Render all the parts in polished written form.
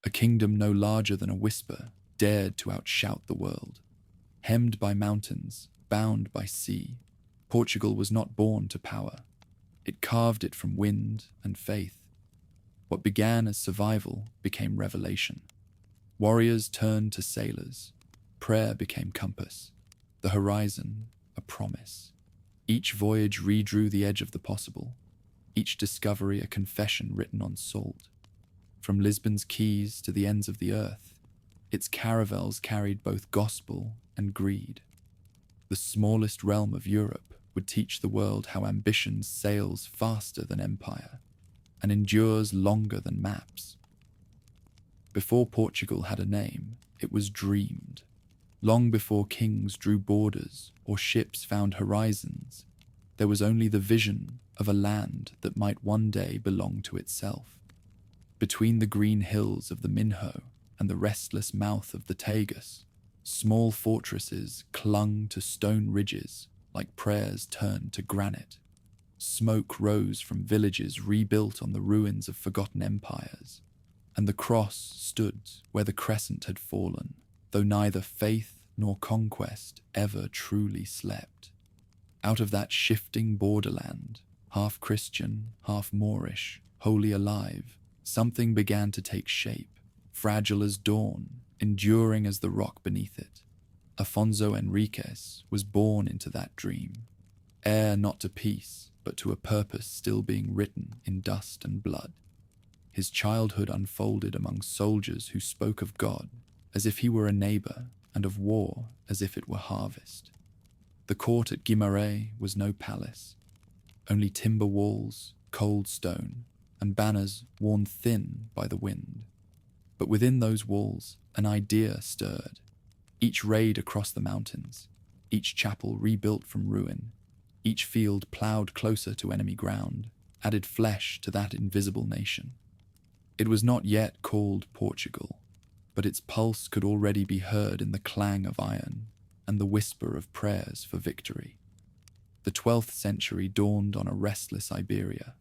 A kingdom no larger than a whisper dared to outshout the world. Hemmed by mountains, bound by sea, Portugal was not born to power. It carved it from wind and faith. What began as survival became revelation. Warriors turned to sailors. Prayer became compass. The horizon, a promise. Each voyage redrew the edge of the possible. Each discovery a confession written on salt. From Lisbon's quays to the ends of the earth, its caravels carried both gospel and greed. The smallest realm of Europe would teach the world how ambition sails faster than empire and endures longer than maps. Before Portugal had a name, it was dreamed. Long before kings drew borders or ships found horizons, there was only the vision of a land that might one day belong to itself. Between the green hills of the Minho and the restless mouth of the Tagus, small fortresses clung to stone ridges like prayers turned to granite. Smoke rose from villages rebuilt on the ruins of forgotten empires, and the cross stood where the crescent had fallen, though neither faith nor conquest ever truly slept. Out of that shifting borderland, half Christian, half Moorish, wholly alive, something began to take shape, fragile as dawn, enduring as the rock beneath it. Afonso Henriques was born into that dream, heir not to peace, but to a purpose still being written in dust and blood. His childhood unfolded among soldiers who spoke of God as if he were a neighbor and of war as if it were harvest. The court at Guimarães was no palace, only timber walls, cold stone, and banners worn thin by the wind. But within those walls, an idea stirred. Each raid across the mountains, each chapel rebuilt from ruin, each field ploughed closer to enemy ground, added flesh to that invisible nation. It was not yet called Portugal, but its pulse could already be heard in the clang of iron and the whisper of prayers for victory. The 12th century dawned on a restless Iberia.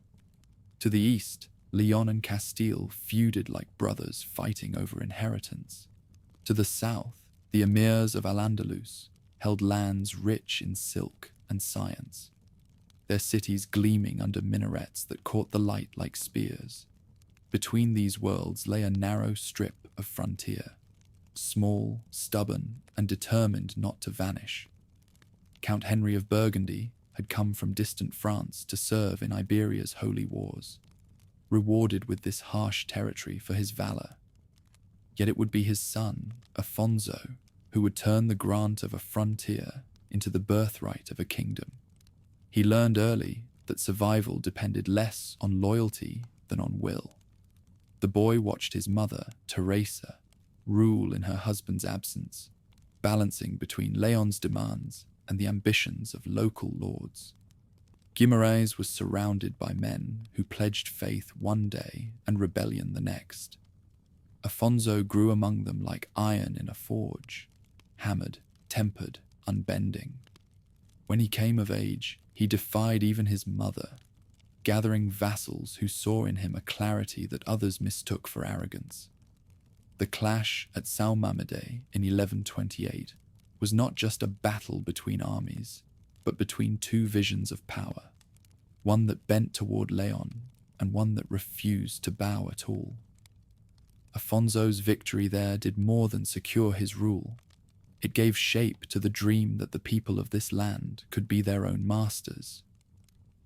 To the east, Leon and Castile feuded like brothers fighting over inheritance. To the south, the emirs of Al-Andalus held lands rich in silk and science, their cities gleaming under minarets that caught the light like spears. Between these worlds lay a narrow strip of frontier, small, stubborn, and determined not to vanish. Count Henry of Burgundy had come from distant France to serve in Iberia's holy wars, rewarded with this harsh territory for his valor. Yet it would be his son, Afonso, who would turn the grant of a frontier into the birthright of a kingdom. He learned early that survival depended less on loyalty than on will. The boy watched his mother, Teresa, rule in her husband's absence, balancing between Leon's demands and the ambitions of local lords. Guimarães was surrounded by men who pledged faith one day and rebellion the next. Afonso grew among them like iron in a forge, hammered, tempered, unbending. When he came of age, he defied even his mother, gathering vassals who saw in him a clarity that others mistook for arrogance. The clash at São Mamede in 1128 was not just a battle between armies, but between two visions of power, one that bent toward Leon and one that refused to bow at all. Afonso's victory there did more than secure his rule. It gave shape to the dream that the people of this land could be their own masters.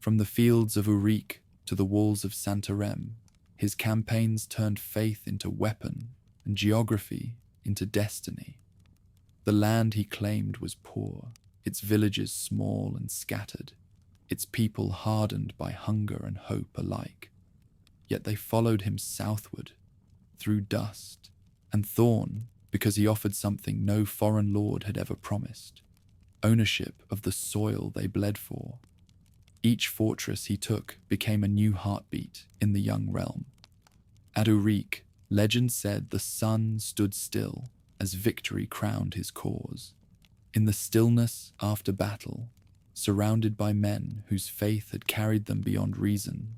From the fields of Urique to the walls of Santarém, his campaigns turned faith into weapon and geography into destiny. The land he claimed was poor, its villages small and scattered, its people hardened by hunger and hope alike. Yet they followed him southward, through dust and thorn, because he offered something no foreign lord had ever promised: ownership of the soil they bled for. Each fortress he took became a new heartbeat in the young realm. At Urique, legend said the sun stood still as victory crowned his cause. In the stillness after battle, surrounded by men whose faith had carried them beyond reason,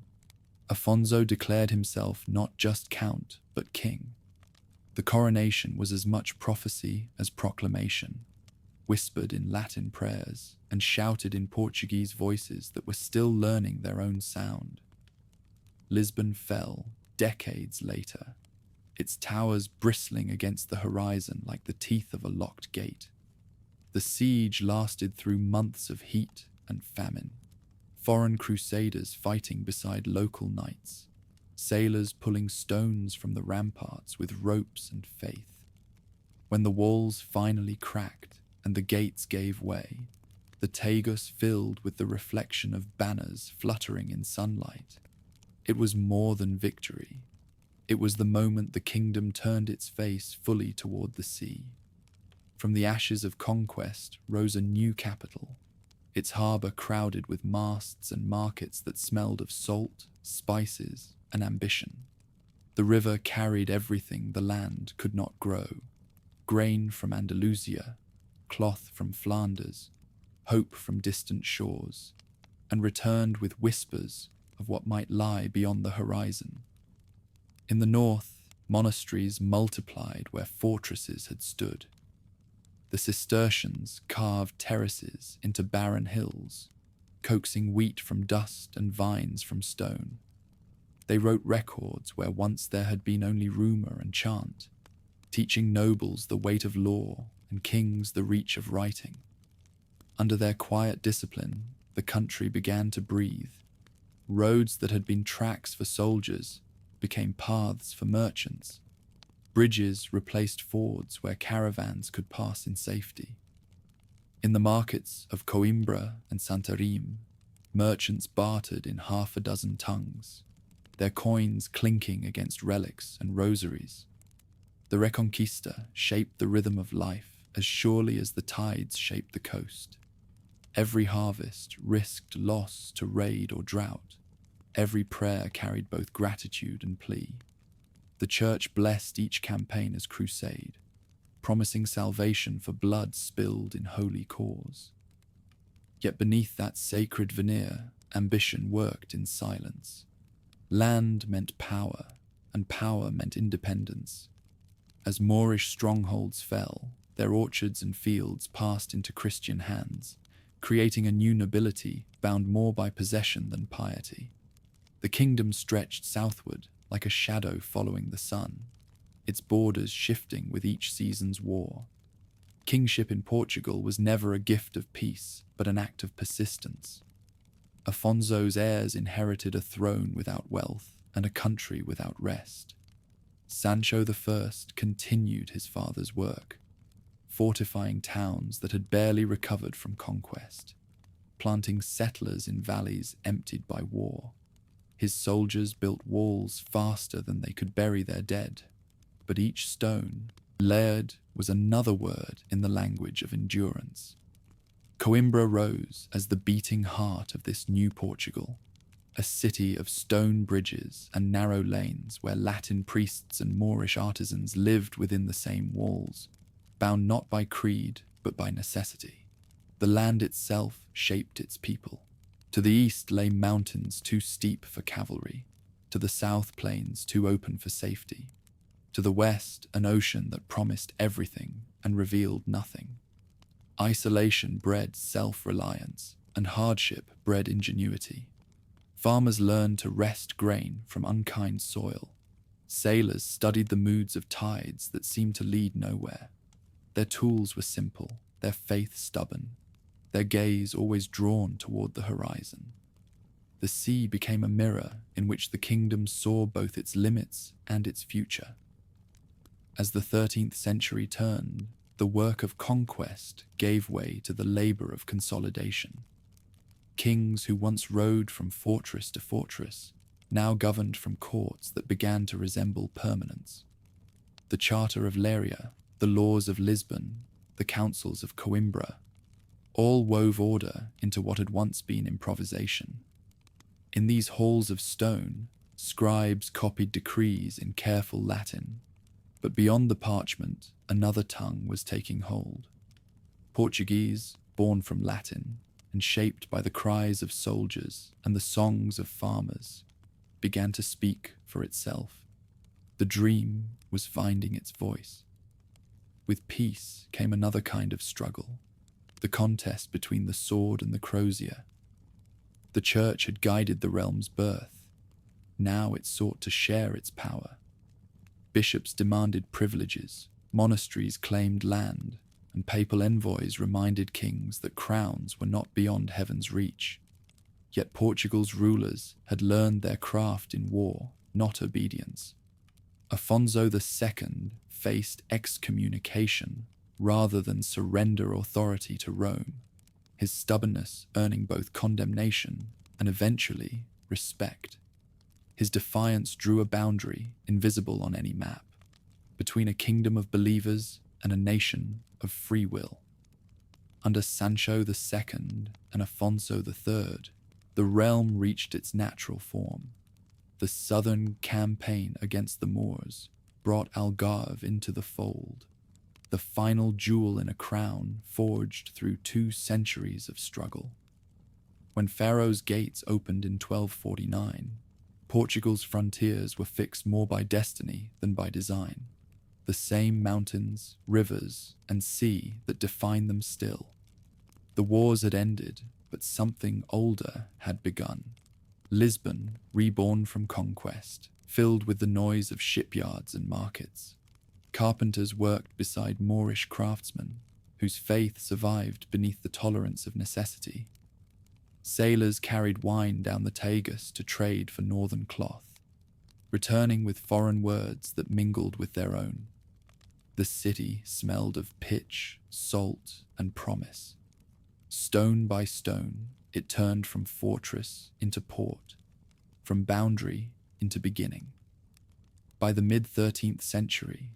Afonso declared himself not just count, but king. The coronation was as much prophecy as proclamation, whispered in Latin prayers and shouted in Portuguese voices that were still learning their own sound. Lisbon fell decades later, its towers bristling against the horizon like the teeth of a locked gate. The siege lasted through months of heat and famine, foreign crusaders fighting beside local knights, sailors pulling stones from the ramparts with ropes and faith. When the walls finally cracked and the gates gave way, the Tagus filled with the reflection of banners fluttering in sunlight. It was more than victory. It was the moment the kingdom turned its face fully toward the sea. From the ashes of conquest rose a new capital, its harbour crowded with masts and markets that smelled of salt, spices, and ambition. The river carried everything the land could not grow: grain from Andalusia, cloth from Flanders, hope from distant shores, and returned with whispers of what might lie beyond the horizon. In the north, monasteries multiplied where fortresses had stood. The Cistercians carved terraces into barren hills, coaxing wheat from dust and vines from stone. They wrote records where once there had been only rumour and chant, teaching nobles the weight of law and kings the reach of writing. Under their quiet discipline, the country began to breathe. Roads that had been tracks for soldiers became paths for merchants. Bridges replaced fords where caravans could pass in safety. In the markets of Coimbra and Santarém, merchants bartered in half a dozen tongues, their coins clinking against relics and rosaries. The Reconquista shaped the rhythm of life as surely as the tides shaped the coast. Every harvest risked loss to raid or drought. Every prayer carried both gratitude and plea. The church blessed each campaign as crusade, promising salvation for blood spilled in holy cause. Yet beneath that sacred veneer, ambition worked in silence. Land meant power, and power meant independence. As Moorish strongholds fell, their orchards and fields passed into Christian hands, creating a new nobility bound more by possession than piety. The kingdom stretched southward like a shadow following the sun, its borders shifting with each season's war. Kingship in Portugal was never a gift of peace, but an act of persistence. Afonso's heirs inherited a throne without wealth and a country without rest. Sancho I continued his father's work, fortifying towns that had barely recovered from conquest, planting settlers in valleys emptied by war. His soldiers built walls faster than they could bury their dead, but each stone, layered, was another word in the language of endurance. Coimbra rose as the beating heart of this new Portugal, a city of stone bridges and narrow lanes where Latin priests and Moorish artisans lived within the same walls, bound not by creed but by necessity. The land itself shaped its people. To the east lay mountains too steep for cavalry, to the south plains too open for safety, to the west an ocean that promised everything and revealed nothing. Isolation bred self-reliance, and hardship bred ingenuity. Farmers learned to wrest grain from unkind soil. Sailors studied the moods of tides that seemed to lead nowhere. Their tools were simple, their faith stubborn, their gaze always drawn toward the horizon. The sea became a mirror in which the kingdom saw both its limits and its future. As the 13th century turned, the work of conquest gave way to the labor of consolidation. Kings who once rode from fortress to fortress now governed from courts that began to resemble permanence. The Charter of Leiria, the laws of Lisbon, the councils of Coimbra, all wove order into what had once been improvisation. In these halls of stone, scribes copied decrees in careful Latin, but beyond the parchment, another tongue was taking hold. Portuguese, born from Latin, and shaped by the cries of soldiers and the songs of farmers, began to speak for itself. The dream was finding its voice. With peace came another kind of struggle, the contest between the sword and the crozier. The church had guided the realm's birth. Now it sought to share its power. Bishops demanded privileges, monasteries claimed land, and papal envoys reminded kings that crowns were not beyond heaven's reach. Yet Portugal's rulers had learned their craft in war, not obedience. Afonso II faced excommunication rather than surrender authority to Rome, his stubbornness earning both condemnation and eventually respect. His defiance drew a boundary invisible on any map, between a kingdom of believers and a nation of free will. Under Sancho II and Afonso III, the realm reached its natural form. The southern campaign against the Moors brought Algarve into the fold, the final jewel in a crown forged through 2 centuries of struggle. When Pharaoh's gates opened in 1249, Portugal's frontiers were fixed more by destiny than by design. The same mountains, rivers, and sea that define them still. The wars had ended, but something older had begun. Lisbon, reborn from conquest, filled with the noise of shipyards and markets. Carpenters worked beside Moorish craftsmen, whose faith survived beneath the tolerance of necessity. Sailors carried wine down the Tagus to trade for northern cloth, returning with foreign words that mingled with their own. The city smelled of pitch, salt, and promise. Stone by stone, it turned from fortress into port, from boundary into beginning. By the mid-13th century,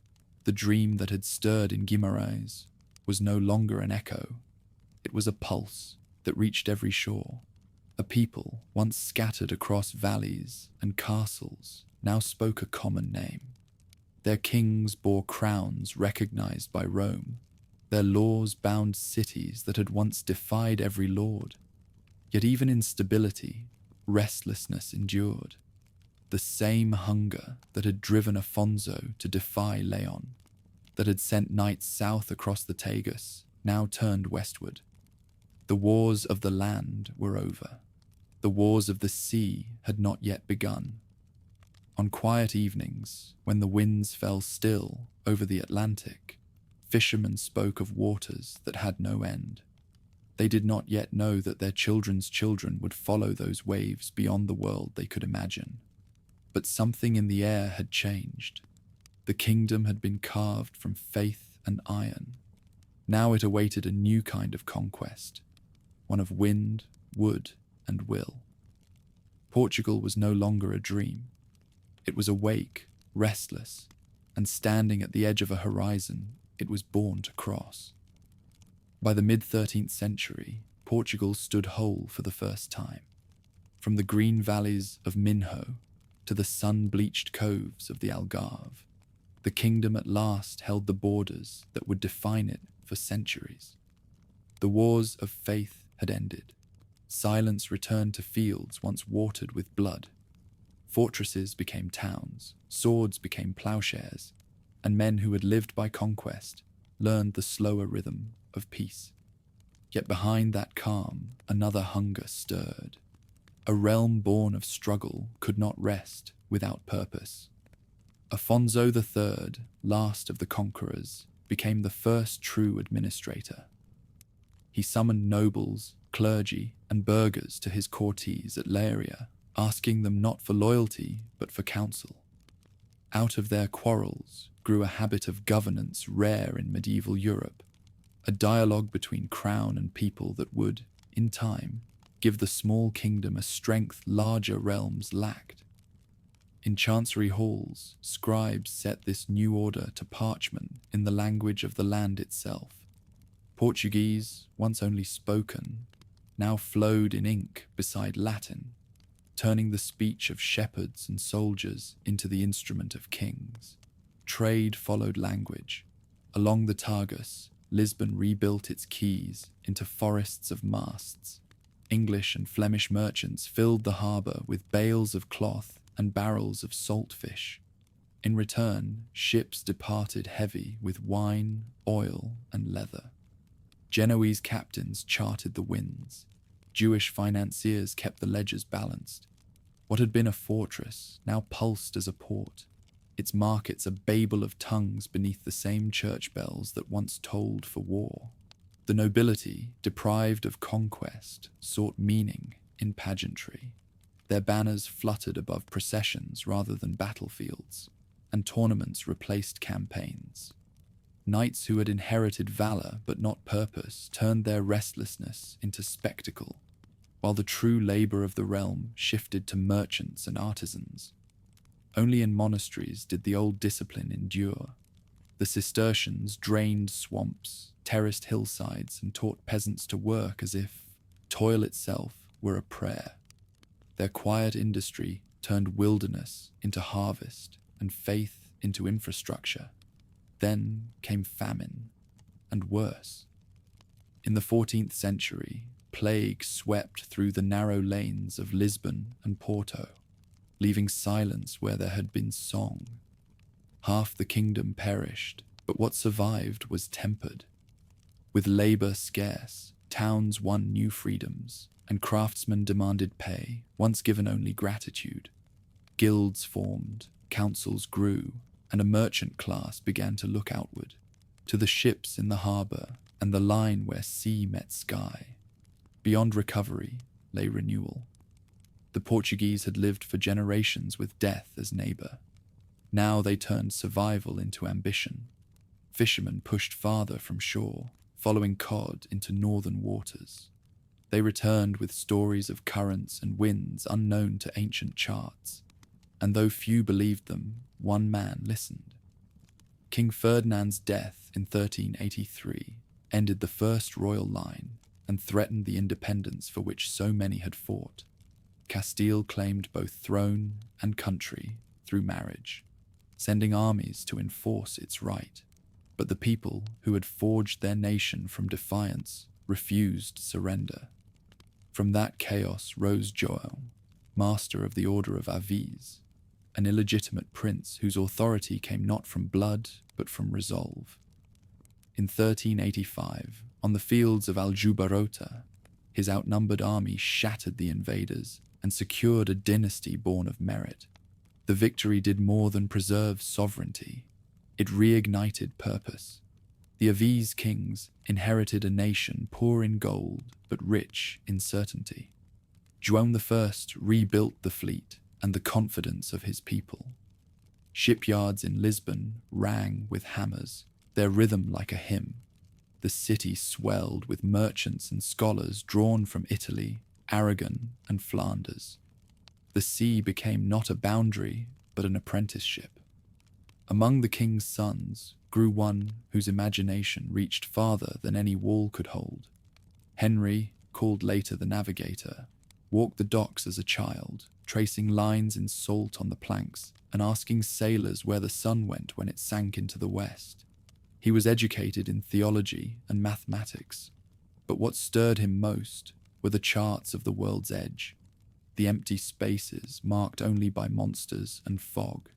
the dream that had stirred in Guimarães was no longer an echo. It was a pulse that reached every shore. A people once scattered across valleys and castles now spoke a common name. Their kings bore crowns recognized by Rome. Their laws bound cities that had once defied every lord. Yet even in stability, restlessness endured. The same hunger that had driven Afonso to defy Leon, that had sent knights south across the Tagus, now turned westward. The wars of the land were over. The wars of the sea had not yet begun. On quiet evenings, when the winds fell still over the Atlantic, fishermen spoke of waters that had no end. They did not yet know that their children's children would follow those waves beyond the world they could imagine. But something in the air had changed. The kingdom had been carved from faith and iron. Now it awaited a new kind of conquest, one of wind, wood, and will. Portugal was no longer a dream. It was awake, restless, and standing at the edge of a horizon it was born to cross. By the mid-13th century, Portugal stood whole for the first time. From the green valleys of Minho to the sun-bleached coves of the Algarve, the kingdom at last held the borders that would define it for centuries. The wars of faith had ended. Silence returned to fields once watered with blood. Fortresses became towns, swords became plowshares, and men who had lived by conquest learned the slower rhythm of peace. Yet behind that calm, another hunger stirred. A realm born of struggle could not rest without purpose. Afonso III, last of the conquerors, became the first true administrator. He summoned nobles, clergy, and burghers to his courtiers at Leiria, asking them not for loyalty, but for counsel. Out of their quarrels grew a habit of governance rare in medieval Europe, a dialogue between crown and people that would, in time, give the small kingdom a strength larger realms lacked. In chancery halls, scribes set this new order to parchment in the language of the land itself. Portuguese, once only spoken, now flowed in ink beside Latin, turning the speech of shepherds and soldiers into the instrument of kings. Trade followed language. Along the Tagus, Lisbon rebuilt its quays into forests of masts. English and Flemish merchants filled the harbour with bales of cloth and barrels of salt fish. In return, ships departed heavy with wine, oil, and leather. Genoese captains charted the winds. Jewish financiers kept the ledgers balanced. What had been a fortress now pulsed as a port, its markets a babel of tongues beneath the same church bells that once tolled for war. The nobility, deprived of conquest, sought meaning in pageantry. Their banners fluttered above processions rather than battlefields, and tournaments replaced campaigns. Knights who had inherited valor but not purpose turned their restlessness into spectacle, while the true labor of the realm shifted to merchants and artisans. Only in monasteries did the old discipline endure. The Cistercians drained swamps, terraced hillsides, and taught peasants to work as if toil itself were a prayer. Their quiet industry turned wilderness into harvest and faith into infrastructure. Then came famine, and worse. In the 14th century, plague swept through the narrow lanes of Lisbon and Porto, leaving silence where there had been song. Half the kingdom perished, but what survived was tempered. With labor scarce, towns won new freedoms, and craftsmen demanded pay, once given only gratitude. Guilds formed, councils grew, and a merchant class began to look outward, to the ships in the harbour and the line where sea met sky. Beyond recovery lay renewal. The Portuguese had lived for generations with death as neighbour. Now they turned survival into ambition. Fishermen pushed farther from shore, following cod into northern waters. They returned with stories of currents and winds unknown to ancient charts, and though few believed them, one man listened. King Ferdinand's death in 1383 ended the first royal line and threatened the independence for which so many had fought. Castile claimed both throne and country through marriage, sending armies to enforce its right. But the people who had forged their nation from defiance refused surrender. From that chaos rose João, master of the Order of Aviz, an illegitimate prince whose authority came not from blood but from resolve. In 1385, on the fields of Aljubarrota, his outnumbered army shattered the invaders and secured a dynasty born of merit. The victory did more than preserve sovereignty. It reignited purpose. The Aviz kings inherited a nation poor in gold but rich in certainty. João I rebuilt the fleet and the confidence of his people. Shipyards in Lisbon rang with hammers, their rhythm like a hymn. The city swelled with merchants and scholars drawn from Italy, Aragon, and Flanders. The sea became not a boundary, but an apprenticeship. Among the king's sons grew one whose imagination reached farther than any wall could hold. Henry, called later the Navigator, walked the docks as a child, tracing lines in salt on the planks and asking sailors where the sun went when it sank into the west. He was educated in theology and mathematics, but what stirred him most were the charts of the world's edge, the empty spaces marked only by monsters and fog.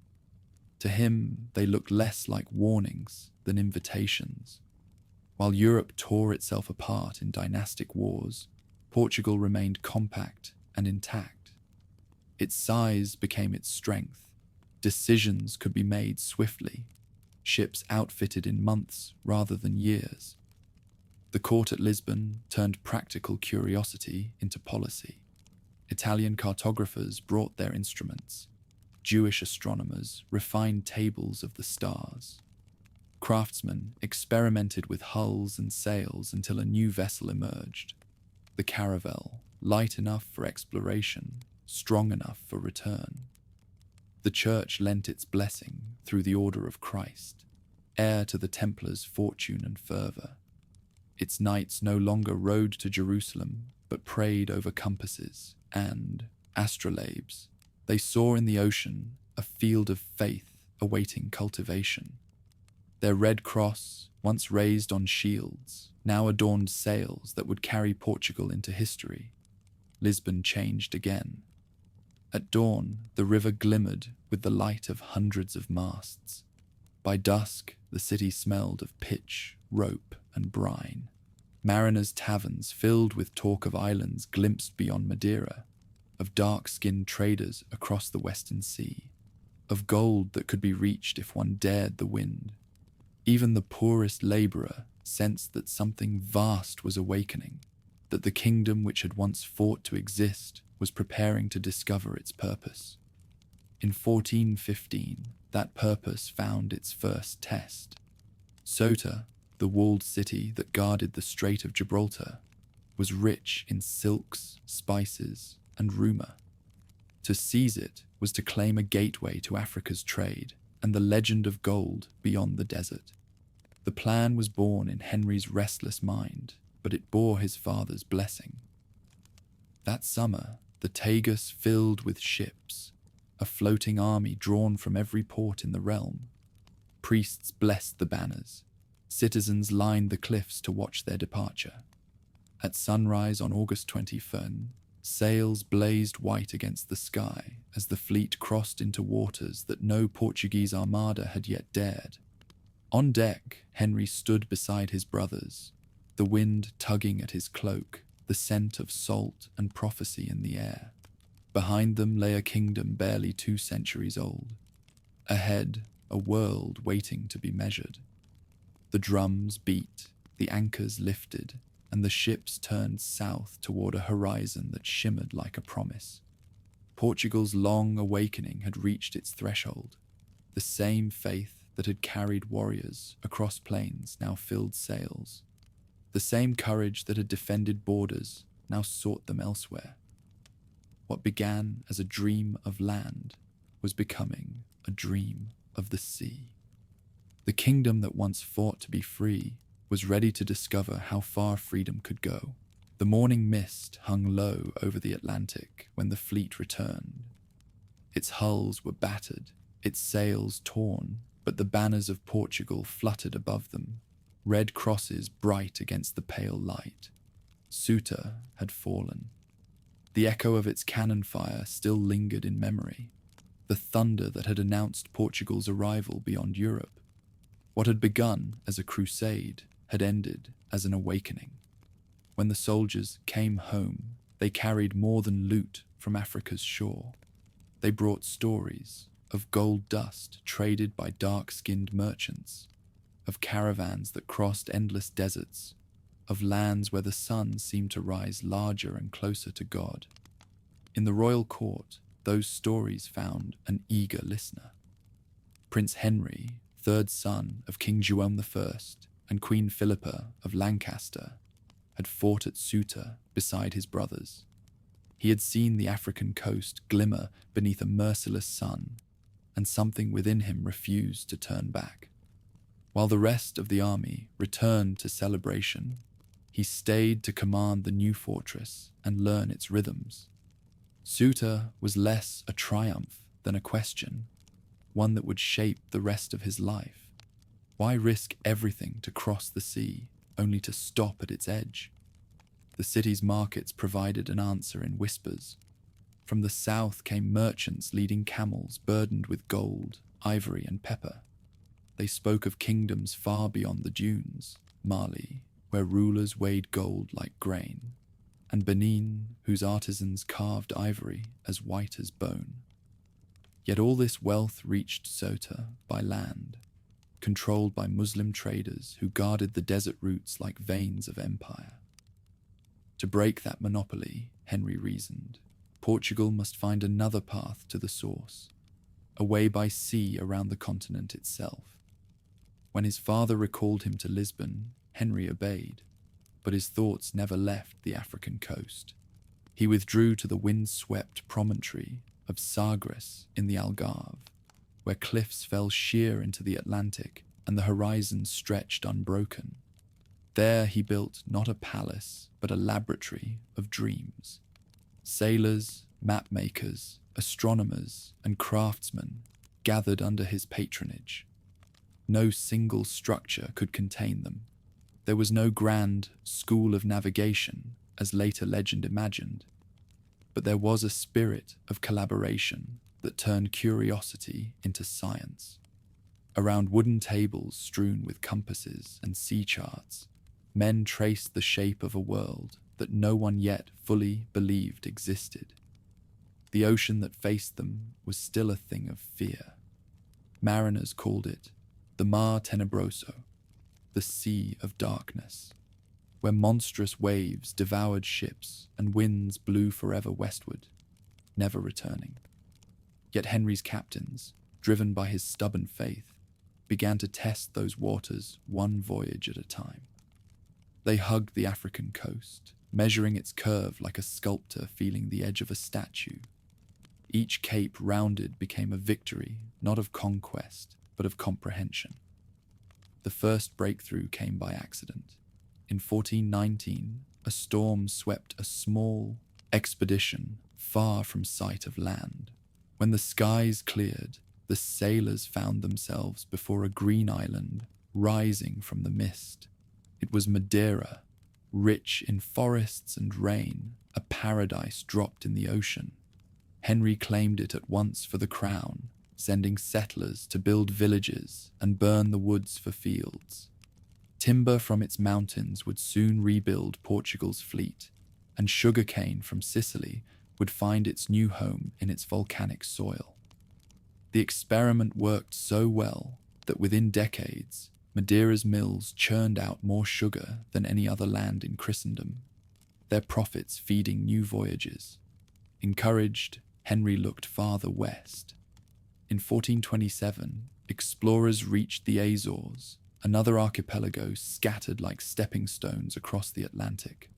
To him, they looked less like warnings than invitations. While Europe tore itself apart in dynastic wars, Portugal remained compact and intact. Its size became its strength. Decisions could be made swiftly, ships outfitted in months rather than years. The court at Lisbon turned practical curiosity into policy. Italian cartographers brought their instruments. Jewish astronomers refined tables of the stars. Craftsmen experimented with hulls and sails until a new vessel emerged. The caravel, light enough for exploration, strong enough for return. The church lent its blessing through the Order of Christ, heir to the Templars' fortune and fervour. Its knights no longer rode to Jerusalem, but prayed over compasses and astrolabes. They saw in the ocean a field of faith awaiting cultivation. Their red cross, once raised on shields, now adorned sails that would carry Portugal into history. Lisbon changed again. At dawn, the river glimmered with the light of hundreds of masts. By dusk, the city smelled of pitch, rope, and brine. Mariners' taverns filled with talk of islands glimpsed beyond Madeira, of dark-skinned traders across the western sea, of gold that could be reached if one dared the wind. Even the poorest labourer sensed that something vast was awakening, that the kingdom which had once fought to exist was preparing to discover its purpose. In 1415, that purpose found its first test. Ceuta, the walled city that guarded the Strait of Gibraltar, was rich in silks, spices, and rumour. To seize it was to claim a gateway to Africa's trade and the legend of gold beyond the desert. The plan was born in Henry's restless mind, but it bore his father's blessing. That summer, the Tagus filled with ships, a floating army drawn from every port in the realm. Priests blessed the banners. Citizens lined the cliffs to watch their departure. At sunrise on August 21st, sails blazed white against the sky as the fleet crossed into waters that no Portuguese armada had yet dared. On deck, Henry stood beside his brothers, the wind tugging at his cloak, the scent of salt and prophecy in the air. Behind them lay a kingdom barely 2 centuries old. Ahead, a world waiting to be measured. The drums beat, the anchors lifted, and the ships turned south toward a horizon that shimmered like a promise. Portugal's long awakening had reached its threshold. The same faith that had carried warriors across plains now filled sails. The same courage that had defended borders now sought them elsewhere. What began as a dream of land was becoming a dream of the sea. The kingdom that once fought to be free was ready to discover how far freedom could go. The morning mist hung low over the Atlantic when the fleet returned. Its hulls were battered, its sails torn, but the banners of Portugal fluttered above them, red crosses bright against the pale light. Ceuta had fallen. The echo of its cannon fire still lingered in memory, the thunder that had announced Portugal's arrival beyond Europe. What had begun as a crusade had ended as an awakening. When the soldiers came home, they carried more than loot from Africa's shore. They brought stories of gold dust traded by dark-skinned merchants, of caravans that crossed endless deserts, of lands where the sun seemed to rise larger and closer to God. In the royal court, those stories found an eager listener. Prince Henry, third son of King Guillaume I and Queen Philippa of Lancaster, had fought at Ceuta beside his brothers. He had seen the African coast glimmer beneath a merciless sun, and something within him refused to turn back. While the rest of the army returned to celebration, he stayed to command the new fortress and learn its rhythms. Ceuta was less a triumph than a question, one that would shape the rest of his life. Why risk everything to cross the sea, only to stop at its edge? The city's markets provided an answer in whispers. From the south came merchants leading camels burdened with gold, ivory, and pepper. They spoke of kingdoms far beyond the dunes, Mali, where rulers weighed gold like grain, and Benin, whose artisans carved ivory as white as bone. Yet all this wealth reached Ceuta by land, controlled by Muslim traders who guarded the desert routes like veins of empire. To break that monopoly, Henry reasoned, Portugal must find another path to the source, a way by sea around the continent itself. When his father recalled him to Lisbon, Henry obeyed, but his thoughts never left the African coast. He withdrew to the wind-swept promontory of Sagres in the Algarve, where cliffs fell sheer into the Atlantic and the horizon stretched unbroken. There he built not a palace, but a laboratory of dreams. Sailors, map-makers, astronomers, and craftsmen gathered under his patronage. No single structure could contain them. There was no grand school of navigation, as later legend imagined. But there was a spirit of collaboration that turned curiosity into science. Around wooden tables strewn with compasses and sea charts, men traced the shape of a world that no one yet fully believed existed. The ocean that faced them was still a thing of fear. Mariners called it the Mar Tenebroso, the Sea of Darkness, where monstrous waves devoured ships and winds blew forever westward, never returning. Yet Henry's captains, driven by his stubborn faith, began to test those waters one voyage at a time. They hugged the African coast, measuring its curve like a sculptor feeling the edge of a statue. Each cape rounded became a victory, not of conquest, but of comprehension. The first breakthrough came by accident. In 1419, a storm swept a small expedition far from sight of land. When the skies cleared, the sailors found themselves before a green island rising from the mist. It was Madeira, rich in forests and rain, a paradise dropped in the ocean. Henry claimed it at once for the crown, sending settlers to build villages and burn the woods for fields. Timber from its mountains would soon rebuild Portugal's fleet, and sugarcane from Sicily would find its new home in its volcanic soil. The experiment worked so well that within decades, Madeira's mills churned out more sugar than any other land in Christendom, their profits feeding new voyages. Encouraged, Henry looked farther west. In 1427, explorers reached the Azores, another archipelago scattered like stepping stones across the Atlantic.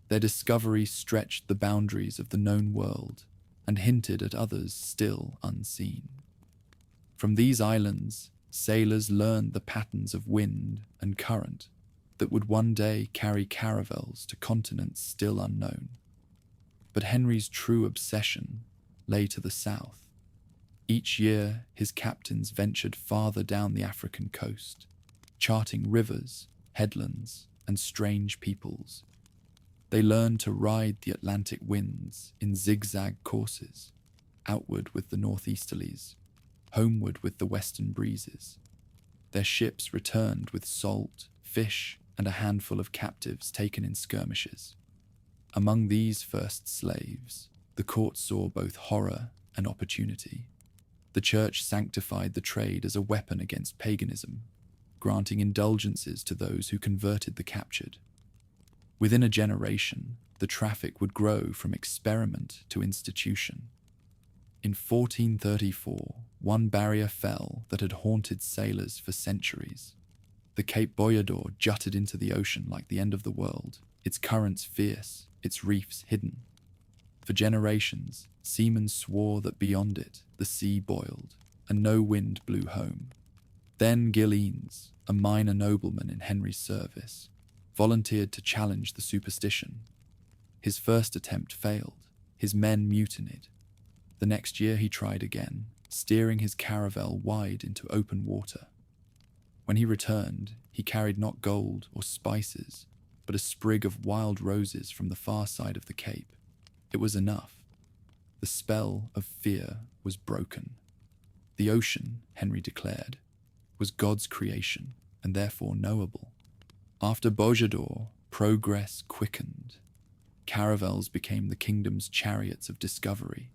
Their discovery stretched the boundaries of the known world and hinted at others still unseen. From these islands, sailors learned the patterns of wind and current that would one day carry caravels to continents still unknown. But Henry's true obsession lay to the south. Each year, his captains ventured farther down the African coast, charting rivers, headlands, and strange peoples. They learned to ride the Atlantic winds in zigzag courses, outward with the northeasterlies, homeward with the western breezes. Their ships returned with salt, fish, and a handful of captives taken in skirmishes. Among these first slaves, the court saw both horror and opportunity. The church sanctified the trade as a weapon against paganism, granting indulgences to those who converted the captured. Within a generation, the traffic would grow from experiment to institution. In 1434, one barrier fell that had haunted sailors for centuries. The Cape Boyador jutted into the ocean like the end of the world, its currents fierce, its reefs hidden. For generations, seamen swore that beyond it, the sea boiled, and no wind blew home. Then Gilleans, a minor nobleman in Henry's service, volunteered to challenge the superstition. His first attempt failed. His men mutinied. The next year he tried again, steering his caravel wide into open water. When he returned, he carried not gold or spices, but a sprig of wild roses from the far side of the cape. It was enough. The spell of fear was broken. The ocean, Henry declared, was God's creation and therefore knowable. After Bojador, progress quickened. Caravels became the kingdom's chariots of discovery,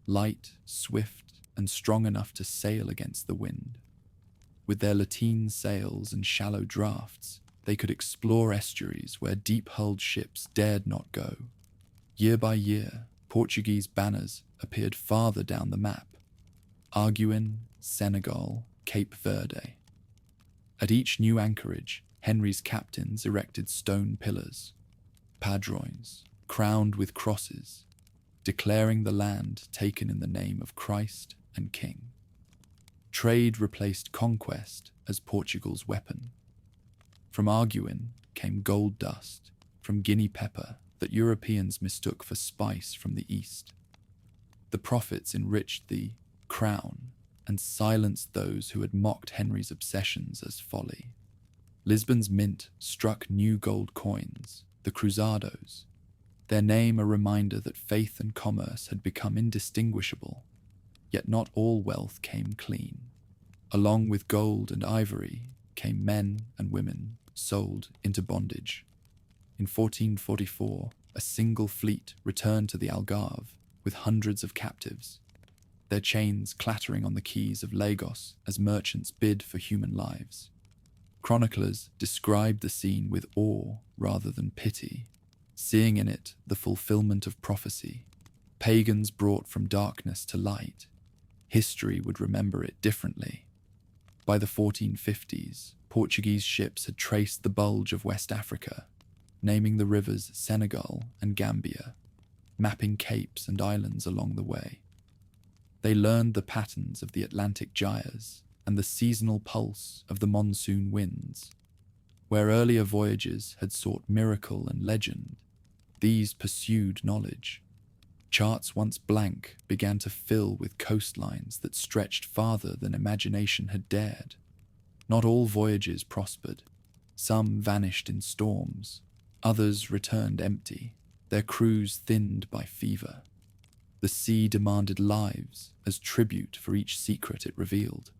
light, swift, and strong enough to sail against the wind. With their lateen sails and shallow drafts, they could explore estuaries where deep-hulled ships dared not go. Year by year, Portuguese banners appeared farther down the map: Arguin, Senegal, Cape Verde. At each new anchorage, Henry's captains erected stone pillars, padroins, crowned with crosses, declaring the land taken in the name of Christ and King. Trade replaced conquest as Portugal's weapon. From Arguin came gold dust, from Guinea pepper that Europeans mistook for spice from the east. The profits enriched the crown and silenced those who had mocked Henry's obsessions as folly. Lisbon's mint struck new gold coins, the cruzados. their name a reminder that faith and commerce had become indistinguishable. Yet not all wealth came clean. Along with gold and ivory came men and women sold into bondage. In 1444, a single fleet returned to the Algarve with hundreds of captives, their chains clattering on the quays of Lagos as merchants bid for human lives. Chroniclers described the scene with awe rather than pity, seeing in it the fulfillment of prophecy. Pagans brought from darkness to light. History would remember it differently. By the 1450s, Portuguese ships had traced the bulge of West Africa, naming the rivers Senegal and Gambia, mapping capes and islands along the way. They learned the patterns of the Atlantic gyres and the seasonal pulse of the monsoon winds. Where earlier voyages had sought miracle and legend, these pursued knowledge. Charts once blank began to fill with coastlines that stretched farther than imagination had dared. Not all voyages prospered. Some vanished in storms. Others returned empty, their crews thinned by fever. The sea demanded lives as tribute for each secret it revealed.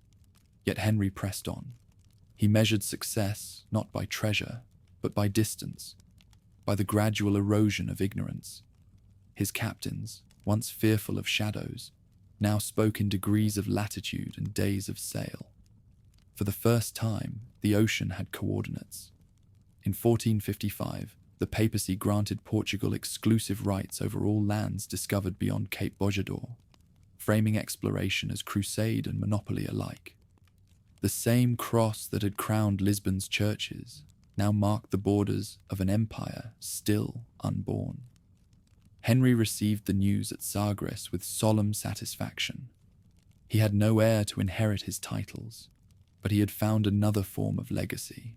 Yet Henry pressed on. He measured success not by treasure, but by distance, by the gradual erosion of ignorance. His captains, once fearful of shadows, now spoke in degrees of latitude and days of sail. For the first time, the ocean had coordinates. In 1455, the papacy granted Portugal exclusive rights over all lands discovered beyond Cape Bojador, framing exploration as crusade and monopoly alike. The same cross that had crowned Lisbon's churches now marked the borders of an empire still unborn. Henry received the news at Sagres with solemn satisfaction. He had no heir to inherit his titles, but he had found another form of legacy.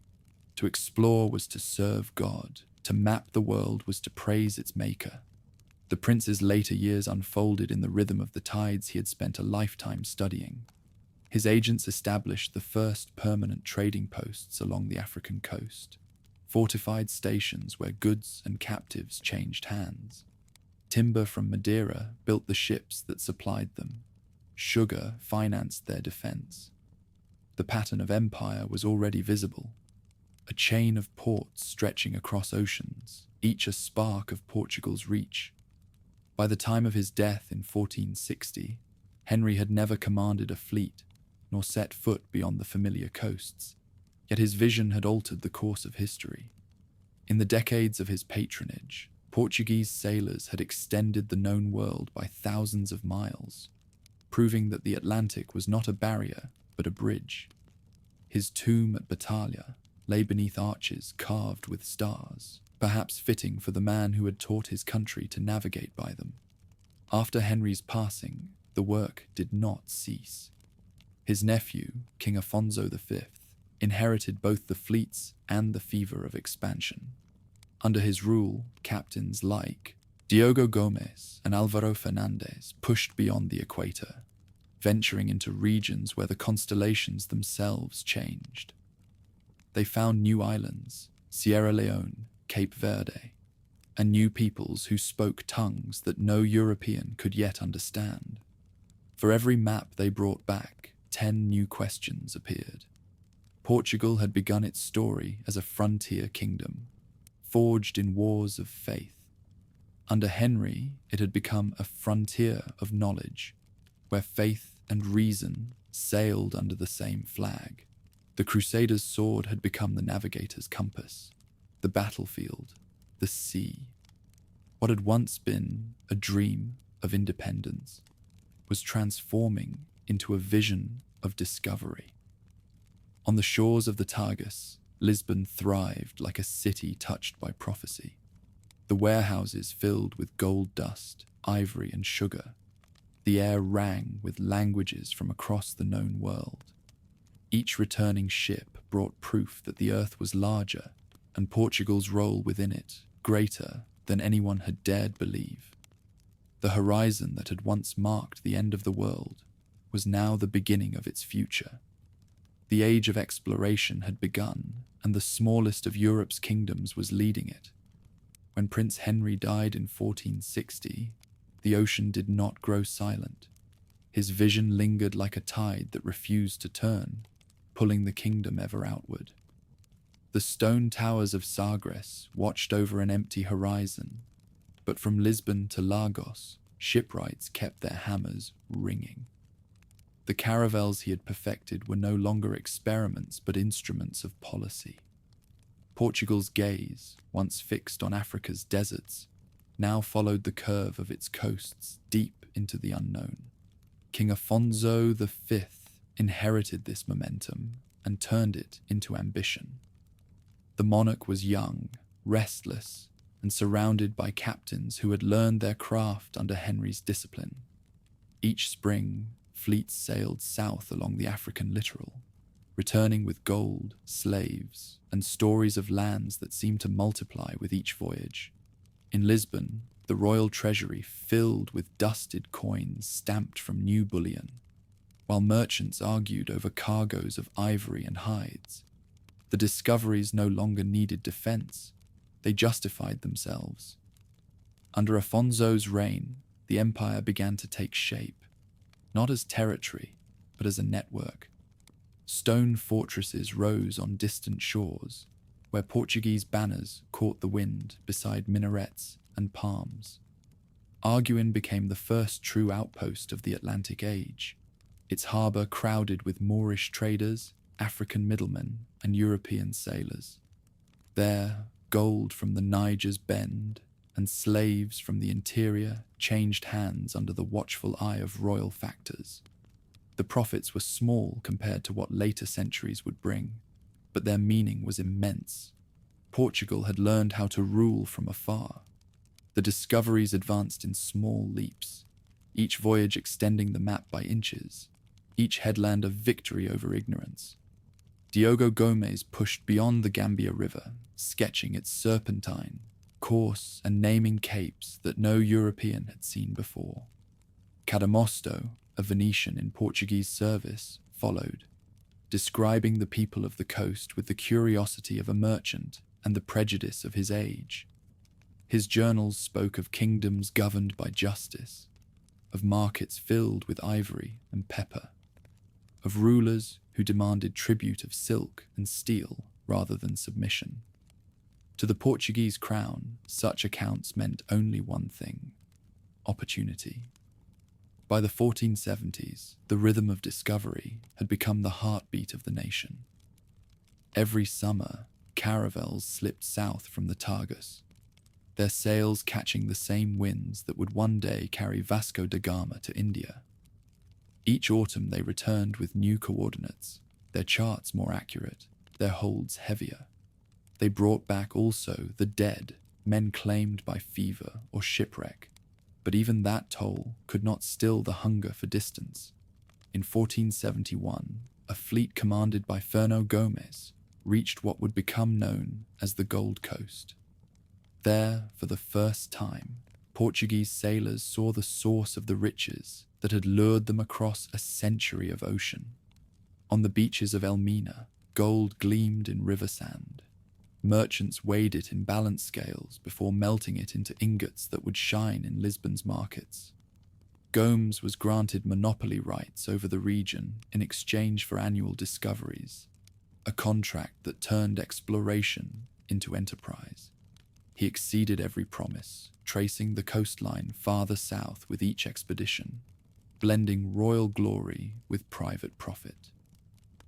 To explore was to serve God. To map the world was to praise its maker. The prince's later years unfolded in the rhythm of the tides he had spent a lifetime studying. His agents established the first permanent trading posts along the African coast, fortified stations where goods and captives changed hands. Timber from Madeira built the ships that supplied them. Sugar financed their defense. The pattern of empire was already visible. A chain of ports stretching across oceans, each a spark of Portugal's reach. By the time of his death in 1460, Henry had never commanded a fleet, nor set foot beyond the familiar coasts. Yet his vision had altered the course of history. In the decades of his patronage, Portuguese sailors had extended the known world by thousands of miles, proving that the Atlantic was not a barrier, but a bridge. His tomb at Batalha lay beneath arches carved with stars, perhaps fitting for the man who had taught his country to navigate by them. After Henry's passing, the work did not cease. His nephew, King Afonso V, inherited both the fleets and the fever of expansion. Under his rule, captains like Diogo Gomes and Álvaro Fernandes pushed beyond the equator, venturing into regions where the constellations themselves changed. They found new islands, Sierra Leone, Cape Verde, and new peoples who spoke tongues that no European could yet understand. For every map they brought back, 10 new questions appeared. Portugal had begun its story as a frontier kingdom, forged in wars of faith. Under Henry, it had become a frontier of knowledge, where faith and reason sailed under the same flag. The crusader's sword had become the navigator's compass, the battlefield, the sea. What had once been a dream of independence was transforming into a vision of discovery. On the shores of the Tagus, Lisbon thrived like a city touched by prophecy. The warehouses filled with gold dust, ivory, and sugar. The air rang with languages from across the known world. Each returning ship brought proof that the earth was larger, and Portugal's role within it greater than anyone had dared believe. The horizon that had once marked the end of the world was now the beginning of its future. The age of exploration had begun, and the smallest of Europe's kingdoms was leading it. When Prince Henry died in 1460, the ocean did not grow silent. His vision lingered like a tide that refused to turn, pulling the kingdom ever outward. The stone towers of Sagres watched over an empty horizon, but from Lisbon to Lagos, shipwrights kept their hammers ringing. The caravels he had perfected were no longer experiments but instruments of policy. Portugal's gaze, once fixed on Africa's deserts, now followed the curve of its coasts deep into the unknown. King Afonso V inherited this momentum and turned it into ambition. The monarch was young, restless, and surrounded by captains who had learned their craft under Henry's discipline. Each spring, fleets sailed south along the African littoral, returning with gold, slaves, and stories of lands that seemed to multiply with each voyage. In Lisbon, the royal treasury filled with dusted coins stamped from new bullion, while merchants argued over cargoes of ivory and hides. The discoveries no longer needed defense, they justified themselves. Under Afonso's reign, the empire began to take shape, not as territory, but as a network. Stone fortresses rose on distant shores, where Portuguese banners caught the wind beside minarets and palms. Arguin became the first true outpost of the Atlantic Age, its harbour crowded with Moorish traders, African middlemen, and European sailors. There, gold from the Niger's bend and slaves from the interior changed hands under the watchful eye of royal factors. The profits were small compared to what later centuries would bring, but their meaning was immense. Portugal had learned how to rule from afar. The discoveries advanced in small leaps, each voyage extending the map by inches, each headland a victory over ignorance. Diogo Gomes pushed beyond the Gambia River, sketching its serpentine, course, and naming capes that no European had seen before. Cadamosto, a Venetian in Portuguese service, followed, describing the people of the coast with the curiosity of a merchant and the prejudice of his age. His journals spoke of kingdoms governed by justice, of markets filled with ivory and pepper, of rulers who demanded tribute of silk and steel rather than submission. To the Portuguese crown, such accounts meant only one thing: opportunity. By the 1470s, the rhythm of discovery had become the heartbeat of the nation. Every summer, caravels slipped south from the Tagus, their sails catching the same winds that would one day carry Vasco da Gama to India. Each autumn they returned with new coordinates, their charts more accurate, their holds heavier. They brought back also the dead, men claimed by fever or shipwreck, but even that toll could not still the hunger for distance. In 1471, a fleet commanded by Fernão Gomes reached what would become known as the Gold Coast. There, for the first time, Portuguese sailors saw the source of the riches that had lured them across a century of ocean. On the beaches of Elmina, gold gleamed in river sand. Merchants weighed it in balance scales before melting it into ingots that would shine in Lisbon's markets. Gomes was granted monopoly rights over the region in exchange for annual discoveries, a contract that turned exploration into enterprise. He exceeded every promise, tracing the coastline farther south with each expedition, blending royal glory with private profit.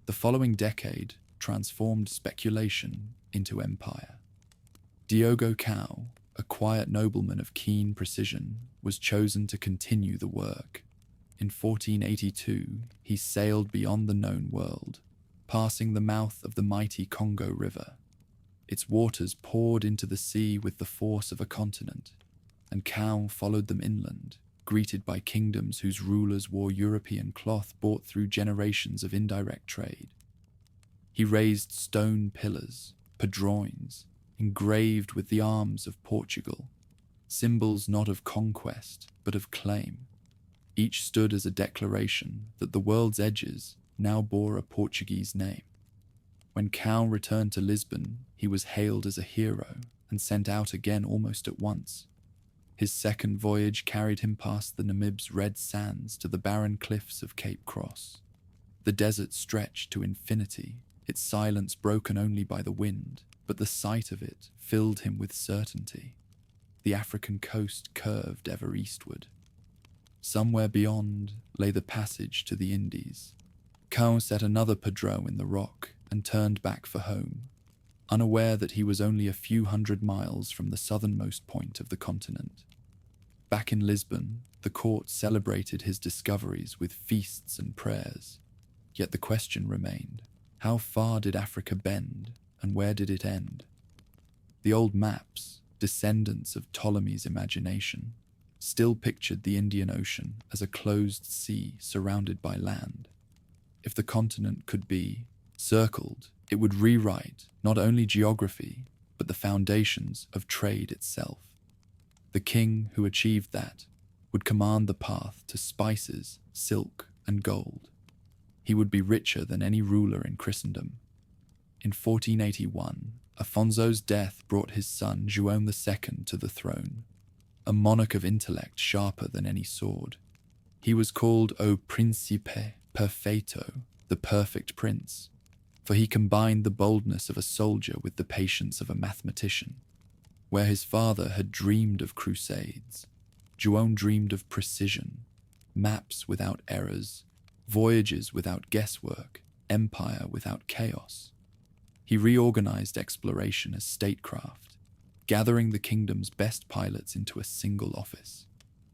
The following decade transformed speculation into empire. Diogo Cao, a quiet nobleman of keen precision, was chosen to continue the work. In 1482, he sailed beyond the known world, passing the mouth of the mighty Congo River. Its waters poured into the sea with the force of a continent, and Cao followed them inland, greeted by kingdoms whose rulers wore European cloth bought through generations of indirect trade. He raised stone pillars, padroins, engraved with the arms of Portugal, symbols not of conquest but of claim. Each stood as a declaration that the world's edges now bore a Portuguese name. When Cao returned to Lisbon, he was hailed as a hero and sent out again almost at once. His second voyage carried him past the Namib's red sands to the barren cliffs of Cape Cross. The desert stretched to infinity, its silence broken only by the wind, but the sight of it filled him with certainty. The African coast curved ever eastward. Somewhere beyond lay the passage to the Indies. Cão set another padrone in the rock and turned back for home, unaware that he was only a few hundred miles from the southernmost point of the continent. Back in Lisbon, the court celebrated his discoveries with feasts and prayers. Yet the question remained, how far did Africa bend, and where did it end? The old maps, descendants of Ptolemy's imagination, still pictured the Indian Ocean as a closed sea surrounded by land. If the continent could be circled, it would rewrite not only geography, but the foundations of trade itself. The king who achieved that would command the path to spices, silk, and gold. He would be richer than any ruler in Christendom. In 1481, Afonso's death brought his son João II to the throne, a monarch of intellect sharper than any sword. He was called O Príncipe Perfeito, the perfect prince, for he combined the boldness of a soldier with the patience of a mathematician. Where his father had dreamed of crusades, João dreamed of precision, maps without errors, voyages without guesswork, empire without chaos. He reorganized exploration as statecraft, gathering the kingdom's best pilots into a single office.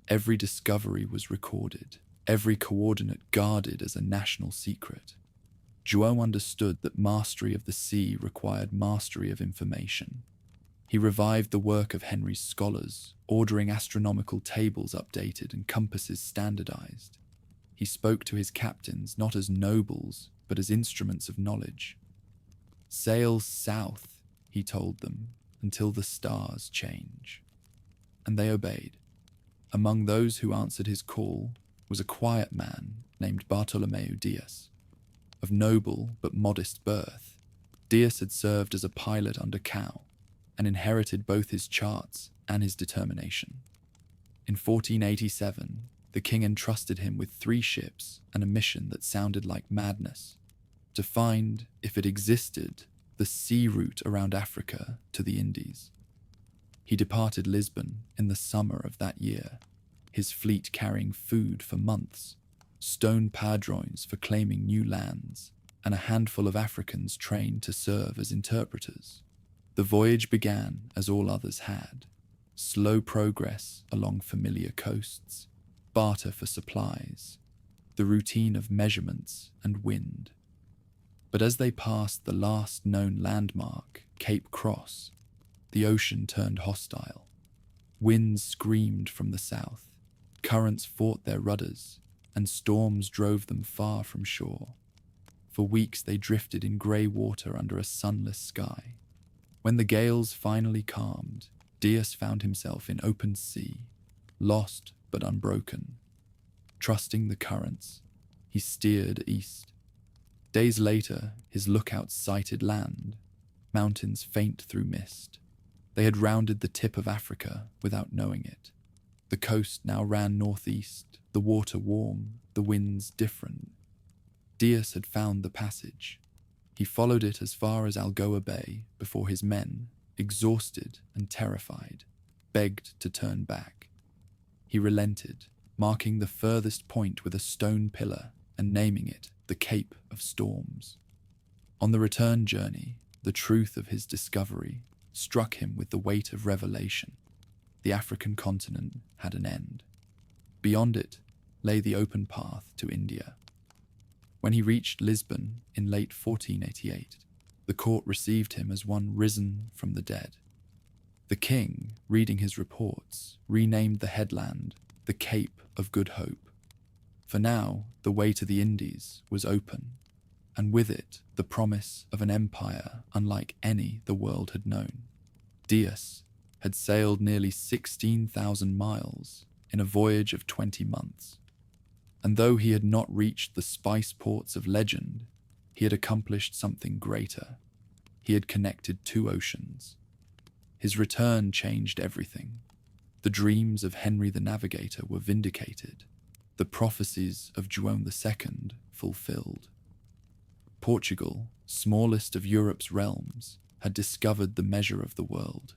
Every discovery was recorded, every coordinate guarded as a national secret. João understood that mastery of the sea required mastery of information. He revived the work of Henry's scholars, ordering astronomical tables updated and compasses standardized. He spoke to his captains not as nobles, but as instruments of knowledge. "Sail south," he told them, "until the stars change." And they obeyed. Among those who answered his call was a quiet man named Bartolomeu Dias. Of noble but modest birth, Dias had served as a pilot under Cão and inherited both his charts and his determination. In 1487, the king entrusted him with 3 ships and a mission that sounded like madness: to find, if it existed, the sea route around Africa to the Indies. He departed Lisbon in the summer of that year, his fleet carrying food for months, stone padrones for claiming new lands, and a handful of Africans trained to serve as interpreters. The voyage began as all others had: slow progress along familiar coasts, barter for supplies, the routine of measurements and wind. But as they passed the last known landmark, Cape Cross, the ocean turned hostile. Winds screamed from the south, currents fought their rudders, and storms drove them far from shore. For weeks they drifted in grey water under a sunless sky. When the gales finally calmed, Dias found himself in open sea, lost but unbroken. Trusting the currents, he steered east. Days later, his lookouts sighted land, mountains faint through mist. They had rounded the tip of Africa without knowing it. The coast now ran northeast, the water warm, the winds different. Dias had found the passage. He followed it as far as Algoa Bay before his men, exhausted and terrified, begged to turn back. He relented, marking the furthest point with a stone pillar and naming it the Cape of Storms. On the return journey, the truth of his discovery struck him with the weight of revelation. The African continent had an end. Beyond it lay the open path to India. When he reached Lisbon in late 1488, the court received him as one risen from the dead. The king, reading his reports, renamed the headland the Cape of Good Hope. For now, the way to the Indies was open, and with it the promise of an empire unlike any the world had known. Dias had sailed nearly 16,000 miles in a voyage of 20 months. And though he had not reached the spice ports of legend, he had accomplished something greater. He had connected 2 oceans. His return changed everything. The dreams of Henry the Navigator were vindicated, the prophecies of João II fulfilled. Portugal, smallest of Europe's realms, had discovered the measure of the world.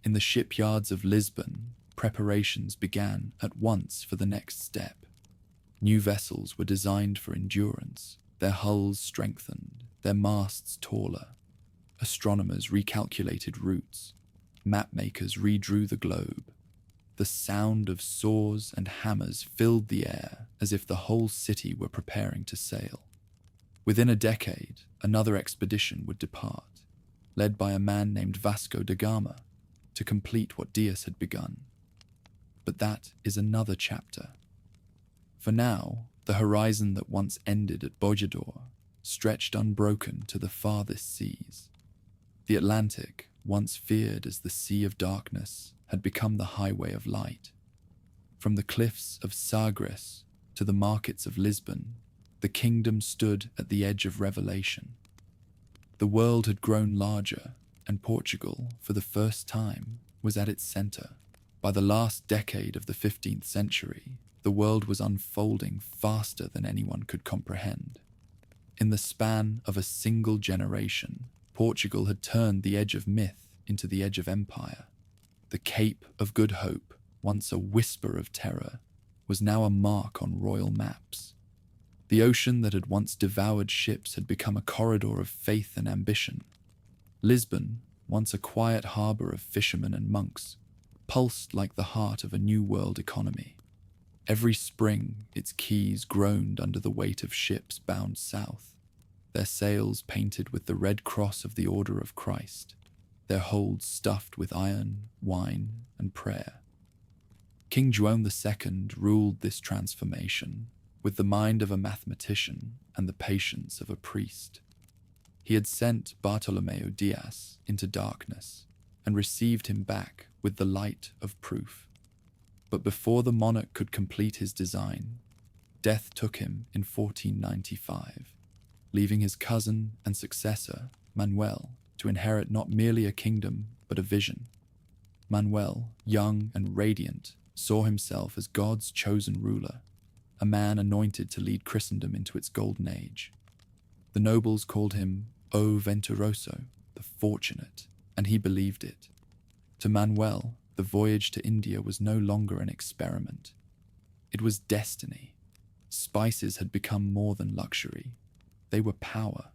In the shipyards of Lisbon, preparations began at once for the next step. New vessels were designed for endurance, their hulls strengthened, their masts taller. Astronomers recalculated routes, mapmakers redrew the globe. The sound of saws and hammers filled the air as if the whole city were preparing to sail. Within a decade, another expedition would depart, led by a man named Vasco da Gama, to complete what Dias had begun. But that is another chapter. For now, the horizon that once ended at Bojador stretched unbroken to the farthest seas. The Atlantic, once feared as the Sea of Darkness, had become the highway of light. From the cliffs of Sagres to the markets of Lisbon, the kingdom stood at the edge of revelation. The world had grown larger, and Portugal, for the first time, was at its center. By the last decade of the 15th century, the world was unfolding faster than anyone could comprehend. In the span of a single generation, Portugal had turned the edge of myth into the edge of empire. The Cape of Good Hope, once a whisper of terror, was now a mark on royal maps. The ocean that had once devoured ships had become a corridor of faith and ambition. Lisbon, once a quiet harbor of fishermen and monks, pulsed like the heart of a new world economy. Every spring, its quays groaned under the weight of ships bound south, their sails painted with the red cross of the Order of Christ, their holds stuffed with iron, wine, and prayer. King João II ruled this transformation with the mind of a mathematician and the patience of a priest. He had sent Bartolomeu Dias into darkness and received him back with the light of proof. But before the monarch could complete his design, death took him in 1495, leaving his cousin and successor, Manuel, to inherit not merely a kingdom, but a vision. Manuel, young and radiant, saw himself as God's chosen ruler, a man anointed to lead Christendom into its golden age. The nobles called him O Venturoso, the fortunate, and he believed it. To Manuel, the voyage to India was no longer an experiment. It was destiny. Spices had become more than luxury. They were power.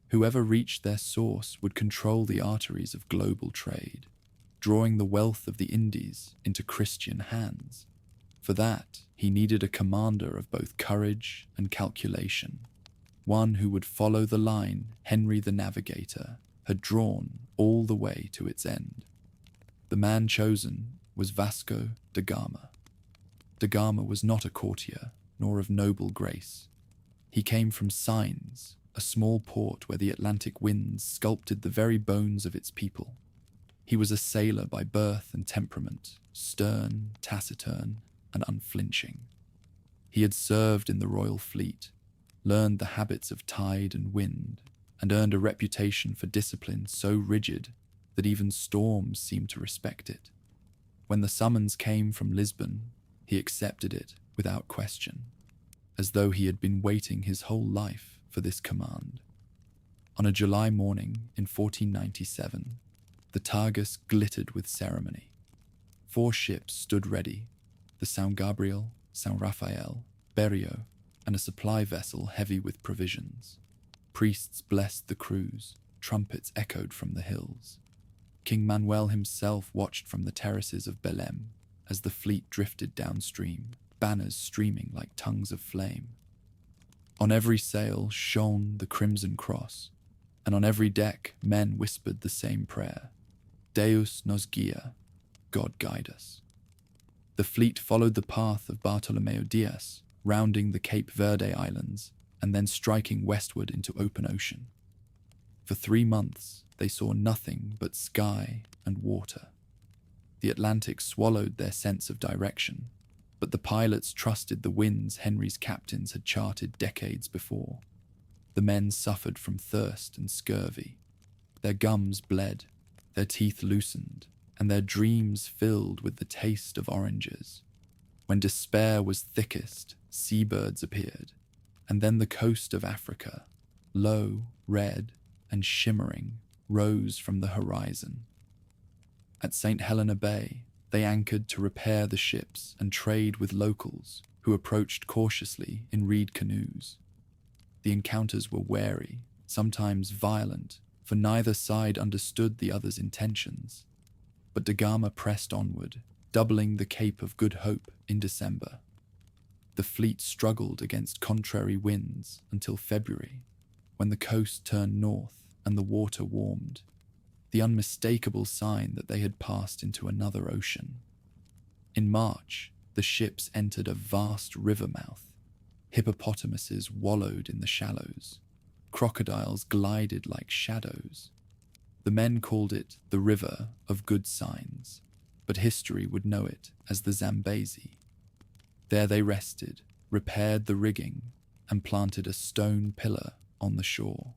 Whoever reached their source would control the arteries of global trade, drawing the wealth of the Indies into Christian hands. For that, he needed a commander of both courage and calculation, one who would follow the line Henry the Navigator had drawn all the way to its end. The man chosen was Vasco da Gama. Da Gama was not a courtier, nor of noble grace. He came from Sines, a small port where the Atlantic winds sculpted the very bones of its people. He was a sailor by birth and temperament, stern, taciturn, and unflinching. He had served in the royal fleet, learned the habits of tide and wind, and earned a reputation for discipline so rigid that even storms seemed to respect it. When the summons came from Lisbon, he accepted it without question, as though he had been waiting his whole life for this command. On a July morning in 1497, the Tagus glittered with ceremony. 4 ships stood ready, the São Gabriel, São Rafael, Berrio, and a supply vessel heavy with provisions. Priests blessed the crews, trumpets echoed from the hills. King Manuel himself watched from the terraces of Belém as the fleet drifted downstream, banners streaming like tongues of flame. On every sail shone the crimson cross, and on every deck men whispered the same prayer: Deus nos guia, God guide us. The fleet followed the path of Bartolomeu Dias, rounding the Cape Verde Islands and then striking westward into open ocean. For 3 months, they saw nothing but sky and water. The Atlantic swallowed their sense of direction, but the pilots trusted the winds Henry's captains had charted decades before. The men suffered from thirst and scurvy. Their gums bled, their teeth loosened, and their dreams filled with the taste of oranges. When despair was thickest, seabirds appeared, and then the coast of Africa, low, red, and shimmering, rose from the horizon. At St. Helena Bay, they anchored to repair the ships and trade with locals who approached cautiously in reed canoes. The encounters were wary, sometimes violent, for neither side understood the other's intentions. But da Gama pressed onward, doubling the Cape of Good Hope in December. The fleet struggled against contrary winds until February, when the coast turned north and the water warmed, the unmistakable sign that they had passed into another ocean. In March, the ships entered a vast river mouth. Hippopotamuses wallowed in the shallows. Crocodiles glided like shadows. The men called it the River of Good Signs, but history would know it as the Zambezi. There they rested, repaired the rigging, and planted a stone pillar on the shore.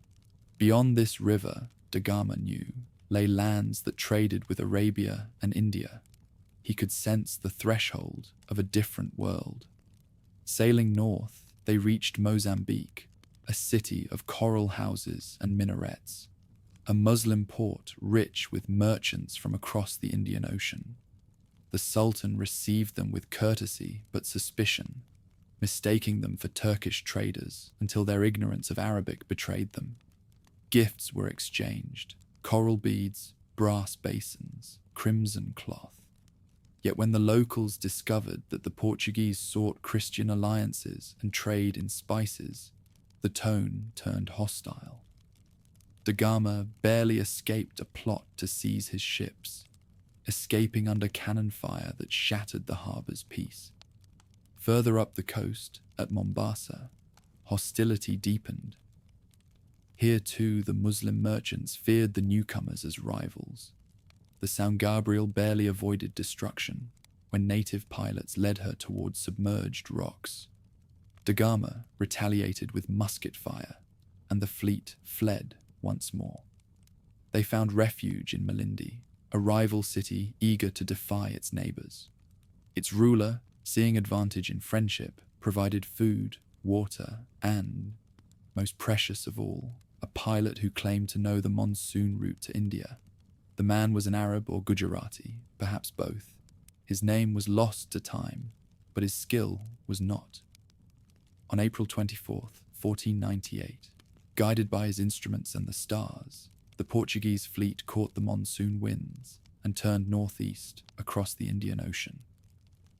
Beyond this river, da Gama knew, lay lands that traded with Arabia and India. He could sense the threshold of a different world. Sailing north, they reached Mozambique, a city of coral houses and minarets, a Muslim port rich with merchants from across the Indian Ocean. The Sultan received them with courtesy but suspicion, mistaking them for Turkish traders until their ignorance of Arabic betrayed them. Gifts were exchanged: coral beads, brass basins, crimson cloth. Yet when the locals discovered that the Portuguese sought Christian alliances and trade in spices, the tone turned hostile. Da Gama barely escaped a plot to seize his ships, escaping under cannon fire that shattered the harbour's peace. Further up the coast, at Mombasa, hostility deepened. Here too the Muslim merchants feared the newcomers as rivals. The São Gabriel barely avoided destruction when native pilots led her towards submerged rocks. Da Gama retaliated with musket fire, and the fleet fled once more. They found refuge in Malindi, a rival city eager to defy its neighbours. Its ruler, seeing advantage in friendship, provided food, water, and, most precious of all, a pilot who claimed to know the monsoon route to India. The man was an Arab or Gujarati, perhaps both. His name was lost to time, but his skill was not. On April 24th, 1498, guided by his instruments and the stars, the Portuguese fleet caught the monsoon winds and turned northeast across the Indian Ocean.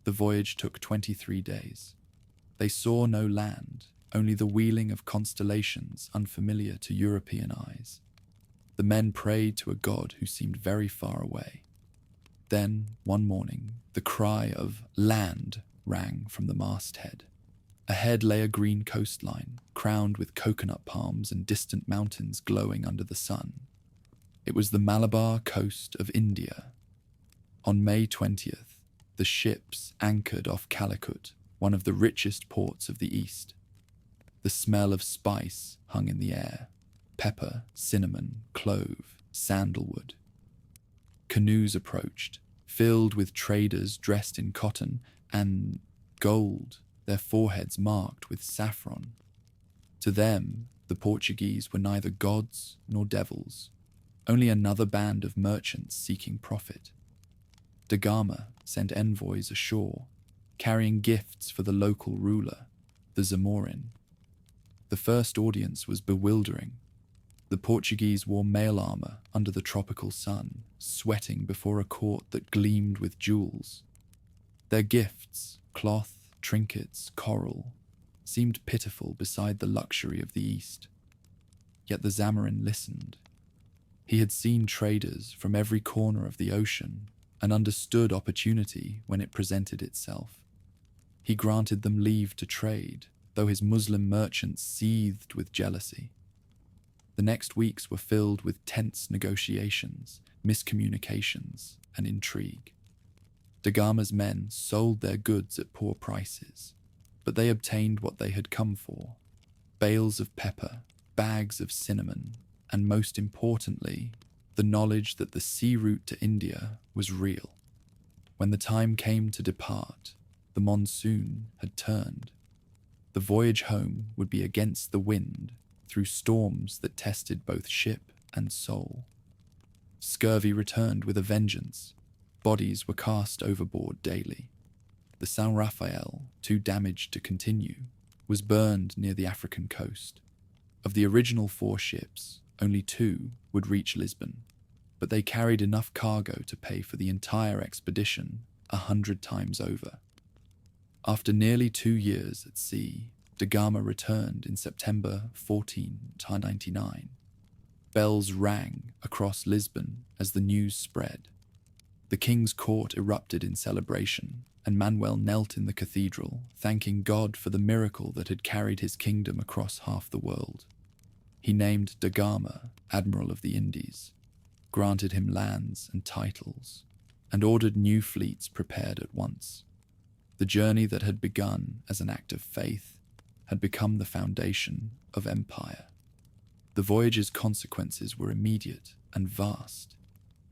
The voyage took 23 days. They saw no land, only the wheeling of constellations unfamiliar to European eyes. The men prayed to a god who seemed very far away. Then, one morning, the cry of "land" rang from the masthead. Ahead lay a green coastline, crowned with coconut palms and distant mountains glowing under the sun. It was the Malabar coast of India. On May 20th, the ships anchored off Calicut, one of the richest ports of the East. The smell of spice hung in the air: pepper, cinnamon, clove, sandalwood. Canoes approached, filled with traders dressed in cotton and gold, their foreheads marked with saffron. To them, the Portuguese were neither gods nor devils, only another band of merchants seeking profit. Da Gama sent envoys ashore, carrying gifts for the local ruler, the Zamorin. The first audience was bewildering. The Portuguese wore mail armour under the tropical sun, sweating before a court that gleamed with jewels. Their gifts, cloth, trinkets, coral, seemed pitiful beside the luxury of the East. Yet the Zamorin listened. He had seen traders from every corner of the ocean and understood opportunity when it presented itself. He granted them leave to trade, though his Muslim merchants seethed with jealousy. The next weeks were filled with tense negotiations, miscommunications, and intrigue. Da Gama's men sold their goods at poor prices, but they obtained what they had come for: bales of pepper, bags of cinnamon, and most importantly, the knowledge that the sea route to India was real. When the time came to depart, the monsoon had turned. The voyage home would be against the wind, through storms that tested both ship and soul. Scurvy returned with a vengeance. Bodies were cast overboard daily. The San Rafael, too damaged to continue, was burned near the African coast. Of the original 4 ships, only 2 would reach Lisbon, but they carried enough cargo to pay for the entire expedition 100 times over. After nearly 2 years at sea, de Gama returned in September 1499. Bells rang across Lisbon as the news spread. The king's court erupted in celebration, and Manuel knelt in the cathedral, thanking God for the miracle that had carried his kingdom across half the world. He named de Gama Admiral of the Indies, granted him lands and titles, and ordered new fleets prepared at once. The journey that had begun as an act of faith had become the foundation of empire. The voyage's consequences were immediate and vast.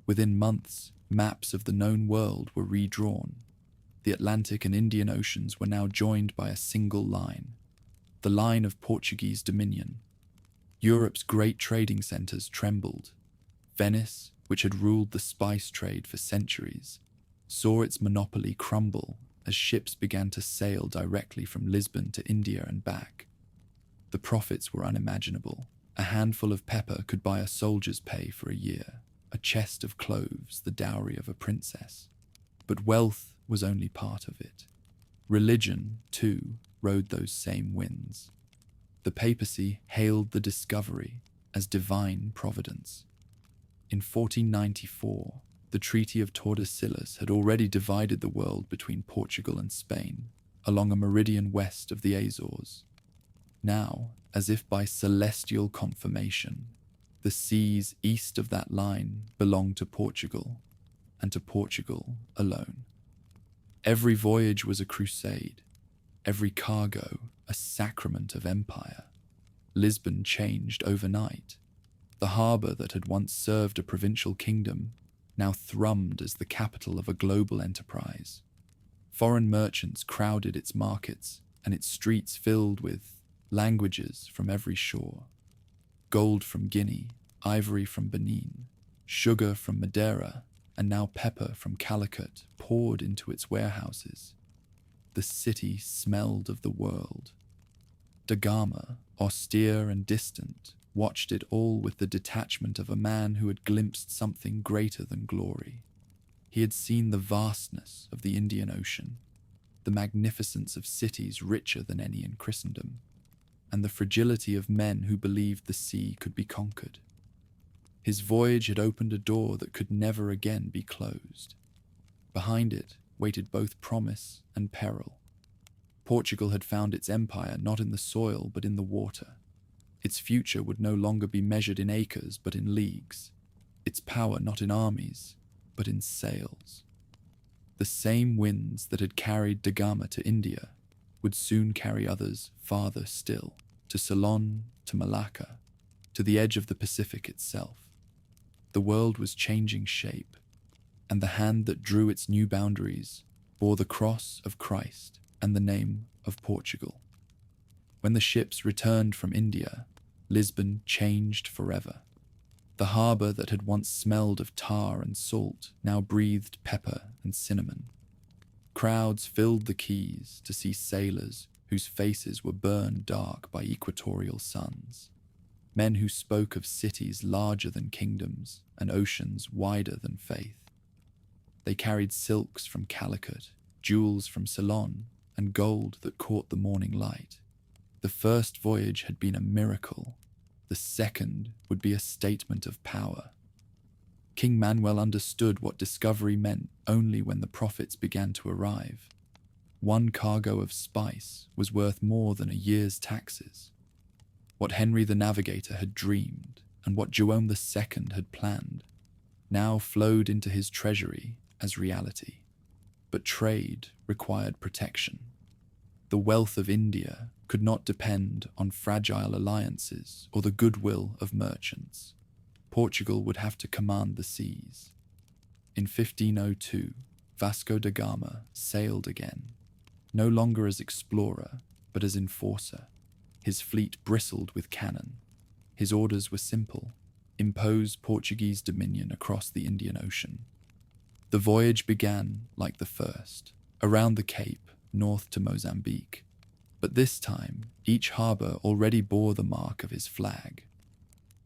Within months, maps of the known world were redrawn. The Atlantic and Indian Oceans were now joined by a single line, the line of Portuguese dominion. Europe's great trading centers trembled. Venice, which had ruled the spice trade for centuries, saw its monopoly crumble as ships began to sail directly from Lisbon to India and back. The profits were unimaginable. A handful of pepper could buy a soldier's pay for a year, a chest of cloves the dowry of a princess. But wealth was only part of it. Religion, too, rode those same winds. The papacy hailed the discovery as divine providence. In 1494, the Treaty of Tordesillas had already divided the world between Portugal and Spain, along a meridian west of the Azores. Now, as if by celestial confirmation, the seas east of that line belonged to Portugal, and to Portugal alone. Every voyage was a crusade, every cargo a sacrament of empire. Lisbon changed overnight. The harbour that had once served a provincial kingdom now thrummed as the capital of a global enterprise. Foreign merchants crowded its markets, and its streets filled with languages from every shore. Gold from Guinea, ivory from Benin, sugar from Madeira, and now pepper from Calicut poured into its warehouses. The city smelled of the world. De Gama, austere and distant, watched it all with the detachment of a man who had glimpsed something greater than glory. He had seen the vastness of the Indian Ocean, the magnificence of cities richer than any in Christendom, and the fragility of men who believed the sea could be conquered. His voyage had opened a door that could never again be closed. Behind it waited both promise and peril. Portugal had found its empire not in the soil but in the water. Its future would no longer be measured in acres but in leagues, its power not in armies but in sails. The same winds that had carried de Gama to India would soon carry others farther still, to Ceylon, to Malacca, to the edge of the Pacific itself. The world was changing shape, and the hand that drew its new boundaries bore the cross of Christ and the name of Portugal. When the ships returned from India, Lisbon changed forever. The harbour that had once smelled of tar and salt now breathed pepper and cinnamon. Crowds filled the quays to see sailors whose faces were burned dark by equatorial suns, men who spoke of cities larger than kingdoms and oceans wider than faith. They carried silks from Calicut, jewels from Ceylon, and gold that caught the morning light. The first voyage had been a miracle. The second would be a statement of power. King Manuel understood what discovery meant only when the profits began to arrive. One cargo of spice was worth more than a year's taxes. What Henry the Navigator had dreamed, and what Jerome II had planned, now flowed into his treasury as reality. But trade required protection. The wealth of India could not depend on fragile alliances or the goodwill of merchants. Portugal would have to command the seas. In 1502, Vasco da Gama sailed again, no longer as explorer, but as enforcer. His fleet bristled with cannon. His orders were simple: impose Portuguese dominion across the Indian Ocean. The voyage began like the first, around the Cape, north to Mozambique. But this time, each harbour already bore the mark of his flag.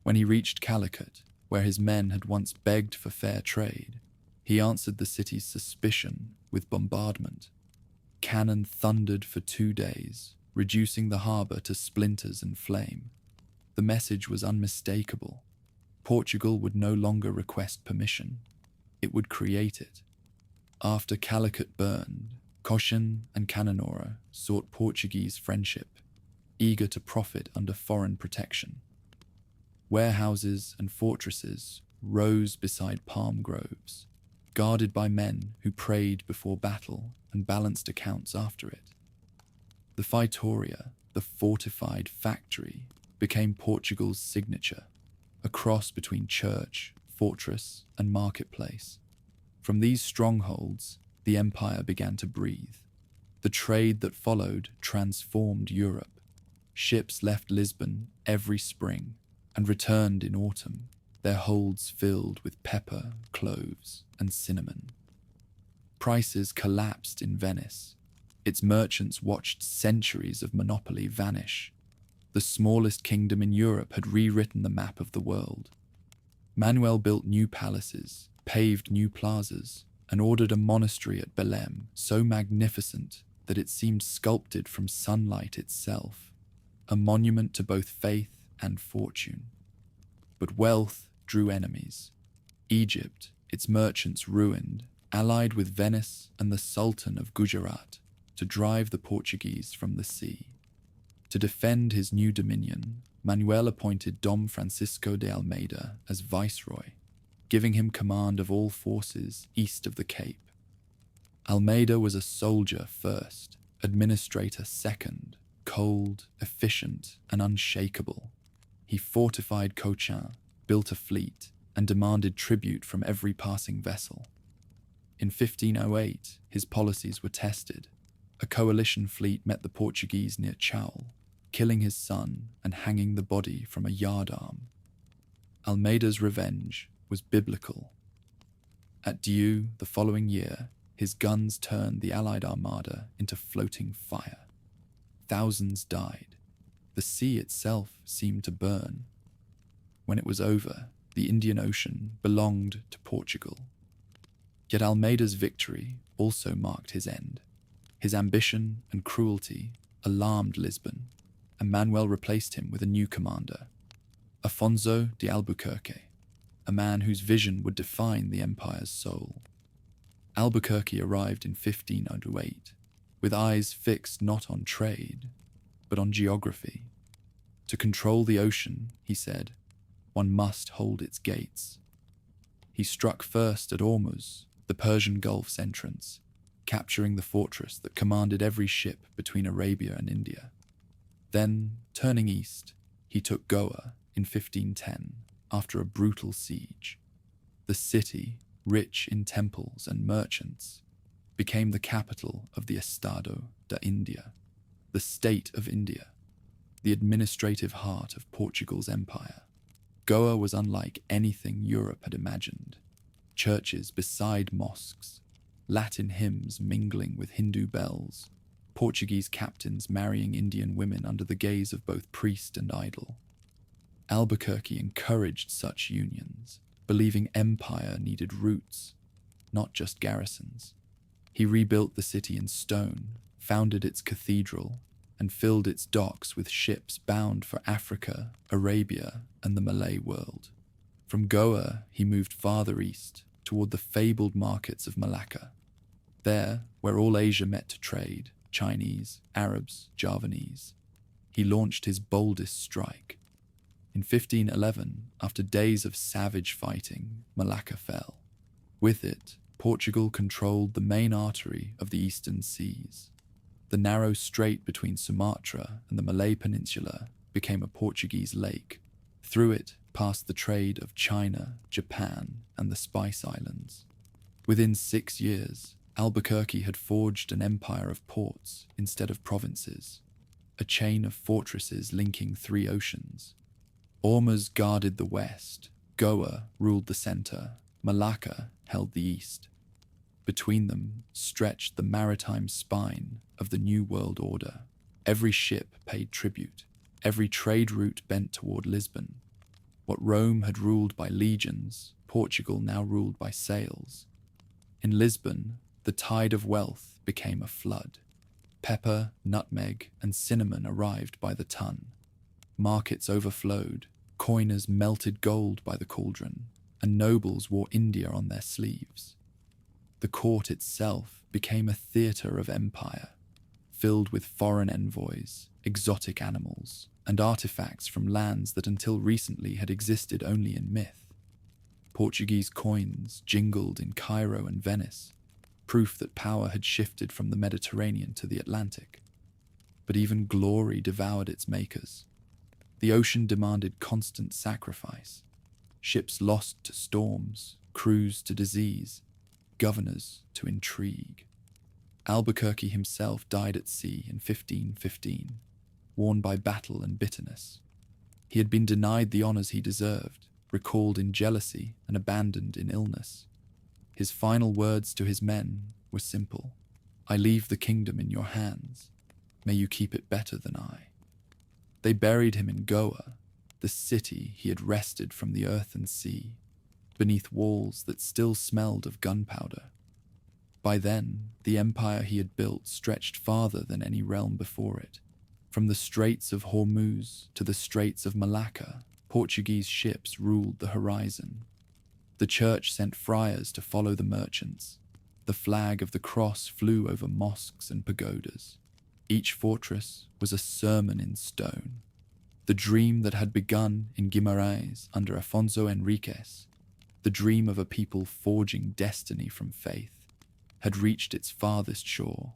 When he reached Calicut, where his men had once begged for fair trade, he answered the city's suspicion with bombardment. Cannon thundered for 2 days, reducing the harbour to splinters and flame. The message was unmistakable. Portugal would no longer request permission. It would create it. After Calicut burned, Cochin and Cananora sought Portuguese friendship, eager to profit under foreign protection. Warehouses and fortresses rose beside palm groves, guarded by men who prayed before battle and balanced accounts after it. The Feitoria, the fortified factory, became Portugal's signature, a cross between church, fortress, and marketplace. From these strongholds, the empire began to breathe. The trade that followed transformed Europe. Ships left Lisbon every spring and returned in autumn, their holds filled with pepper, cloves, and cinnamon. Prices collapsed in Venice. Its merchants watched centuries of monopoly vanish. The smallest kingdom in Europe had rewritten the map of the world. Manuel built new palaces, paved new plazas, and ordered a monastery at Belém so magnificent that it seemed sculpted from sunlight itself, a monument to both faith and fortune. But wealth drew enemies. Egypt, its merchants ruined, allied with Venice and the Sultan of Gujarat to drive the Portuguese from the sea. To defend his new dominion, Manuel appointed Dom Francisco de Almeida as viceroy, giving him command of all forces east of the Cape. Almeida was a soldier first, administrator second, cold, efficient, and unshakable. He fortified Cochin, built a fleet, and demanded tribute from every passing vessel. In 1508, his policies were tested. A coalition fleet met the Portuguese near Chaul, killing his son and hanging the body from a yardarm. Almeida's revenge was biblical. At Diu the following year, his guns turned the Allied armada into floating fire. Thousands died. The sea itself seemed to burn. When it was over, the Indian Ocean belonged to Portugal. Yet Almeida's victory also marked his end. His ambition and cruelty alarmed Lisbon, and Manuel replaced him with a new commander, Afonso de Albuquerque, a man whose vision would define the empire's soul. Albuquerque arrived in 1508, with eyes fixed not on trade, but on geography. To control the ocean, he said, one must hold its gates. He struck first at Ormuz, the Persian Gulf's entrance, capturing the fortress that commanded every ship between Arabia and India. Then, turning east, he took Goa in 1510 after a brutal siege. The city, rich in temples and merchants, became the capital of the Estado da India, the State of India, the administrative heart of Portugal's empire. Goa was unlike anything Europe had imagined. Churches beside mosques, Latin hymns mingling with Hindu bells, Portuguese captains marrying Indian women under the gaze of both priest and idol. Albuquerque encouraged such unions, believing empire needed roots, not just garrisons. He rebuilt the city in stone, founded its cathedral, and filled its docks with ships bound for Africa, Arabia, and the Malay world. From Goa, he moved farther east, toward the fabled markets of Malacca. There, where all Asia met to trade, Chinese, Arabs, Javanese, he launched his boldest strike. In 1511, after days of savage fighting, Malacca fell. With it, Portugal controlled the main artery of the eastern seas. The narrow strait between Sumatra and the Malay Peninsula became a Portuguese lake. Through it past the trade of China, Japan, and the Spice Islands. Within 6 years, Albuquerque had forged an empire of ports instead of provinces, a chain of fortresses linking 3 oceans. Ormuz guarded the west, Goa ruled the center, Malacca held the east. Between them stretched the maritime spine of the New World Order. Every ship paid tribute, every trade route bent toward Lisbon. What Rome had ruled by legions, Portugal now ruled by sails. In Lisbon, the tide of wealth became a flood. Pepper, nutmeg, and cinnamon arrived by the ton. Markets overflowed, coiners melted gold by the cauldron, and nobles wore India on their sleeves. The court itself became a theatre of empire, filled with foreign envoys, exotic animals, and artifacts from lands that until recently had existed only in myth. Portuguese coins jingled in Cairo and Venice, proof that power had shifted from the Mediterranean to the Atlantic. But even glory devoured its makers. The ocean demanded constant sacrifice. Ships lost to storms, crews to disease, governors to intrigue. Albuquerque himself died at sea in 1515, worn by battle and bitterness. He had been denied the honors he deserved, recalled in jealousy and abandoned in illness. His final words to his men were simple: "I leave the kingdom in your hands. May you keep it better than I." They buried him in Goa, the city he had wrested from the earth and sea, beneath walls that still smelled of gunpowder. By then, the empire he had built stretched farther than any realm before it. From the Straits of Hormuz to the Straits of Malacca, Portuguese ships ruled the horizon. The church sent friars to follow the merchants. The flag of the cross flew over mosques and pagodas. Each fortress was a sermon in stone. The dream that had begun in Guimarães under Afonso Henriques, the dream of a people forging destiny from faith, had reached its farthest shore.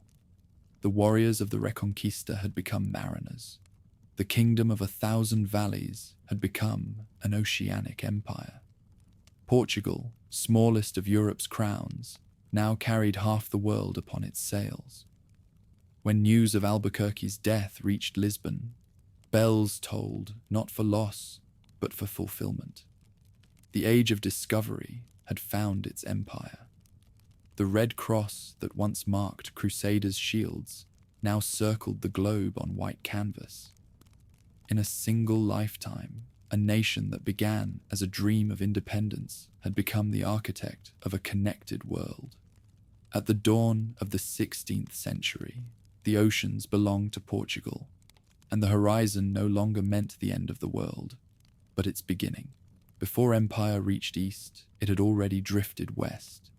The warriors of the Reconquista had become mariners. The kingdom of 1,000 valleys had become an oceanic empire. Portugal, smallest of Europe's crowns, now carried half the world upon its sails. When news of Albuquerque's death reached Lisbon, bells tolled not for loss, but for fulfillment. The age of discovery had found its empire. The red cross that once marked crusaders' shields now circled the globe on white canvas. In a single lifetime, a nation that began as a dream of independence had become the architect of a connected world. At the dawn of the 16th century, the oceans belonged to Portugal, and the horizon no longer meant the end of the world, but its beginning. Before empire reached east, it had already drifted west.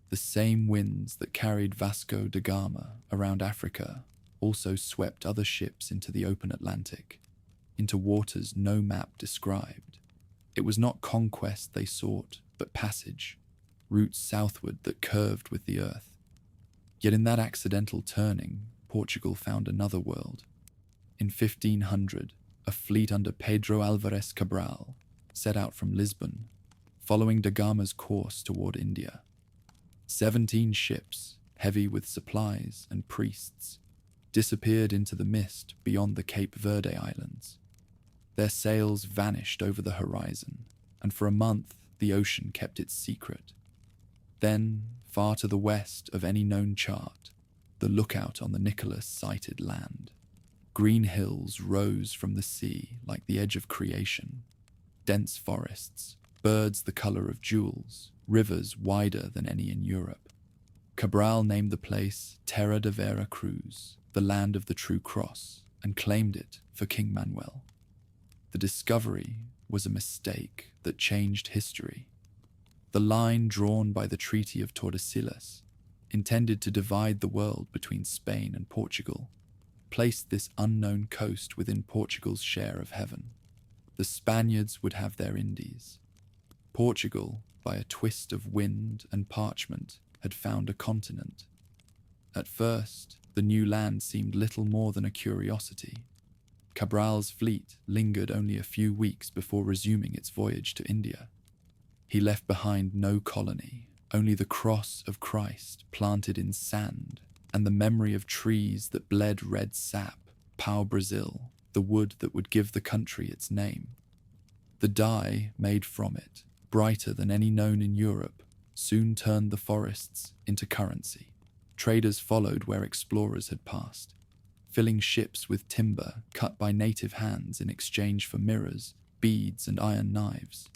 The same winds that carried Vasco da Gama around Africa also swept other ships into the open Atlantic, into waters no map described. It was not conquest they sought, but passage, routes southward that curved with the earth. Yet in that accidental turning, Portugal found another world. In 1500, a fleet under Pedro Álvares Cabral set out from Lisbon, following da Gama's course toward India. 17 ships, heavy with supplies and priests, disappeared into the mist beyond the Cape Verde Islands. Their sails vanished over the horizon, and for a month the ocean kept its secret. Then, far to the west of any known chart, the lookout on the Nicholas sighted land. Green hills rose from the sea like the edge of creation. Dense forests, birds the color of jewels, rivers wider than any in Europe. Cabral named the place Terra de Vera Cruz, the land of the true cross, and claimed it for King Manuel. The discovery was a mistake that changed history. The line drawn by the Treaty of Tordesillas, intended to divide the world between Spain and Portugal, placed this unknown coast within Portugal's share of heaven. The Spaniards would have their Indies. Portugal, by a twist of wind and parchment, had found a continent. At first, the new land seemed little more than a curiosity. Cabral's fleet lingered only a few weeks before resuming its voyage to India. He left behind no colony, only the cross of Christ planted in sand and the memory of trees that bled red sap, pau Brazil, the wood that would give the country its name. The dye made from it, brighter than any known in Europe, soon turned the forests into currency. Traders followed where explorers had passed, filling ships with timber cut by native hands in exchange for mirrors, beads, and iron knives.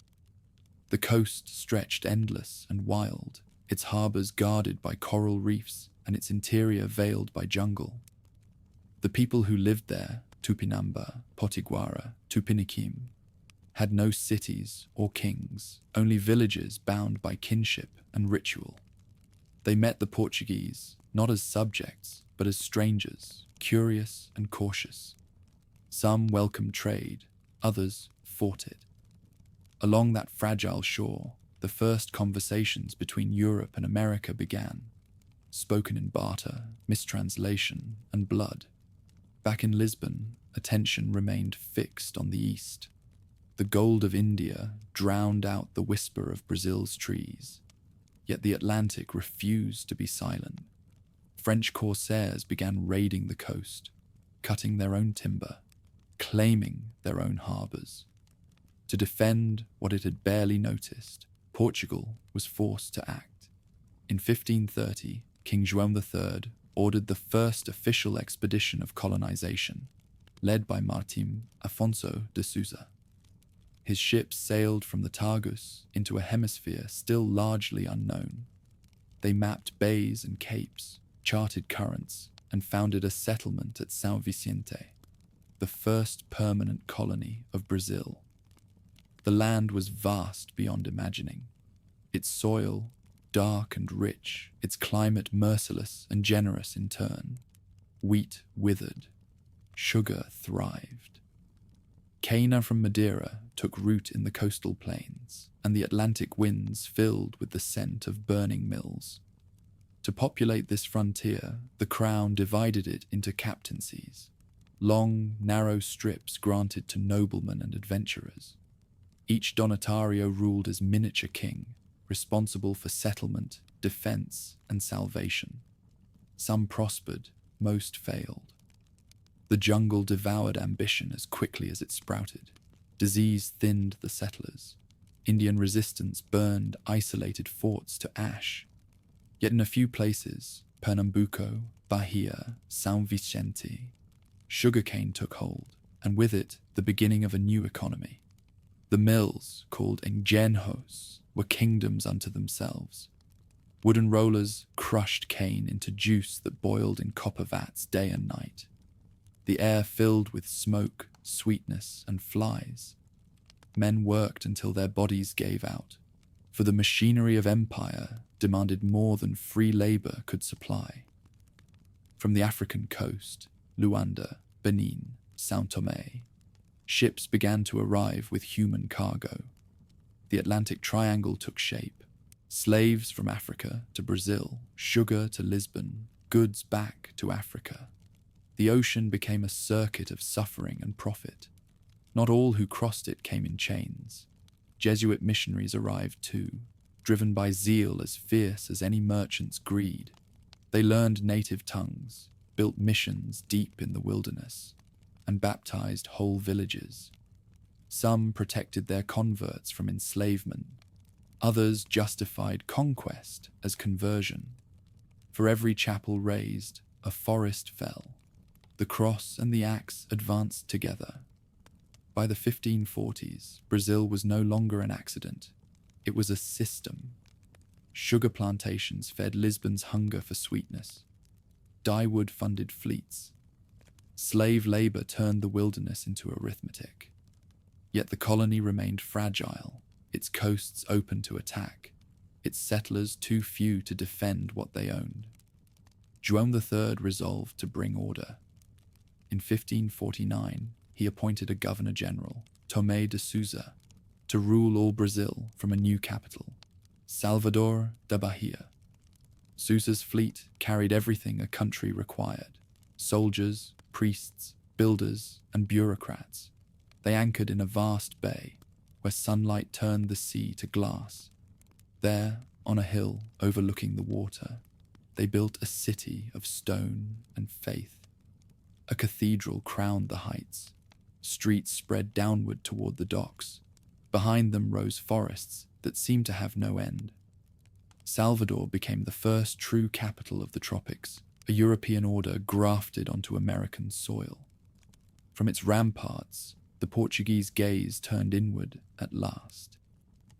The coast stretched endless and wild, its harbours guarded by coral reefs and its interior veiled by jungle. The people who lived there, Tupinamba, Potiguara, Tupiniquim, had no cities or kings, only villages bound by kinship and ritual. They met the Portuguese, not as subjects, but as strangers, curious and cautious. Some welcomed trade, others fought it. Along that fragile shore, the first conversations between Europe and America began, spoken in barter, mistranslation, and blood. Back in Lisbon, attention remained fixed on the east. The gold of India drowned out the whisper of Brazil's trees. Yet the Atlantic refused to be silent. French corsairs began raiding the coast, cutting their own timber, claiming their own harbours. To defend what it had barely noticed, Portugal was forced to act. In 1530, King João III ordered the first official expedition of colonization, led by Martim Afonso de Sousa. His ships sailed from the Tagus into a hemisphere still largely unknown. They mapped bays and capes, charted currents, and founded a settlement at São Vicente, the first permanent colony of Brazil. The land was vast beyond imagining. Its soil, dark and rich, its climate merciless and generous in turn. Wheat withered. Sugar thrived. Cana from Madeira took root in the coastal plains, and the Atlantic winds filled with the scent of burning mills. To populate this frontier, the crown divided it into captaincies, long, narrow strips granted to noblemen and adventurers. Each donatario ruled as miniature king, responsible for settlement, defense, and salvation. Some prospered, most failed. The jungle devoured ambition as quickly as it sprouted. Disease thinned the settlers. Indian resistance burned isolated forts to ash. Yet in a few places, Pernambuco, Bahia, São Vicente, sugarcane took hold, and with it the beginning of a new economy. The mills, called engenhos, were kingdoms unto themselves. Wooden rollers crushed cane into juice that boiled in copper vats day and night. The air filled with smoke, sweetness, and flies. Men worked until their bodies gave out, for the machinery of empire demanded more than free labor could supply. From the African coast, Luanda, Benin, São Tomé, ships began to arrive with human cargo. The Atlantic Triangle took shape. Slaves from Africa to Brazil, sugar to Lisbon, goods back to Africa. The ocean became a circuit of suffering and profit. Not all who crossed it came in chains. Jesuit missionaries arrived too, driven by zeal as fierce as any merchant's greed. They learned native tongues, built missions deep in the wilderness, and baptized whole villages. Some protected their converts from enslavement. Others justified conquest as conversion. For every chapel raised, a forest fell. The cross and the axe advanced together. By the 1540s, Brazil was no longer an accident. It was a system. Sugar plantations fed Lisbon's hunger for sweetness. Dyewood funded fleets. Slave labor turned the wilderness into arithmetic. Yet the colony remained fragile, its coasts open to attack, its settlers too few to defend what they owned. João III resolved to bring order. In 1549, he appointed a governor-general, Tomé de Sousa, to rule all Brazil from a new capital, Salvador da Bahia. Sousa's fleet carried everything a country required: soldiers, priests, builders, and bureaucrats. They anchored in a vast bay where sunlight turned the sea to glass. There, on a hill overlooking the water, they built a city of stone and faith. A cathedral crowned the heights. Streets spread downward toward the docks. Behind them rose forests that seemed to have no end. Salvador became the first true capital of the tropics, a European order grafted onto American soil. From its ramparts, the Portuguese gaze turned inward at last.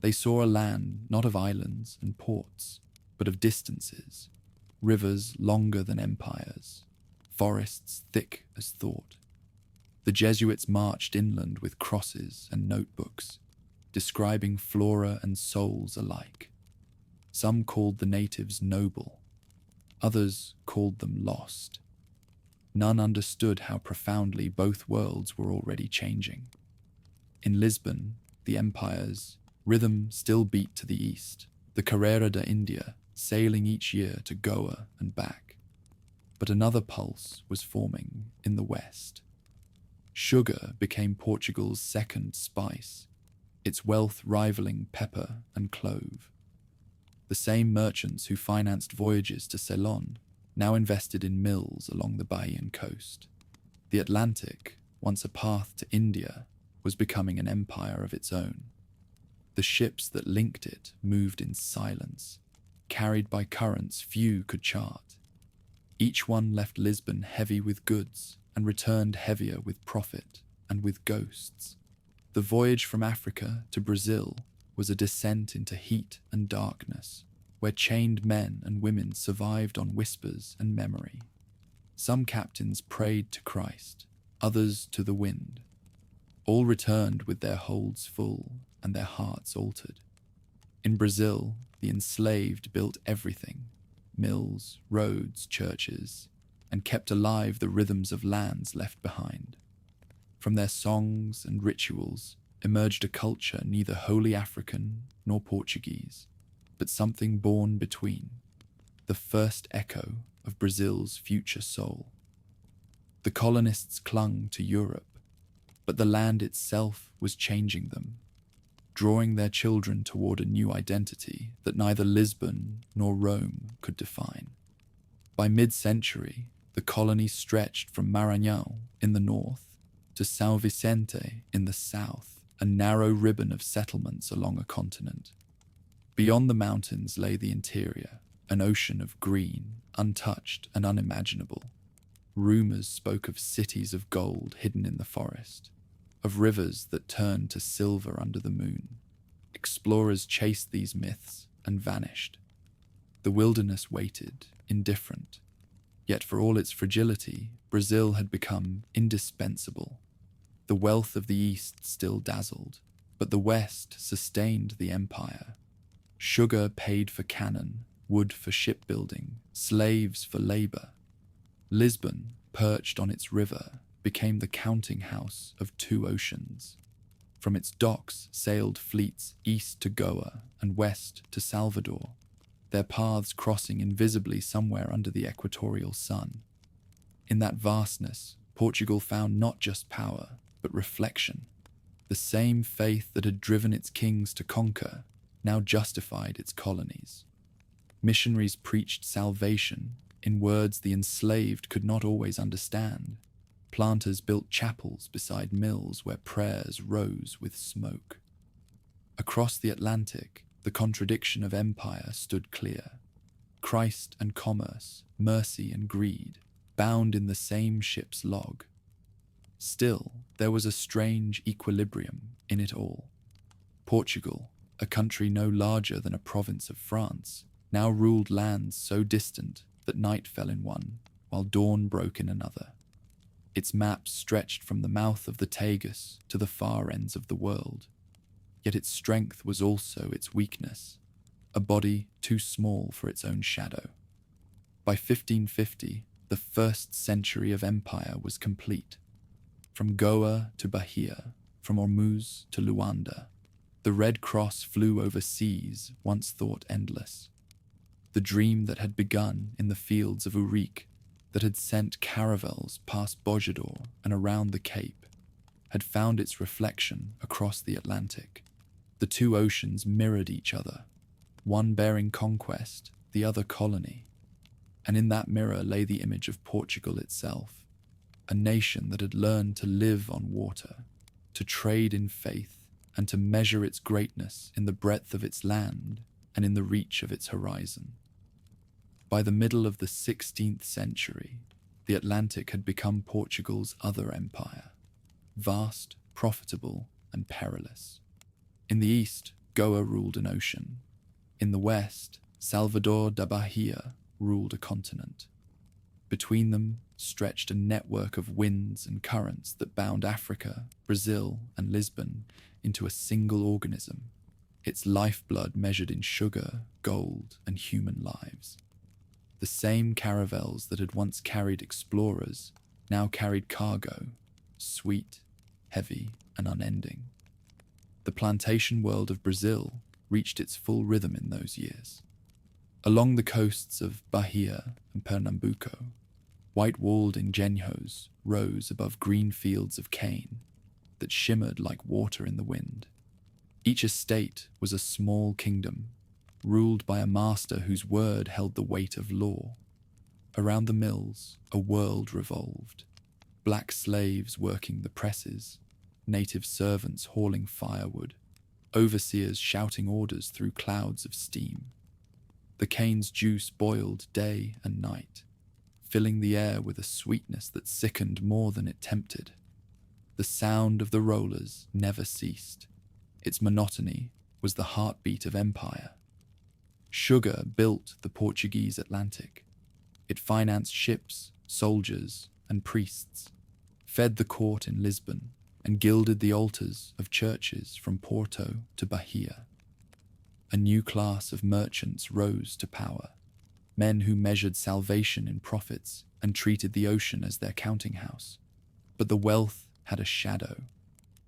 They saw a land not of islands and ports, but of distances, rivers longer than empires, forests thick as thought. The Jesuits marched inland with crosses and notebooks, describing flora and souls alike. Some called the natives noble, others called them lost. None understood how profoundly both worlds were already changing. In Lisbon, the empire's rhythm still beat to the east, the Carrera de India sailing each year to Goa and back. But another pulse was forming in the west. Sugar became Portugal's second spice, its wealth rivaling pepper and clove. The same merchants who financed voyages to Ceylon now invested in mills along the Bahamian coast. The Atlantic, once a path to India, was becoming an empire of its own. The ships that linked it moved in silence, carried by currents few could chart. Each one left Lisbon heavy with goods and returned heavier with profit and with ghosts. The voyage from Africa to Brazil was a descent into heat and darkness, where chained men and women survived on whispers and memory. Some captains prayed to Christ, others to the wind. All returned with their holds full and their hearts altered. In Brazil, the enslaved built everything, mills, roads, churches, and kept alive the rhythms of lands left behind. From their songs and rituals emerged a culture neither wholly African nor Portuguese, but something born between, the first echo of Brazil's future soul. The colonists clung to Europe, but the land itself was changing them, drawing their children toward a new identity that neither Lisbon nor Rome could define. By mid-century, the colony stretched from Maranhão in the north to São Vicente in the south, a narrow ribbon of settlements along a continent. Beyond the mountains lay the interior, an ocean of green, untouched and unimaginable. Rumors spoke of cities of gold hidden in the forest, of rivers that turned to silver under the moon. Explorers chased these myths and vanished. The wilderness waited, indifferent. Yet for all its fragility, Brazil had become indispensable. The wealth of the East still dazzled, but the West sustained the empire. Sugar paid for cannon, wood for shipbuilding, slaves for labor. Lisbon, perched on its river, became the counting house of two oceans. From its docks sailed fleets east to Goa and west to Salvador, their paths crossing invisibly somewhere under the equatorial sun. In that vastness, Portugal found not just power, but reflection. The same faith that had driven its kings to conquer now justified its colonies. Missionaries preached salvation in words the enslaved could not always understand. Planters built chapels beside mills where prayers rose with smoke. Across the Atlantic, the contradiction of empire stood clear. Christ and commerce, mercy and greed, bound in the same ship's log. Still, there was a strange equilibrium in it all. Portugal, a country no larger than a province of France, now ruled lands so distant that night fell in one, while dawn broke in another. Its maps stretched from the mouth of the Tagus to the far ends of the world. Yet its strength was also its weakness, a body too small for its own shadow. By 1550, the first century of empire was complete. From Goa to Bahia, from Ormuz to Luanda, the Red Cross flew over seas once thought endless. The dream that had begun in the fields of Urique that had sent caravels past Bojador and around the Cape, had found its reflection across the Atlantic. The two oceans mirrored each other, one bearing conquest, the other colony, and in that mirror lay the image of Portugal itself, a nation that had learned to live on water, to trade in faith, and to measure its greatness in the breadth of its land and in the reach of its horizon. By the middle of the 16th century, the Atlantic had become Portugal's other empire, vast, profitable, and perilous. In the east, Goa ruled an ocean. In the west, Salvador da Bahia ruled a continent. Between them stretched a network of winds and currents that bound Africa, Brazil, and Lisbon into a single organism, its lifeblood measured in sugar, gold, and human lives. The same caravels that had once carried explorers now carried cargo, sweet, heavy, and unending. The plantation world of Brazil reached its full rhythm in those years. Along the coasts of Bahia and Pernambuco, white-walled engenhos rose above green fields of cane that shimmered like water in the wind. Each estate was a small kingdom, ruled by a master whose word held the weight of law. Around the mills, a world revolved. Black slaves working the presses, native servants hauling firewood, overseers shouting orders through clouds of steam. The cane's juice boiled day and night, filling the air with a sweetness that sickened more than it tempted. The sound of the rollers never ceased. Its monotony was the heartbeat of empire. Sugar built the Portuguese Atlantic. It financed ships, soldiers, and priests, fed the court in Lisbon, and gilded the altars of churches from Porto to Bahia. A new class of merchants rose to power, men who measured salvation in profits and treated the ocean as their counting house. But the wealth had a shadow.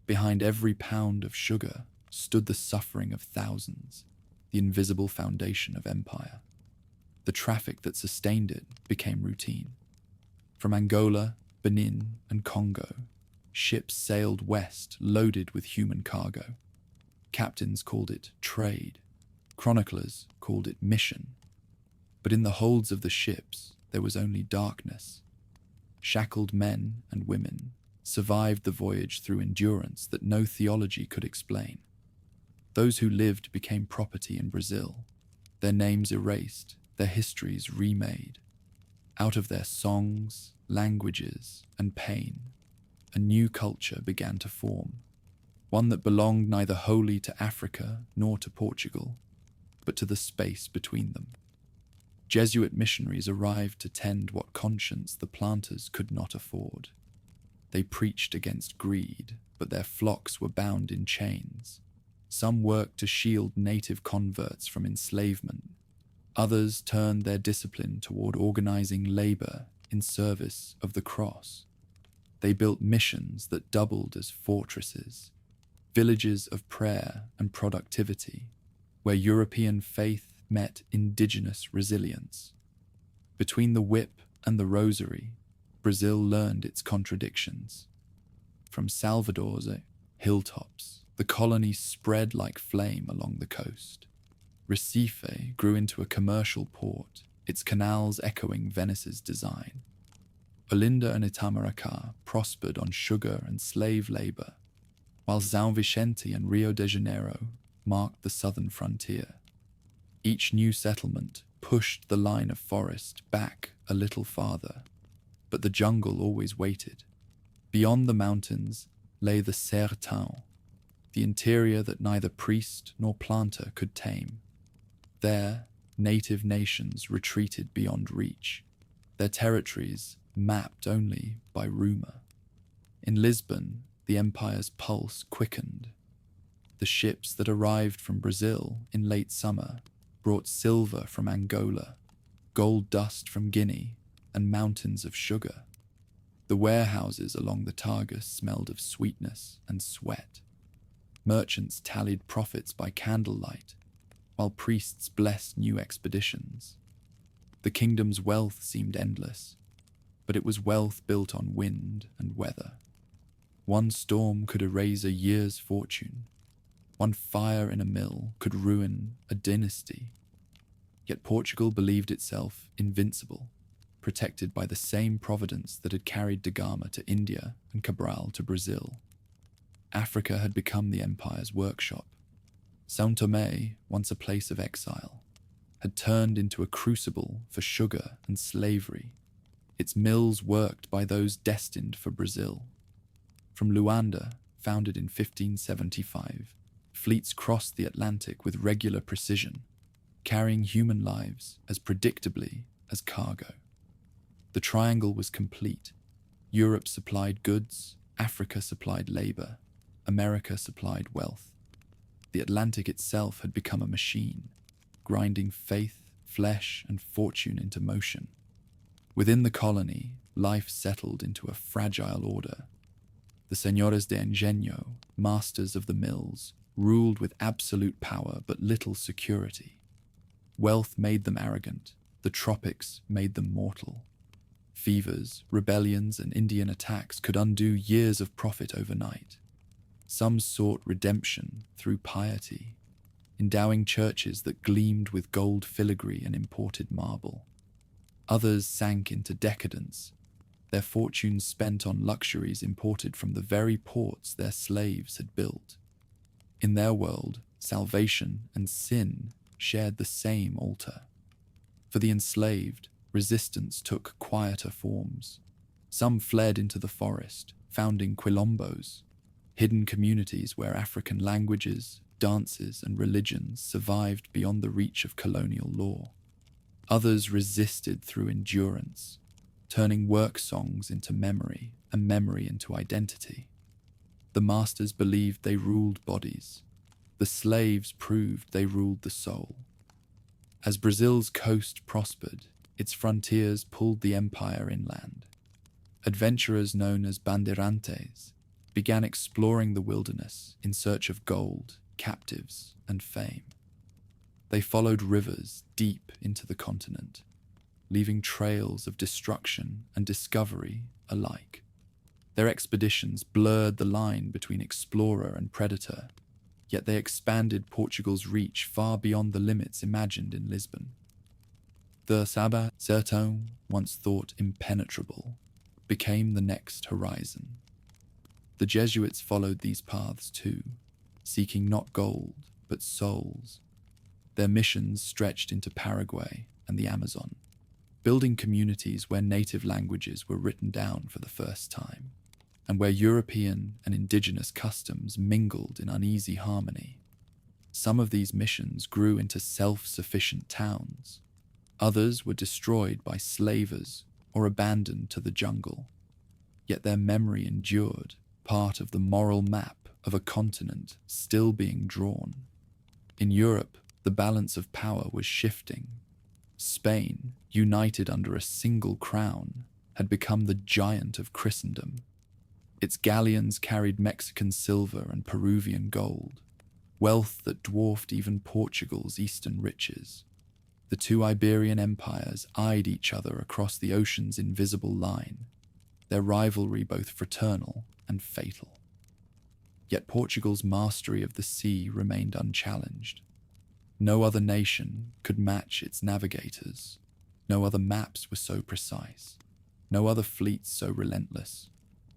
Behind every pound of sugar stood the suffering of thousands, the invisible foundation of empire. The traffic that sustained it became routine. From Angola, Benin, and Congo, ships sailed west loaded with human cargo. Captains called it trade. Chroniclers called it mission. But in the holds of the ships, there was only darkness. Shackled men and women survived the voyage through endurance that no theology could explain. Those who lived became property in Brazil, their names erased, their histories remade. Out of their songs, languages, and pain, a new culture began to form, one that belonged neither wholly to Africa nor to Portugal, but to the space between them. Jesuit missionaries arrived to tend what conscience the planters could not afford. They preached against greed, but their flocks were bound in chains. Some worked to shield native converts from enslavement. Others turned their discipline toward organizing labor in service of the cross. They built missions that doubled as fortresses, villages of prayer and productivity, where European faith met indigenous resilience. Between the whip and the rosary, Brazil learned its contradictions. From Salvador's hilltops, the colony spread like flame along the coast. Recife grew into a commercial port, its canals echoing Venice's design. Olinda and Itamaracá prospered on sugar and slave labor, while São Vicente and Rio de Janeiro marked the southern frontier. Each new settlement pushed the line of forest back a little farther, but the jungle always waited. Beyond the mountains lay the sertão, the interior that neither priest nor planter could tame. There, native nations retreated beyond reach, their territories mapped only by rumor. In Lisbon, the empire's pulse quickened. The ships that arrived from Brazil in late summer brought silver from Angola, gold dust from Guinea, and mountains of sugar. The warehouses along the Tagus smelled of sweetness and sweat. Merchants tallied profits by candlelight, while priests blessed new expeditions. The kingdom's wealth seemed endless, but it was wealth built on wind and weather. One storm could erase a year's fortune. One fire in a mill could ruin a dynasty. Yet Portugal believed itself invincible, protected by the same providence that had carried da Gama to India and Cabral to Brazil. Africa had become the empire's workshop. São Tomé, once a place of exile, had turned into a crucible for sugar and slavery, its mills worked by those destined for Brazil. From Luanda, founded in 1575, fleets crossed the Atlantic with regular precision, carrying human lives as predictably as cargo. The triangle was complete. Europe supplied goods, Africa supplied labor, America supplied wealth. The Atlantic itself had become a machine, grinding faith, flesh, and fortune into motion. Within the colony, life settled into a fragile order. The señores de ingenio, masters of the mills, ruled with absolute power but little security. Wealth made them arrogant, the tropics made them mortal. Fevers, rebellions, and Indian attacks could undo years of profit overnight. Some sought redemption through piety, endowing churches that gleamed with gold filigree and imported marble. Others sank into decadence, their fortunes spent on luxuries imported from the very ports their slaves had built. In their world, salvation and sin shared the same altar. For the enslaved, resistance took quieter forms. Some fled into the forest, founding quilombos, hidden communities where African languages, dances, and religions survived beyond the reach of colonial law. Others resisted through endurance, turning work songs into memory and memory into identity. The masters believed they ruled bodies. The slaves proved they ruled the soul. As Brazil's coast prospered, its frontiers pulled the empire inland. Adventurers known as bandeirantes began exploring the wilderness in search of gold, captives, and fame. They followed rivers deep into the continent, leaving trails of destruction and discovery alike. Their expeditions blurred the line between explorer and predator, yet they expanded Portugal's reach far beyond the limits imagined in Lisbon. The Sabah Sertão, once thought impenetrable, became the next horizon. The Jesuits followed these paths too, seeking not gold, but souls. Their missions stretched into Paraguay and the Amazon, building communities where native languages were written down for the first time, and where European and indigenous customs mingled in uneasy harmony. Some of these missions grew into self-sufficient towns. Others were destroyed by slavers or abandoned to the jungle. Yet their memory endured, part of the moral map of a continent still being drawn. In Europe, the balance of power was shifting. Spain, united under a single crown, had become the giant of Christendom. Its galleons carried Mexican silver and Peruvian gold, wealth that dwarfed even Portugal's eastern riches. The two Iberian empires eyed each other across the ocean's invisible line, their rivalry both fraternal and fatal. Yet Portugal's mastery of the sea remained unchallenged. No other nation could match its navigators. No other maps were so precise. No other fleets so relentless.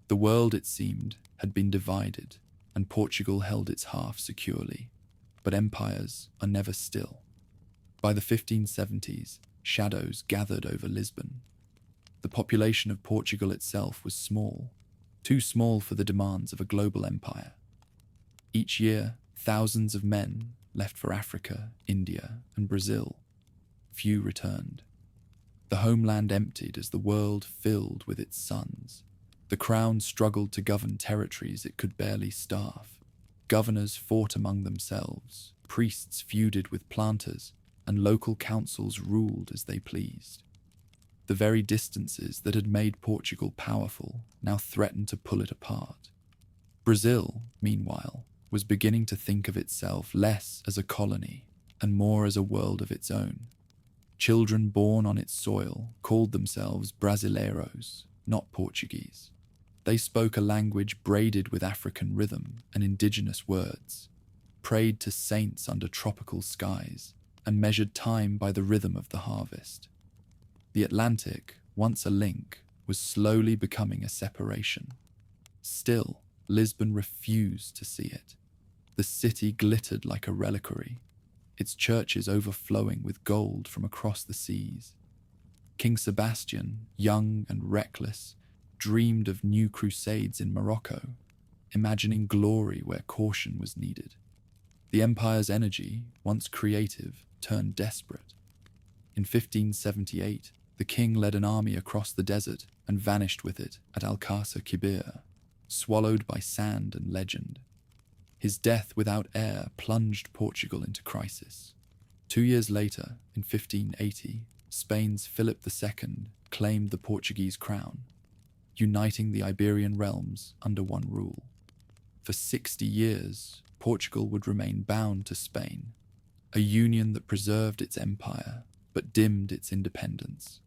The world, it seemed, had been divided, and Portugal held its half securely. But empires are never still. By the 1570s, shadows gathered over Lisbon. The population of Portugal itself was small, too small for the demands of a global empire. Each year, thousands of men left for Africa, India, and Brazil. Few returned. The homeland emptied as the world filled with its sons. The crown struggled to govern territories it could barely staff. Governors fought among themselves, priests feuded with planters, and local councils ruled as they pleased. The very distances that had made Portugal powerful now threatened to pull it apart. Brazil, meanwhile, was beginning to think of itself less as a colony and more as a world of its own. Children born on its soil called themselves Brasileiros, not Portuguese. They spoke a language braided with African rhythm and indigenous words, prayed to saints under tropical skies, and measured time by the rhythm of the harvest. The Atlantic, once a link, was slowly becoming a separation. Still, Lisbon refused to see it. The city glittered like a reliquary, its churches overflowing with gold from across the seas. King Sebastian, young and reckless, dreamed of new crusades in Morocco, imagining glory where caution was needed. The empire's energy, once creative, turned desperate. In 1578, the king led an army across the desert and vanished with it at Alcácer Quibir, swallowed by sand and legend. His death without heir plunged Portugal into crisis. 2 years later, in 1580, Spain's Philip II claimed the Portuguese crown, uniting the Iberian realms under one rule. For 60 years, Portugal would remain bound to Spain, a union that preserved its empire but dimmed its independence.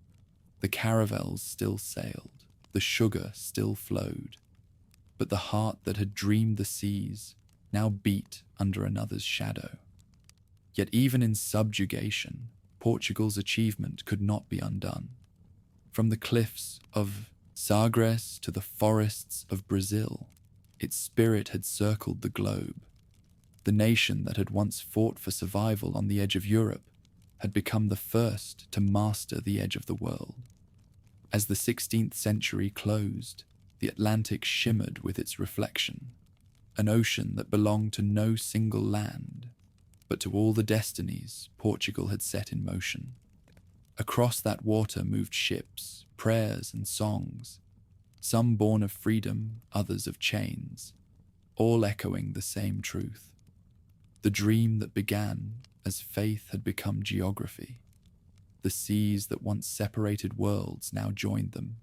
The caravels still sailed, the sugar still flowed, but the heart that had dreamed the seas now beat under another's shadow. Yet even in subjugation, Portugal's achievement could not be undone. From the cliffs of Sagres to the forests of Brazil, its spirit had circled the globe. The nation that had once fought for survival on the edge of Europe had become the first to master the edge of the world. As the 16th century closed, the Atlantic shimmered with its reflection, an ocean that belonged to no single land, but to all the destinies Portugal had set in motion. Across that water moved ships, prayers and songs, some born of freedom, others of chains, all echoing the same truth. The dream that began as faith had become geography. The seas that once separated worlds now joined them,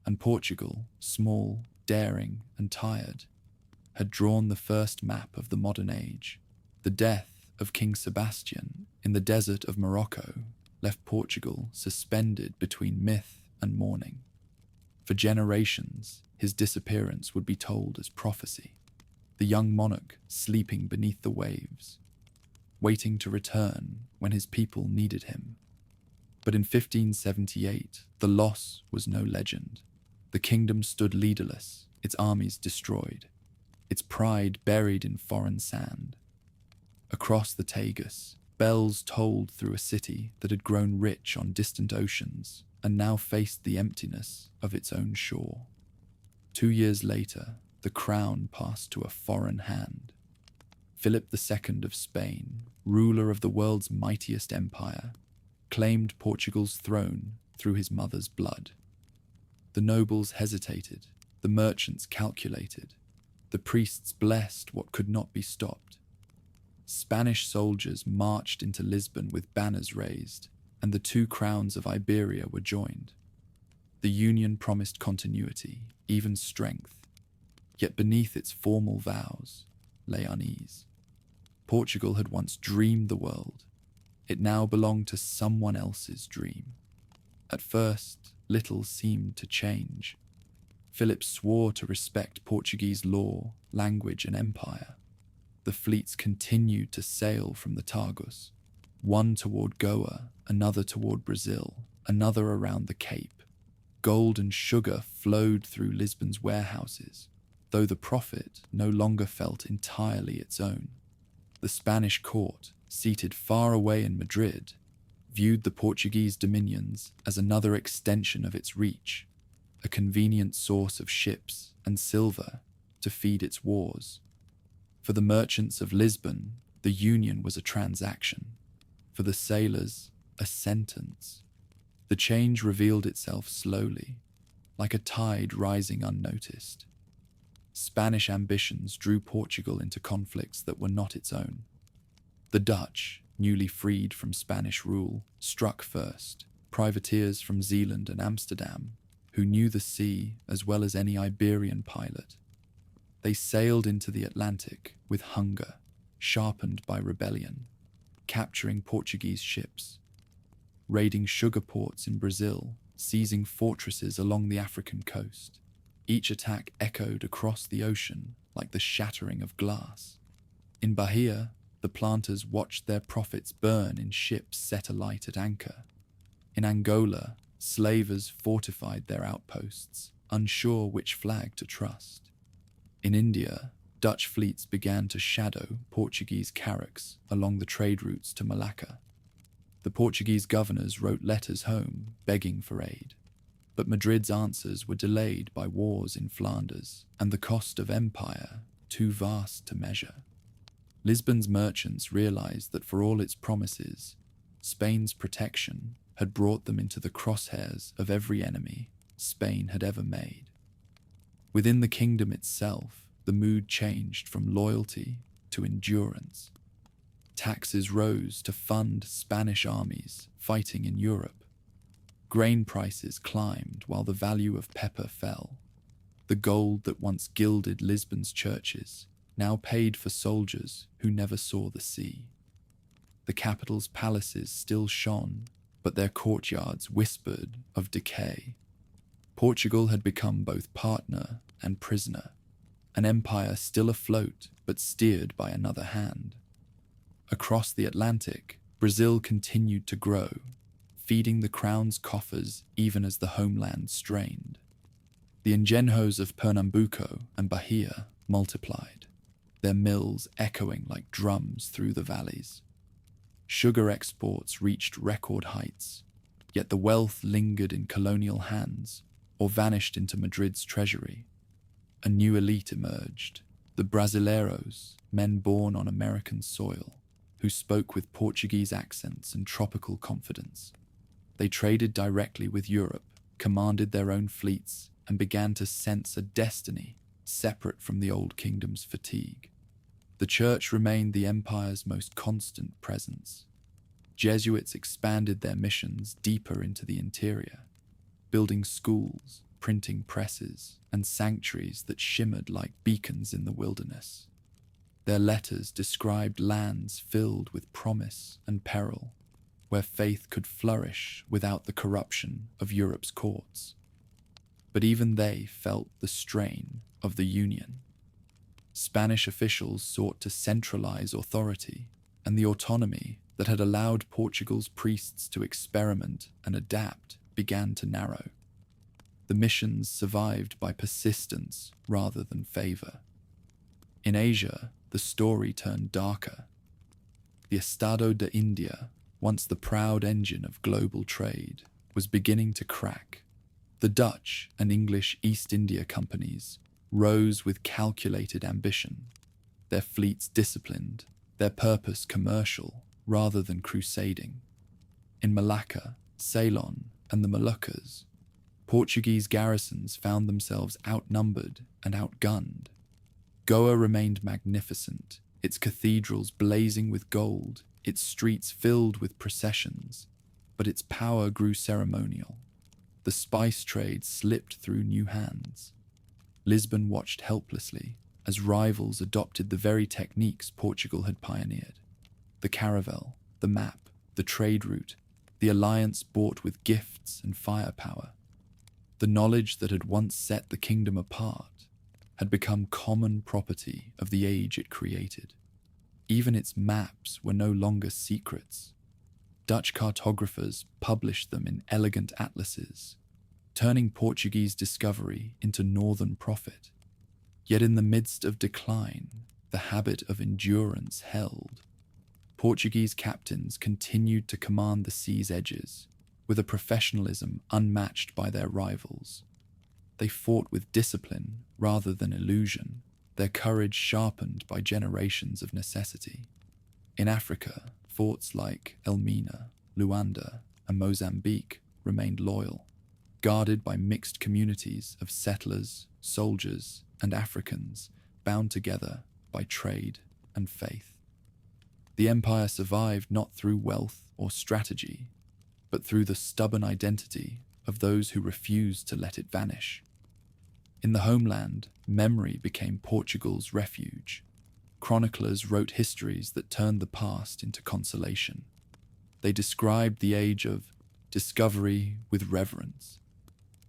and Portugal, small, daring, and tired, had drawn the first map of the modern age. The death of King Sebastian in the desert of Morocco left Portugal suspended between myth and mourning. For generations, his disappearance would be told as prophecy, the young monarch sleeping beneath the waves, waiting to return when his people needed him. But in 1578, the loss was no legend. The kingdom stood leaderless, its armies destroyed, its pride buried in foreign sand. Across the Tagus, bells tolled through a city that had grown rich on distant oceans and now faced the emptiness of its own shore. 2 years later, the crown passed to a foreign hand. Philip II of Spain, ruler of the world's mightiest empire, claimed Portugal's throne through his mother's blood. The nobles hesitated, the merchants calculated, the priests blessed what could not be stopped. Spanish soldiers marched into Lisbon with banners raised, and the two crowns of Iberia were joined. The union promised continuity, even strength, yet beneath its formal vows lay unease. Portugal had once dreamed the world. It now belonged to someone else's dream. At first, little seemed to change. Philip swore to respect Portuguese law, language, and empire. The fleets continued to sail from the Tagus, one toward Goa, another toward Brazil, another around the Cape. Gold and sugar flowed through Lisbon's warehouses, though the profit no longer felt entirely its own. The Spanish court, seated far away in Madrid, viewed the Portuguese dominions as another extension of its reach, a convenient source of ships and silver to feed its wars. For the merchants of Lisbon, the union was a transaction. For the sailors, a sentence. The change revealed itself slowly, like a tide rising unnoticed. Spanish ambitions drew Portugal into conflicts that were not its own. The Dutch, newly freed from Spanish rule, struck first, privateers from Zeeland and Amsterdam, who knew the sea as well as any Iberian pilot. They sailed into the Atlantic with hunger, sharpened by rebellion, capturing Portuguese ships. raiding sugar ports in Brazil, seizing fortresses along the African coast. Each attack echoed across the ocean like the shattering of glass. In Bahia, the planters watched their profits burn in ships set alight at anchor. In Angola, slavers fortified their outposts, unsure which flag to trust. In India, Dutch fleets began to shadow Portuguese carracks along the trade routes to Malacca. The Portuguese governors wrote letters home begging for aid, but Madrid's answers were delayed by wars in Flanders and the cost of empire too vast to measure. Lisbon's merchants realized that for all its promises, Spain's protection had brought them into the crosshairs of every enemy Spain had ever made. Within the kingdom itself, the mood changed from loyalty to endurance. Taxes rose to fund Spanish armies fighting in Europe. Grain prices climbed while the value of pepper fell. The gold that once gilded Lisbon's churches now paid for soldiers who never saw the sea. The capital's palaces still shone, but their courtyards whispered of decay. Portugal had become both partner and prisoner, an empire still afloat but steered by another hand. Across the Atlantic, Brazil continued to grow, feeding the crown's coffers even as the homeland strained. The engenhos of Pernambuco and Bahia multiplied, their mills echoing like drums through the valleys. Sugar exports reached record heights, yet the wealth lingered in colonial hands or vanished into Madrid's treasury. A new elite emerged, the Brasileiros, men born on American soil, who spoke with Portuguese accents and tropical confidence. They traded directly with Europe, commanded their own fleets, and began to sense a destiny separate from the old kingdom's fatigue. The church remained the empire's most constant presence. Jesuits expanded their missions deeper into the interior, building schools, printing presses, and sanctuaries that shimmered like beacons in the wilderness. Their letters described lands filled with promise and peril, where faith could flourish without the corruption of Europe's courts. But even they felt the strain of the Union. Spanish officials sought to centralize authority, and the autonomy that had allowed Portugal's priests to experiment and adapt began to narrow. The missions survived by persistence rather than favor. In Asia, the story turned darker. The Estado de India, once the proud engine of global trade, was beginning to crack. The Dutch and English East India companies rose with calculated ambition, their fleets disciplined, their purpose commercial rather than crusading. In Malacca, Ceylon, and the Moluccas, Portuguese garrisons found themselves outnumbered and outgunned. Goa remained magnificent, its cathedrals blazing with gold, its streets filled with processions, but its power grew ceremonial. The spice trade slipped through new hands. Lisbon watched helplessly as rivals adopted the very techniques Portugal had pioneered. The caravel, the map, the trade route, the alliance bought with gifts and firepower. The knowledge that had once set the kingdom apart had become common property of the age it created. Even its maps were no longer secrets. Dutch cartographers published them in elegant atlases, turning Portuguese discovery into northern profit. Yet in the midst of decline, the habit of endurance held. Portuguese captains continued to command the sea's edges, with a professionalism unmatched by their rivals. They fought with discipline rather than illusion, their courage sharpened by generations of necessity. In Africa, forts like Elmina, Luanda, and Mozambique remained loyal, guarded by mixed communities of settlers, soldiers, and Africans bound together by trade and faith. The empire survived not through wealth or strategy, but through the stubborn identity of those who refused to let it vanish. In the homeland, memory became Portugal's refuge. Chroniclers wrote histories that turned the past into consolation. They described the age of discovery with reverence,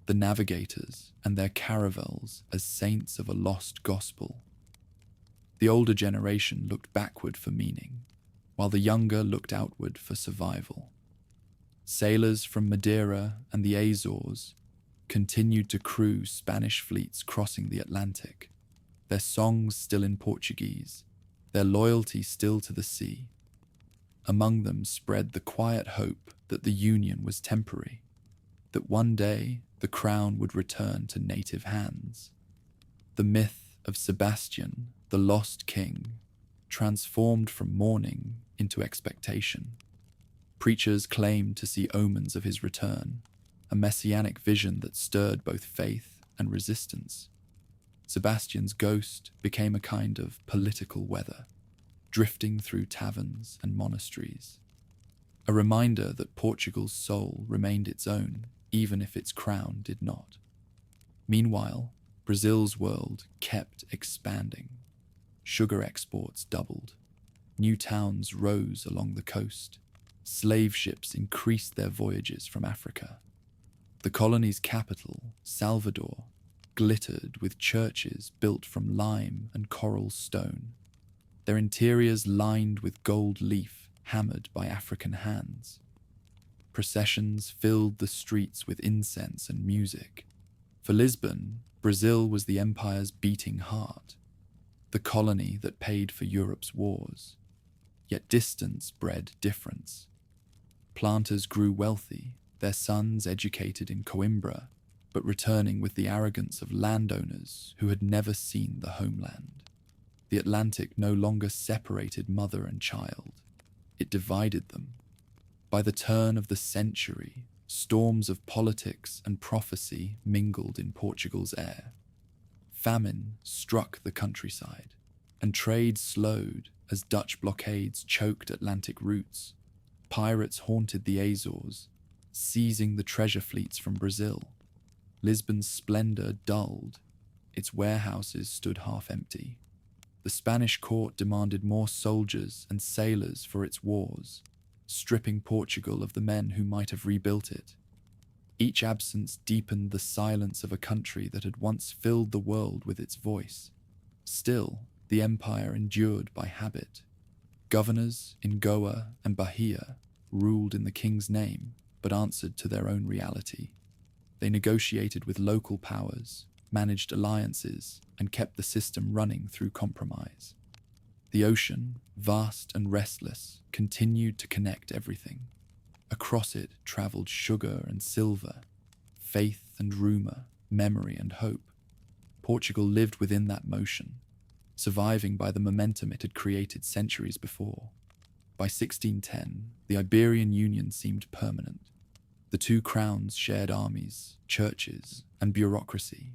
the navigators and their caravels as saints of a lost gospel. The older generation looked backward for meaning, while the younger looked outward for survival. Sailors from Madeira and the Azores continued to crew Spanish fleets crossing the Atlantic, their songs still in Portuguese, their loyalty still to the sea. Among them spread the quiet hope that the union was temporary, that one day the crown would return to native hands. The myth of Sebastian, the lost king, transformed from mourning into expectation. Preachers claimed to see omens of his return, a messianic vision that stirred both faith and resistance. Sebastian's ghost became a kind of political weather, drifting through taverns and monasteries, a reminder that Portugal's soul remained its own, even if its crown did not. Meanwhile, Brazil's world kept expanding. Sugar exports doubled. New towns rose along the coast. Slave ships increased their voyages from Africa. The colony's capital, Salvador, glittered with churches built from lime and coral stone, their interiors lined with gold leaf hammered by African hands. Processions filled the streets with incense and music. For Lisbon, Brazil was the empire's beating heart, the colony that paid for Europe's wars. Yet distance bred difference. Planters grew wealthy, their sons educated in Coimbra, but returning with the arrogance of landowners who had never seen the homeland. The Atlantic no longer separated mother and child. It divided them. By the turn of the century, storms of politics and prophecy mingled in Portugal's air. Famine struck the countryside, and trade slowed as Dutch blockades choked Atlantic routes. Pirates haunted the Azores, seizing the treasure fleets from Brazil. Lisbon's splendor dulled. Its warehouses stood half empty. The Spanish court demanded more soldiers and sailors for its wars, stripping Portugal of the men who might have rebuilt it. Each absence deepened the silence of a country that had once filled the world with its voice. Still, the empire endured by habit. Governors in Goa and Bahia ruled in the king's name, but answered to their own reality. They negotiated with local powers, managed alliances, and kept the system running through compromise. The ocean, vast and restless, continued to connect everything. Across it traveled sugar and silver, faith and rumor, memory and hope. Portugal lived within that motion, surviving by the momentum it had created centuries before. By 1610, the Iberian Union seemed permanent. The two crowns shared armies, churches, and bureaucracy,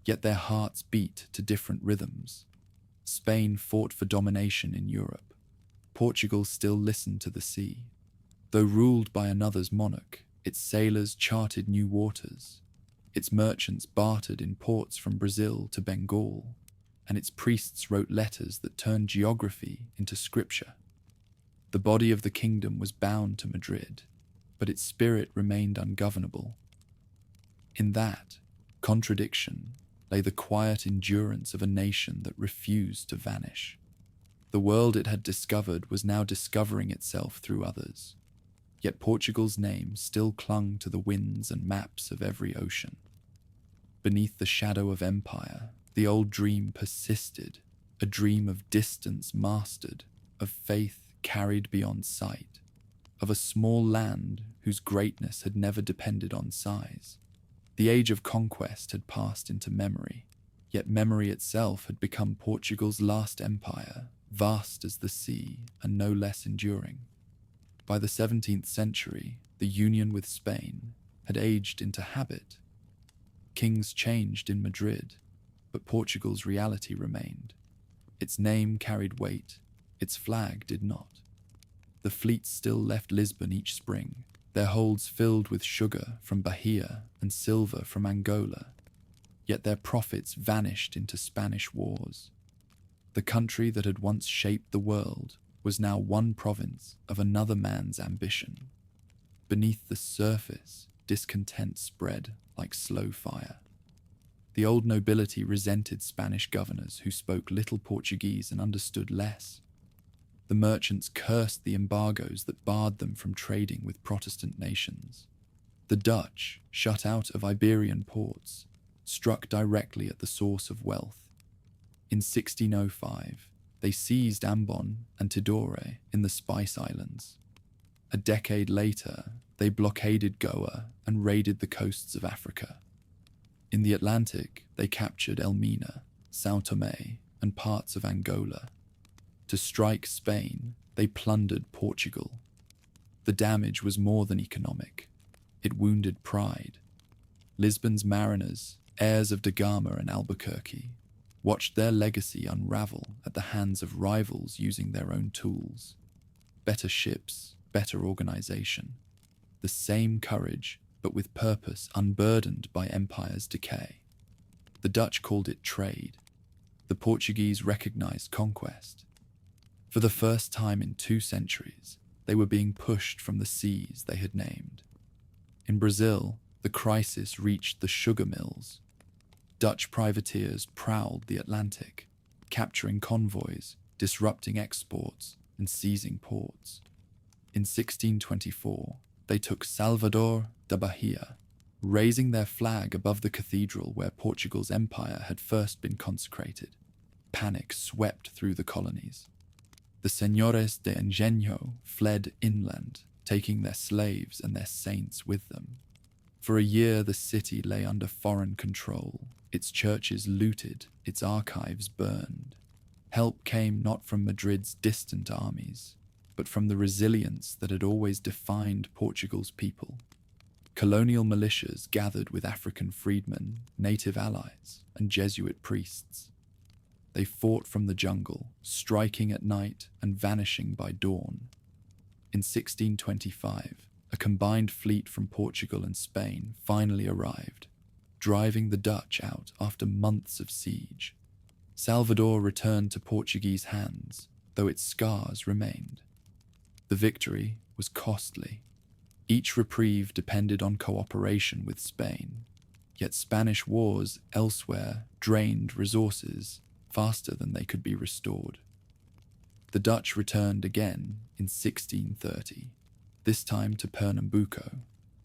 yet their hearts beat to different rhythms. Spain fought for domination in Europe. Portugal still listened to the sea. Though ruled by another's monarch, its sailors charted new waters. Its merchants bartered in ports from Brazil to Bengal, and its priests wrote letters that turned geography into scripture. The body of the kingdom was bound to Madrid, but its spirit remained ungovernable. In that contradiction lay the quiet endurance of a nation that refused to vanish. The world it had discovered was now discovering itself through others, yet Portugal's name still clung to the winds and maps of every ocean. Beneath the shadow of empire, the old dream persisted, a dream of distance mastered, of faith carried beyond sight, of a small land whose greatness had never depended on size. The age of conquest had passed into memory, yet memory itself had become Portugal's last empire, vast as the sea and no less enduring. By the 17th century, the union with Spain had aged into habit. Kings changed in Madrid, but Portugal's reality remained. Its name carried weight, its flag did not. The fleets still left Lisbon each spring, their holds filled with sugar from Bahia and silver from Angola, yet their profits vanished into Spanish wars. The country that had once shaped the world was now one province of another man's ambition. beneath the surface, discontent spread like slow fire. The old nobility resented Spanish governors who spoke little Portuguese and understood less. The merchants cursed the embargoes that barred them from trading with Protestant nations. The Dutch, shut out of Iberian ports, struck directly at the source of wealth. In 1605, they seized Ambon and Tidore in the Spice Islands. A decade later, they blockaded Goa and raided the coasts of Africa. In the Atlantic, they captured Elmina, São Tomé, and parts of Angola. To strike Spain, they plundered Portugal. The damage was more than economic. It wounded pride. Lisbon's mariners, heirs of Gama and Albuquerque, watched their legacy unravel at the hands of rivals using their own tools. Better ships, better organization. The same courage, but with purpose unburdened by empire's decay. The Dutch called it trade. The Portuguese recognized conquest. For the first time in 2 centuries, they were being pushed from the seas they had named. In Brazil, the crisis reached the sugar mills. Dutch privateers prowled the Atlantic, capturing convoys, disrupting exports, and seizing ports. In 1624, they took Salvador da Bahia, raising their flag above the cathedral where Portugal's empire had first been consecrated. Panic swept through the colonies. The Senhores de Engenho fled inland, taking their slaves and their saints with them. For a year, the city lay under foreign control, its churches looted, its archives burned. Help came not from Madrid's distant armies, but from the resilience that had always defined Portugal's people. Colonial militias gathered with African freedmen, native allies, and Jesuit priests. They fought from the jungle, striking at night and vanishing by dawn. In 1625, a combined fleet from Portugal and Spain finally arrived, driving the Dutch out after months of siege. Salvador returned to Portuguese hands, though its scars remained. The victory was costly. Each reprieve depended on cooperation with Spain, yet Spanish wars elsewhere drained resources faster than they could be restored. The Dutch returned again in 1630, this time to Pernambuco,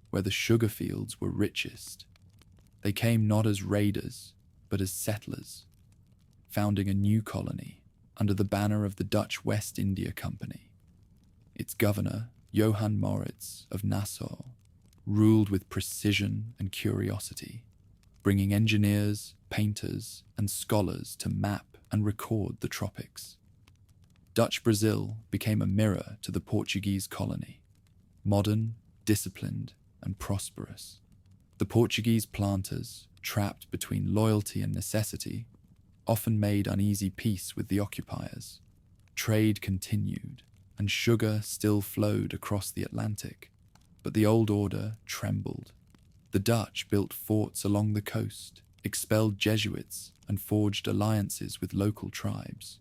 where the sugar fields were richest. They came not as raiders, but as settlers, founding a new colony under the banner of the Dutch West India Company. Its governor, Johann Moritz of Nassau, ruled with precision and curiosity, bringing engineers, painters, and scholars to map and record the tropics. Dutch Brazil became a mirror to the Portuguese colony, modern, disciplined, and prosperous. The Portuguese planters, trapped between loyalty and necessity, often made uneasy peace with the occupiers. Trade continued, and sugar still flowed across the Atlantic, but the old order trembled. The Dutch built forts along the coast, expelled Jesuits, and forged alliances with local tribes.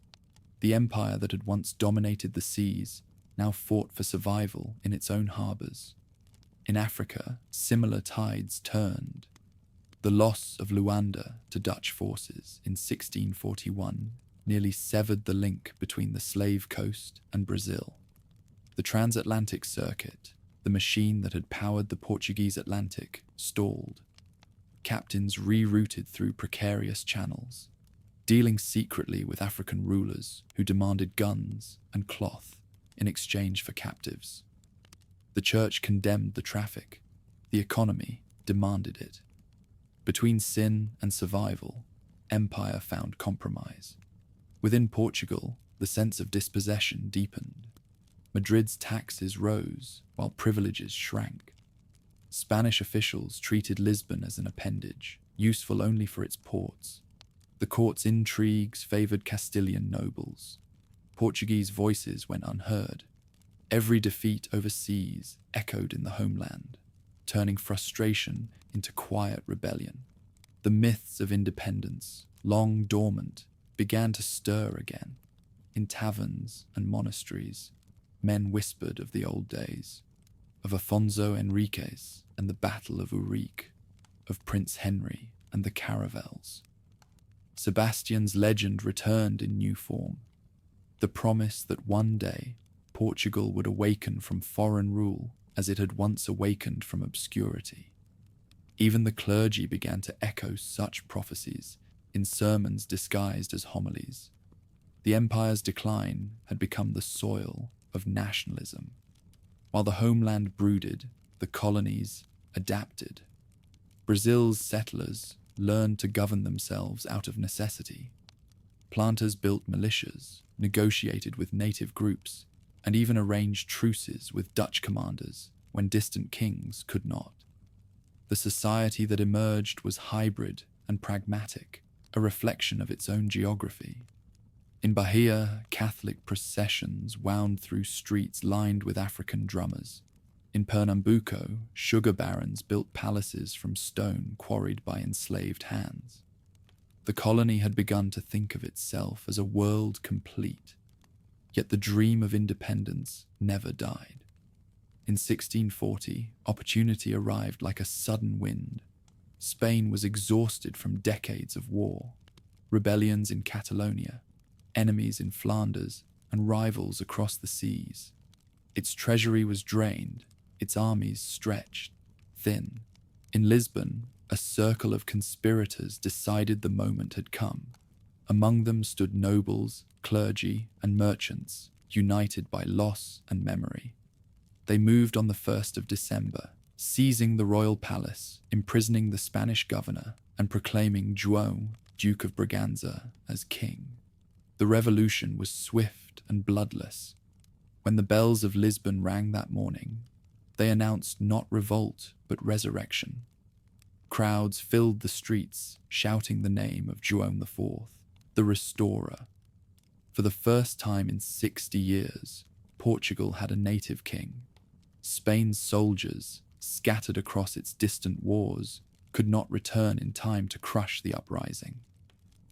The empire that had once dominated the seas now fought for survival in its own harbours. In Africa, similar tides turned. The loss of Luanda to Dutch forces in 1641 nearly severed the link between the slave coast and Brazil. The transatlantic circuit, the machine that had powered the Portuguese Atlantic, stalled. Captains rerouted through precarious channels, dealing secretly with African rulers who demanded guns and cloth in exchange for captives. The church condemned the traffic. The economy demanded it. Between sin and survival, empire found compromise. Within Portugal, the sense of dispossession deepened. Madrid's taxes rose while privileges shrank. Spanish officials treated Lisbon as an appendage, useful only for its ports. The court's intrigues favored Castilian nobles. Portuguese voices went unheard. Every defeat overseas echoed in the homeland, turning frustration into quiet rebellion. The myths of independence, long dormant, began to stir again. In taverns and monasteries, men whispered of the old days. of Afonso Henriques and the Battle of Urique, of Prince Henry and the caravels. Sebastian's legend returned in new form, the promise that one day Portugal would awaken from foreign rule as it had once awakened from obscurity. Even the clergy began to echo such prophecies in sermons disguised as homilies. The empire's decline had become the soil of nationalism. While the homeland brooded, the colonies adapted. Brazil's settlers learned to govern themselves out of necessity. Planters built militias, negotiated with native groups, and even arranged truces with Dutch commanders when distant kings could not. The society that emerged was hybrid and pragmatic, a reflection of its own geography. In Bahia, Catholic processions wound through streets lined with African drummers. In Pernambuco, sugar barons built palaces from stone quarried by enslaved hands. The colony had begun to think of itself as a world complete, yet the dream of independence never died. In 1640, opportunity arrived like a sudden wind. Spain was exhausted from decades of war, rebellions in Catalonia, enemies in Flanders, and rivals across the seas. Its treasury was drained, its armies stretched thin. In Lisbon, a circle of conspirators decided the moment had come. Among them stood nobles, clergy, and merchants, united by loss and memory. They moved on the 1st of December, seizing the royal palace, imprisoning the Spanish governor, and proclaiming João, Duke of Braganza, as king. The revolution was swift and bloodless. When the bells of Lisbon rang that morning, they announced not revolt but resurrection. Crowds filled the streets, shouting the name of João IV, the restorer. For the first time in 60 years, Portugal had a native king. Spain's soldiers, scattered across its distant wars, could not return in time to crush the uprising.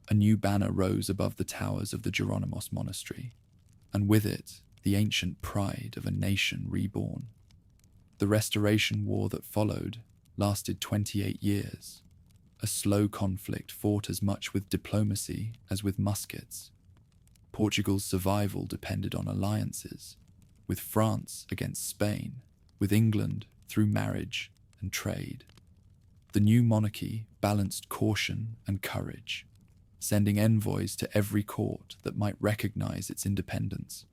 A new banner rose above the towers of the Jerónimos monastery, and with it, the ancient pride of a nation reborn. The Restoration War that followed lasted 28 years, a slow conflict fought as much with diplomacy as with muskets. Portugal's survival depended on alliances, with France against Spain, with England through marriage and trade. The new monarchy balanced caution and courage, sending envoys to every court that might recognize its independence.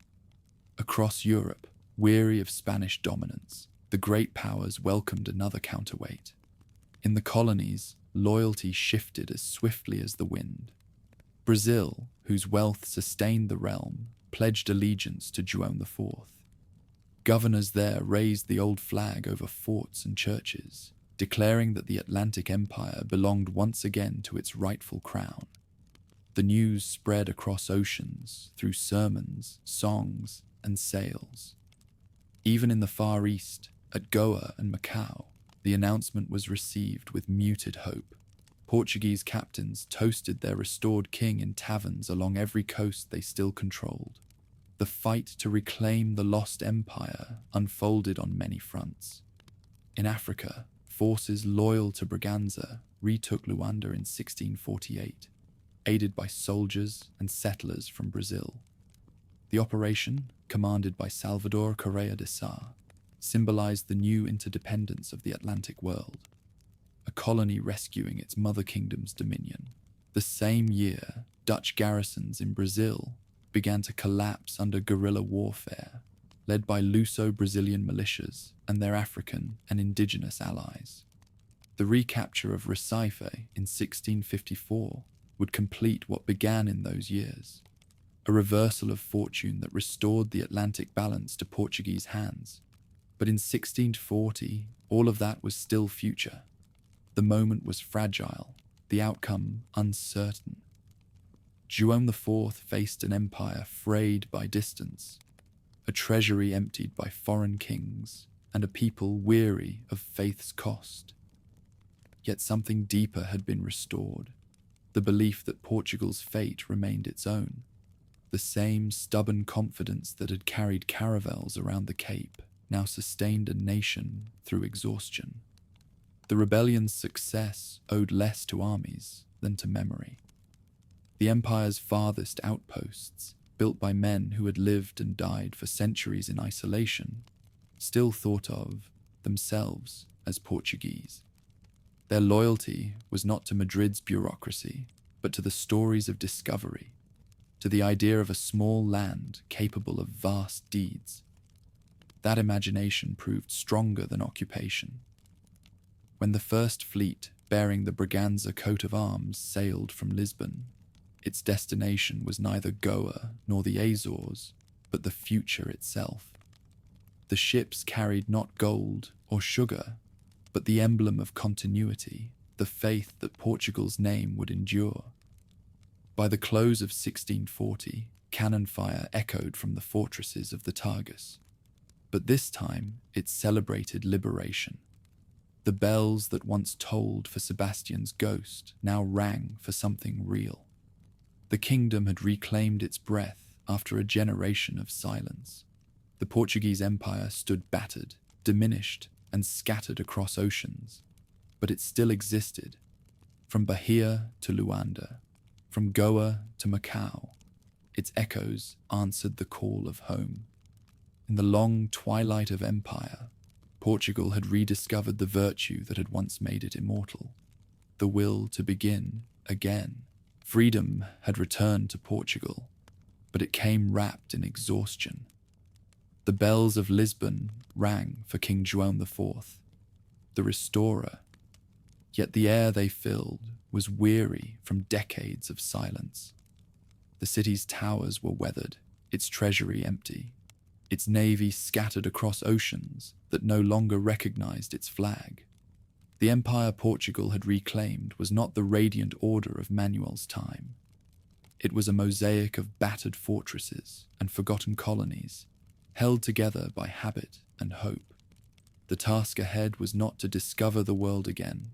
Across Europe, weary of Spanish dominance, the great powers welcomed another counterweight. In the colonies, loyalty shifted as swiftly as the wind. Brazil, whose wealth sustained the realm, pledged allegiance to João IV. Governors there raised the old flag over forts and churches, declaring that the Atlantic Empire belonged once again to its rightful crown. The news spread across oceans through sermons, songs, and sails. Even in the Far East, at Goa and Macau, the announcement was received with muted hope. Portuguese captains toasted their restored king in taverns along every coast they still controlled. The fight to reclaim the lost empire unfolded on many fronts. In Africa, forces loyal to Braganza retook Luanda in 1648, aided by soldiers and settlers from Brazil. The operation, commanded by Salvador Correa de Sá, symbolized the new interdependence of the Atlantic world, a colony rescuing its mother kingdom's dominion. The same year, Dutch garrisons in Brazil began to collapse under guerrilla warfare, led by Luso-Brazilian militias and their African and indigenous allies. The recapture of Recife in 1654 would complete what began in those years, a reversal of fortune that restored the Atlantic balance to Portuguese hands. But in 1640, all of that was still future. The moment was fragile, the outcome uncertain. João IV faced an empire frayed by distance, a treasury emptied by foreign kings, and a people weary of faith's cost. Yet something deeper had been restored, the belief that Portugal's fate remained its own, the same stubborn confidence that had carried caravels around the Cape now sustained a nation through exhaustion. The rebellion's success owed less to armies than to memory. The empire's farthest outposts, built by men who had lived and died for centuries in isolation, still thought of themselves as Portuguese. Their loyalty was not to Madrid's bureaucracy, but to the stories of discovery, to the idea of a small land capable of vast deeds. That imagination proved stronger than occupation. When the first fleet bearing the Braganza coat of arms sailed from Lisbon, its destination was neither Goa nor the Azores, but the future itself. The ships carried not gold or sugar, but the emblem of continuity, the faith that Portugal's name would endure. By the close of 1640, cannon fire echoed from the fortresses of the Tagus, but this time it celebrated liberation. The bells that once tolled for Sebastian's ghost now rang for something real. The kingdom had reclaimed its breath after a generation of silence. The Portuguese Empire stood battered, diminished, and scattered across oceans, but it still existed. From Bahia to Luanda, from Goa to Macau, its echoes answered the call of home. In the long twilight of empire, Portugal had rediscovered the virtue that had once made it immortal, the will to begin again. Freedom had returned to Portugal, but it came wrapped in exhaustion. The bells of Lisbon rang for King João IV, the restorer, yet the air they filled was weary from decades of silence. The city's towers were weathered, its treasury empty, its navy scattered across oceans that no longer recognized its flag. The empire Portugal had reclaimed was not the radiant order of Manuel's time. It was a mosaic of battered fortresses and forgotten colonies, held together by habit and hope. The task ahead was not to discover the world again,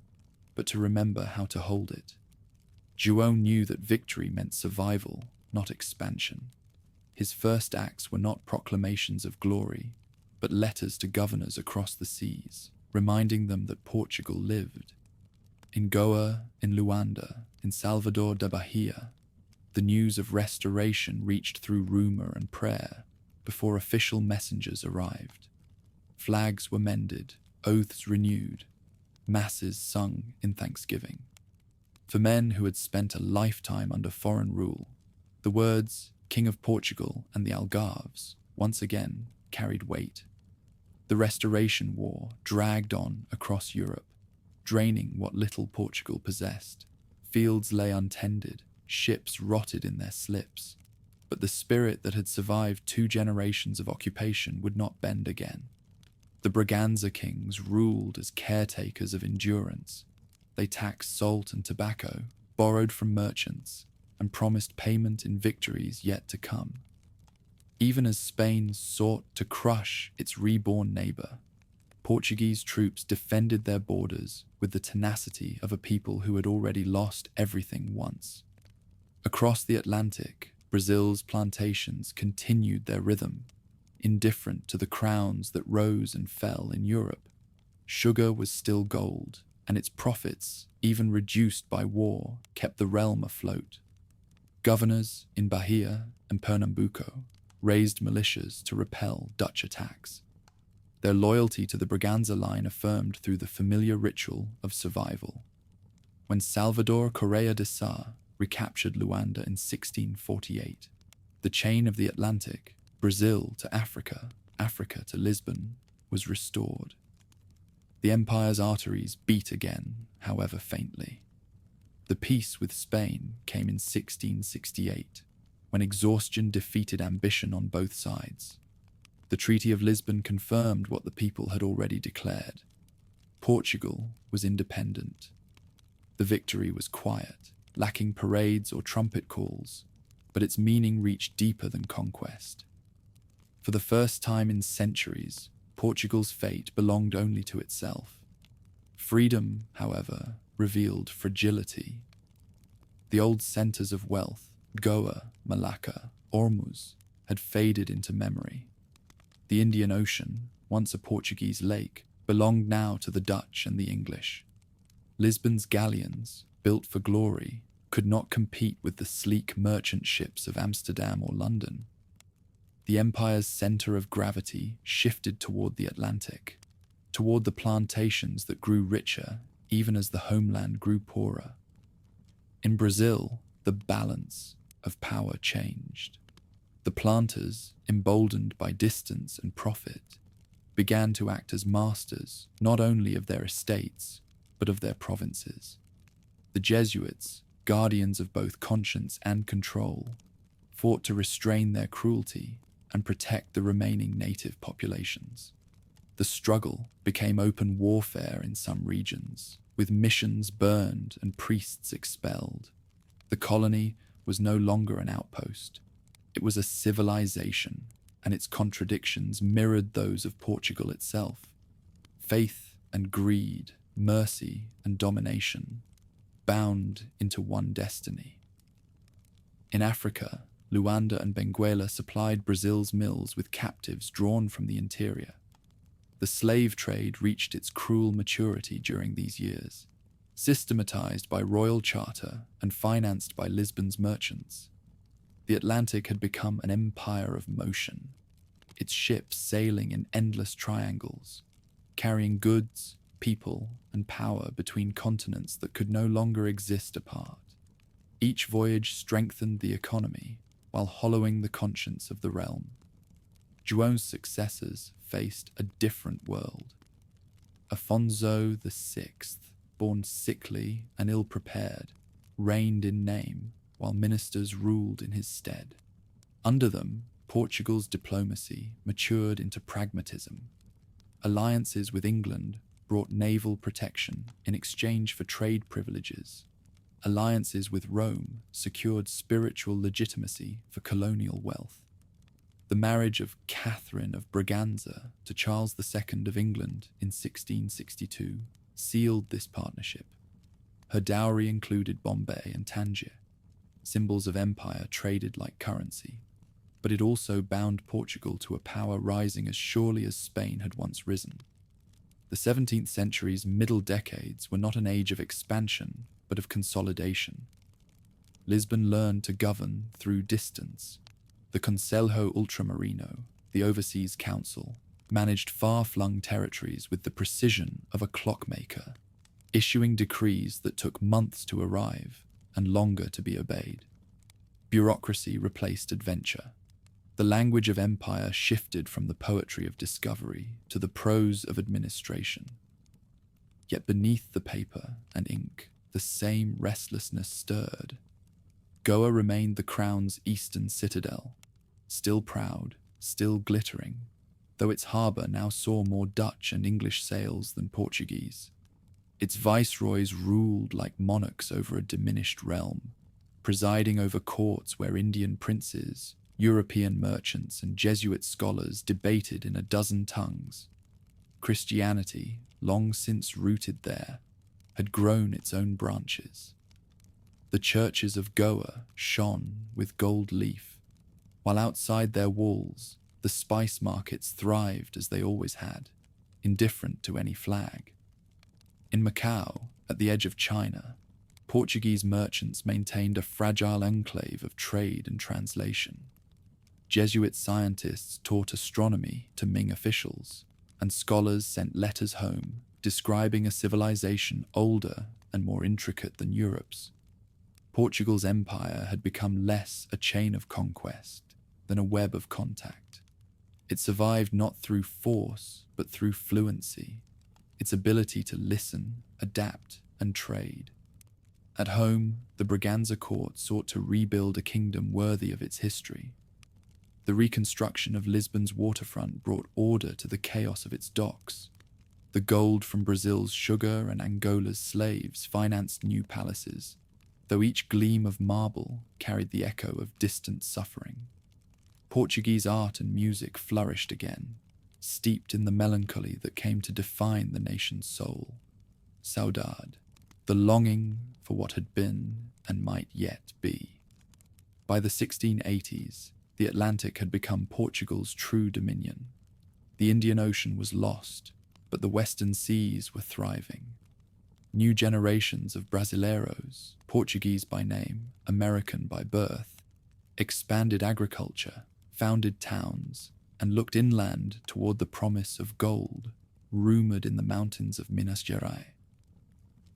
but to remember how to hold it. João knew that victory meant survival, not expansion. His first acts were not proclamations of glory, but letters to governors across the seas, reminding them that Portugal lived. In Goa, in Luanda, in Salvador da Bahia, the news of restoration reached through rumor and prayer before official messengers arrived. Flags were mended, oaths renewed, masses sung in thanksgiving. For men who had spent a lifetime under foreign rule, the words King of Portugal and the Algarves once again carried weight. The Restoration War dragged on across Europe, draining what little Portugal possessed. Fields lay untended, ships rotted in their slips, but the spirit that had survived 2 generations of occupation would not bend again. The Braganza kings ruled as caretakers of endurance. They taxed salt and tobacco, borrowed from merchants, and promised payment in victories yet to come. Even as Spain sought to crush its reborn neighbor, Portuguese troops defended their borders with the tenacity of a people who had already lost everything once. Across the Atlantic, Brazil's plantations continued their rhythm, indifferent to the crowns that rose and fell in Europe. Sugar was still gold, and its profits, even reduced by war, kept the realm afloat. Governors in Bahia and Pernambuco raised militias to repel Dutch attacks, their loyalty to the Braganza line affirmed through the familiar ritual of survival. When Salvador Correa de Sá recaptured Luanda in 1648, the chain of the Atlantic, Brazil to Africa, Africa to Lisbon, was restored. The empire's arteries beat again, however faintly. The peace with Spain came in 1668, when exhaustion defeated ambition on both sides. The Treaty of Lisbon confirmed what the people had already declared. Portugal was independent. The victory was quiet, lacking parades or trumpet calls, but its meaning reached deeper than conquest. For the first time in centuries, Portugal's fate belonged only to itself. Freedom, however, revealed fragility. The old centers of wealth, Goa, Malacca, Ormuz, had faded into memory. The Indian Ocean, once a Portuguese lake, belonged now to the Dutch and the English. Lisbon's galleons, built for glory, could not compete with the sleek merchant ships of Amsterdam or London. The empire's center of gravity shifted toward the Atlantic, toward the plantations that grew richer even as the homeland grew poorer. In Brazil, the balance of power changed. The planters, emboldened by distance and profit, began to act as masters not only of their estates, but of their provinces. The Jesuits, guardians of both conscience and control, fought to restrain their cruelty and protect the remaining native populations. The struggle became open warfare in some regions, with missions burned and priests expelled. The colony was no longer an outpost. It was a civilization, and its contradictions mirrored those of Portugal itself. Faith and greed, mercy and domination, bound into one destiny. In Africa, Luanda and Benguela supplied Brazil's mills with captives drawn from the interior. The slave trade reached its cruel maturity during these years, systematized by royal charter and financed by Lisbon's merchants. The Atlantic had become an empire of motion, its ships sailing in endless triangles, carrying goods, people, and power between continents that could no longer exist apart. Each voyage strengthened the economy while hollowing the conscience of the realm. João's successors faced a different world. Afonso VI, born sickly and ill-prepared, reigned in name while ministers ruled in his stead. Under them, Portugal's diplomacy matured into pragmatism. Alliances with England brought naval protection in exchange for trade privileges. Alliances with Rome secured spiritual legitimacy for colonial wealth. The marriage of Catherine of Braganza to Charles II of England in 1662 sealed this partnership. Her dowry included Bombay and Tangier, symbols of empire traded like currency, but it also bound Portugal to a power rising as surely as Spain had once risen. The 17th century's middle decades were not an age of expansion, but of consolidation. Lisbon learned to govern through distance. The Conselho Ultramarino, the Overseas Council, managed far-flung territories with the precision of a clockmaker, issuing decrees that took months to arrive and longer to be obeyed. Bureaucracy replaced adventure. The language of empire shifted from the poetry of discovery to the prose of administration. Yet beneath the paper and ink, the same restlessness stirred. Goa remained the crown's eastern citadel, still proud, still glittering, though its harbour now saw more Dutch and English sails than Portuguese. Its viceroys ruled like monarchs over a diminished realm, presiding over courts where Indian princes, European merchants, and Jesuit scholars debated in a dozen tongues. Christianity, long since rooted there, had grown its own branches. The churches of Goa shone with gold leaf, while outside their walls, the spice markets thrived as they always had, indifferent to any flag. In Macau, at the edge of China, Portuguese merchants maintained a fragile enclave of trade and translation. Jesuit scientists taught astronomy to Ming officials, and scholars sent letters home describing a civilization older and more intricate than Europe's. Portugal's empire had become less a chain of conquest than a web of contact. It survived not through force, but through fluency, its ability to listen, adapt, and trade. At home, the Braganza court sought to rebuild a kingdom worthy of its history. The reconstruction of Lisbon's waterfront brought order to the chaos of its docks. The gold from Brazil's sugar and Angola's slaves financed new palaces, though each gleam of marble carried the echo of distant suffering. Portuguese art and music flourished again, steeped in the melancholy that came to define the nation's soul. Saudade, the longing for what had been and might yet be. By the 1680s, the Atlantic had become Portugal's true dominion. The Indian Ocean was lost, but the western seas were thriving. New generations of Brasileiros, Portuguese by name, American by birth, expanded agriculture, founded towns, and looked inland toward the promise of gold, rumored in the mountains of Minas Gerais.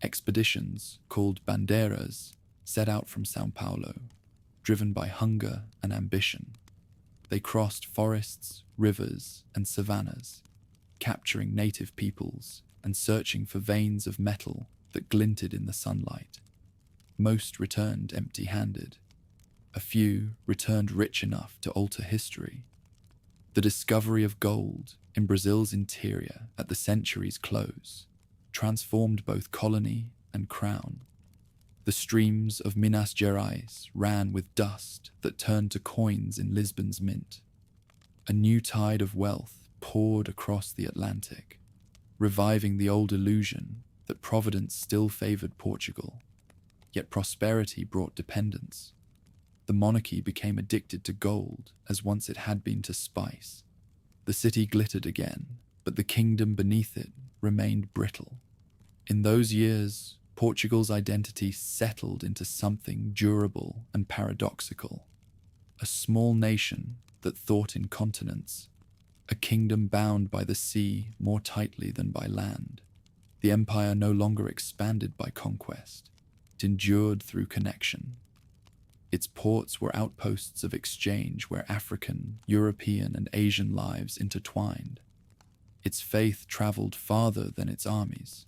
Expeditions, called bandeiras, set out from São Paulo, driven by hunger and ambition. They crossed forests, rivers, and savannas, capturing native peoples and searching for veins of metal that glinted in the sunlight. Most returned empty-handed. A few returned rich enough to alter history. The discovery of gold in Brazil's interior at the century's close transformed both colony and crown. The streams of Minas Gerais ran with dust that turned to coins in Lisbon's mint. A new tide of wealth poured across the Atlantic, reviving the old illusion that Providence still favored Portugal. Yet prosperity brought dependence. The monarchy became addicted to gold as once it had been to spice. The city glittered again, but the kingdom beneath it remained brittle. In those years, Portugal's identity settled into something durable and paradoxical. A small nation that thought in continents, a kingdom bound by the sea more tightly than by land. The empire no longer expanded by conquest. It endured through connection. Its ports were outposts of exchange where African, European, and Asian lives intertwined. Its faith traveled farther than its armies.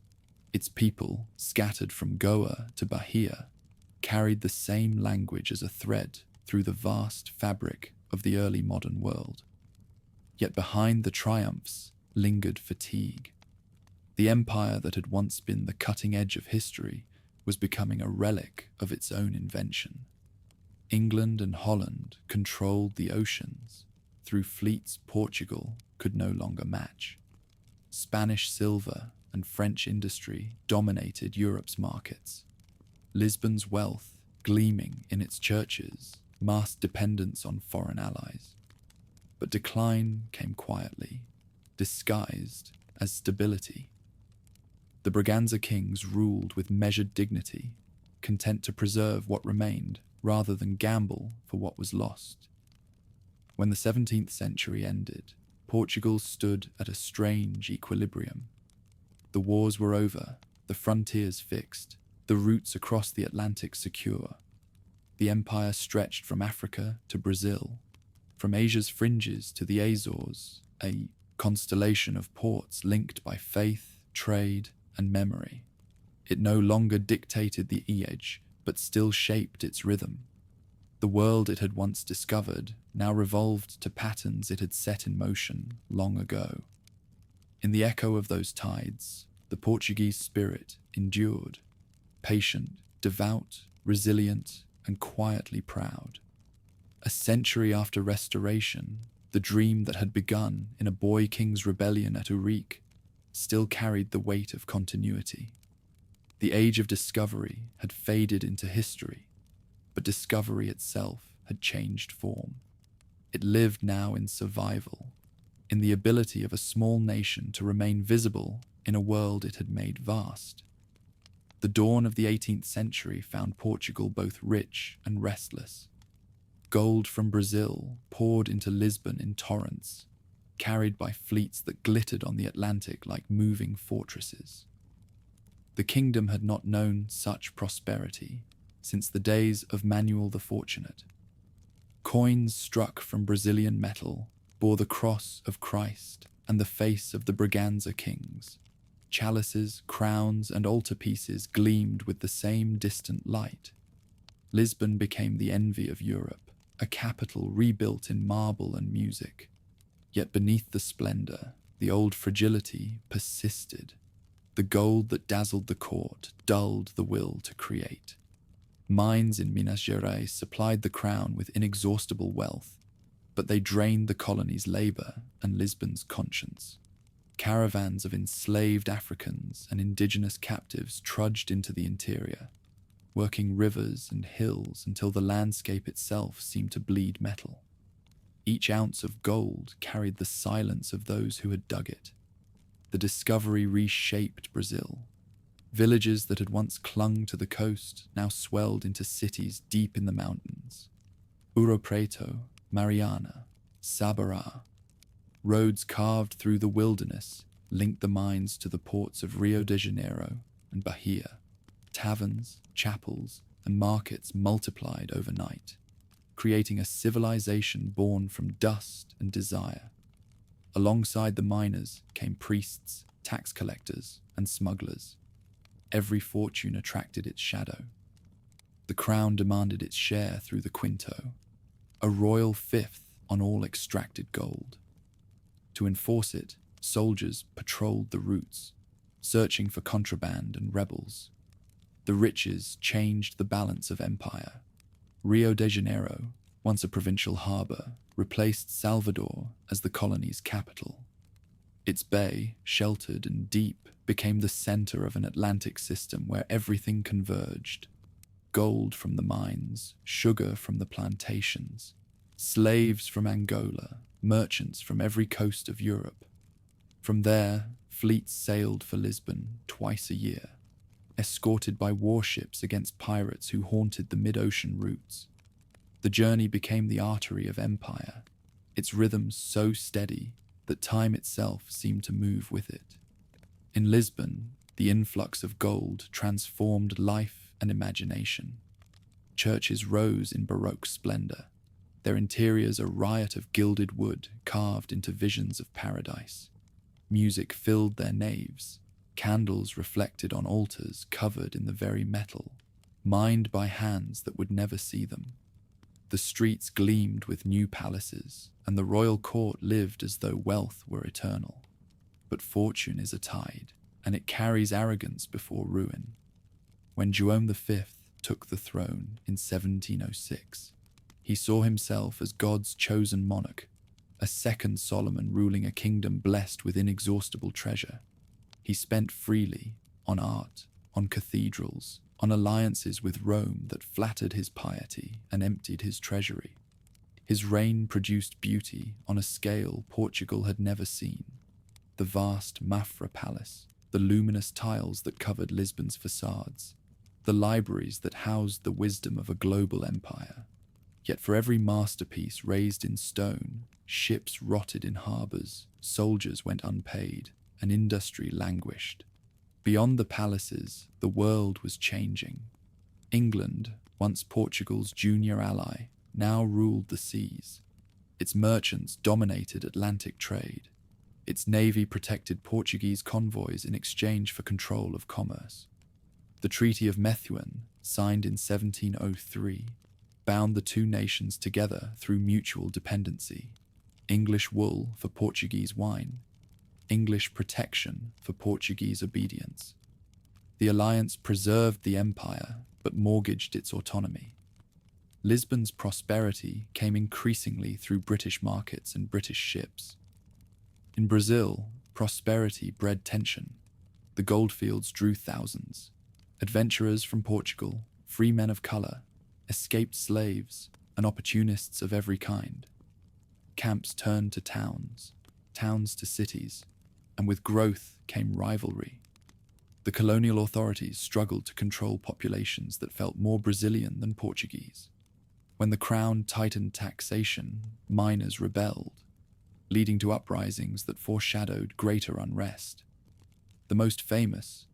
Its people, scattered from Goa to Bahia, carried the same language as a thread through the vast fabric of the early modern world. Yet behind the triumphs lingered fatigue. The empire that had once been the cutting edge of history was becoming a relic of its own invention. England and Holland controlled the oceans through fleets Portugal could no longer match. Spanish silver and French industry dominated Europe's markets. Lisbon's wealth, gleaming in its churches, masked dependence on foreign allies. But decline came quietly, disguised as stability. The Braganza kings ruled with measured dignity, content to preserve what remained rather than gamble for what was lost. When the 17th century ended, Portugal stood at a strange equilibrium. The wars were over, the frontiers fixed, the routes across the Atlantic secure. The empire stretched from Africa to Brazil, from Asia's fringes to the Azores, a constellation of ports linked by faith, trade, and memory. It no longer dictated the edge, but still shaped its rhythm. The world it had once discovered now revolved to patterns it had set in motion long ago. In the echo of those tides, the Portuguese spirit endured, patient, devout, resilient, and quietly proud. A century after restoration, the dream that had begun in a boy king's rebellion at Urique still carried the weight of continuity. The age of discovery had faded into history, but discovery itself had changed form. It lived now in survival, in the ability of a small nation to remain visible in a world it had made vast. The dawn of the 18th century found Portugal both rich and restless. Gold from Brazil poured into Lisbon in torrents, carried by fleets that glittered on the Atlantic like moving fortresses. The kingdom had not known such prosperity since the days of Manuel the Fortunate. Coins struck from Brazilian metal bore the cross of Christ and the face of the Braganza kings. Chalices, crowns, and altarpieces gleamed with the same distant light. Lisbon became the envy of Europe, a capital rebuilt in marble and music. Yet beneath the splendor, the old fragility persisted. The gold that dazzled the court dulled the will to create. Mines in Minas Gerais supplied the crown with inexhaustible wealth, but they drained the colony's labor and Lisbon's conscience. Caravans of enslaved Africans and indigenous captives trudged into the interior, working rivers and hills until the landscape itself seemed to bleed metal. Each ounce of gold carried the silence of those who had dug it. The discovery reshaped Brazil. Villages that had once clung to the coast now swelled into cities deep in the mountains. Ouro Preto, Mariana, Sabará. Roads carved through the wilderness linked the mines to the ports of Rio de Janeiro and Bahia. Taverns, chapels, and markets multiplied overnight, creating a civilization born from dust and desire. Alongside the miners came priests, tax collectors, and smugglers. Every fortune attracted its shadow. The crown demanded its share through the quinto, a royal fifth on all extracted gold. To enforce it, soldiers patrolled the routes, searching for contraband and rebels. The riches changed the balance of empire. Rio de Janeiro, once a provincial harbour, replaced Salvador as the colony's capital. Its bay, sheltered and deep, became the centre of an Atlantic system where everything converged. Gold from the mines, sugar from the plantations, slaves from Angola, merchants from every coast of Europe. From there, fleets sailed for Lisbon twice a year, escorted by warships against pirates who haunted the mid-ocean routes. The journey became the artery of empire, its rhythm so steady that time itself seemed to move with it. In Lisbon, the influx of gold transformed life and imagination. Churches rose in Baroque splendor, their interiors a riot of gilded wood carved into visions of paradise. Music filled their naves, candles reflected on altars covered in the very metal, mined by hands that would never see them. The streets gleamed with new palaces, and the royal court lived as though wealth were eternal. But fortune is a tide, and it carries arrogance before ruin. When João V took the throne in 1706, he saw himself as God's chosen monarch, a second Solomon ruling a kingdom blessed with inexhaustible treasure. He spent freely on art, on cathedrals, on alliances with Rome that flattered his piety and emptied his treasury. His reign produced beauty on a scale Portugal had never seen. The vast Mafra Palace, the luminous tiles that covered Lisbon's facades, the libraries that housed the wisdom of a global empire. Yet for every masterpiece raised in stone, ships rotted in harbours, soldiers went unpaid, and industry languished. Beyond the palaces, the world was changing. England, once Portugal's junior ally, now ruled the seas. Its merchants dominated Atlantic trade. Its navy protected Portuguese convoys in exchange for control of commerce. The Treaty of Methuen, signed in 1703, bound the two nations together through mutual dependency. English wool for Portuguese wine, English protection for Portuguese obedience. The alliance preserved the empire, but mortgaged its autonomy. Lisbon's prosperity came increasingly through British markets and British ships. In Brazil, prosperity bred tension. The goldfields drew thousands. Adventurers from Portugal, free men of colour, escaped slaves, and opportunists of every kind. Camps turned to towns, towns to cities, and with growth came rivalry. The colonial authorities struggled to control populations that felt more Brazilian than Portuguese. When the crown tightened taxation, miners rebelled, leading to uprisings that foreshadowed greater unrest. The most famous,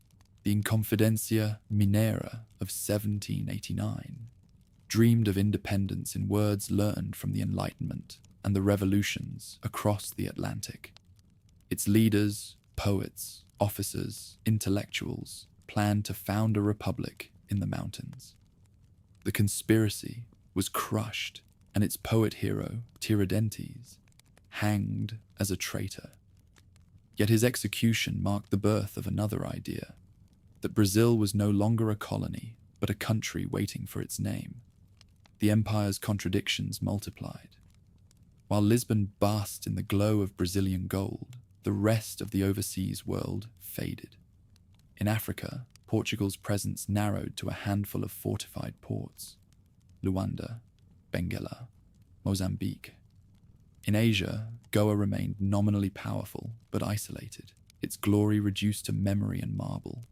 the Inconfidencia Mineira of 1789, dreamed of independence in words learned from the Enlightenment and the revolutions across the Atlantic. Its leaders, poets, officers, intellectuals planned to found a republic in the mountains. The conspiracy was crushed, and its poet hero, Tiradentes, hanged as a traitor. Yet his execution marked the birth of another idea, that Brazil was no longer a colony, but a country waiting for its name. The empire's contradictions multiplied. While Lisbon basked in the glow of Brazilian gold, the rest of the overseas world faded. In Africa, Portugal's presence narrowed to a handful of fortified ports: Luanda, Benguela, Mozambique. In Asia, Goa remained nominally powerful but isolated, its glory reduced to memory and marble.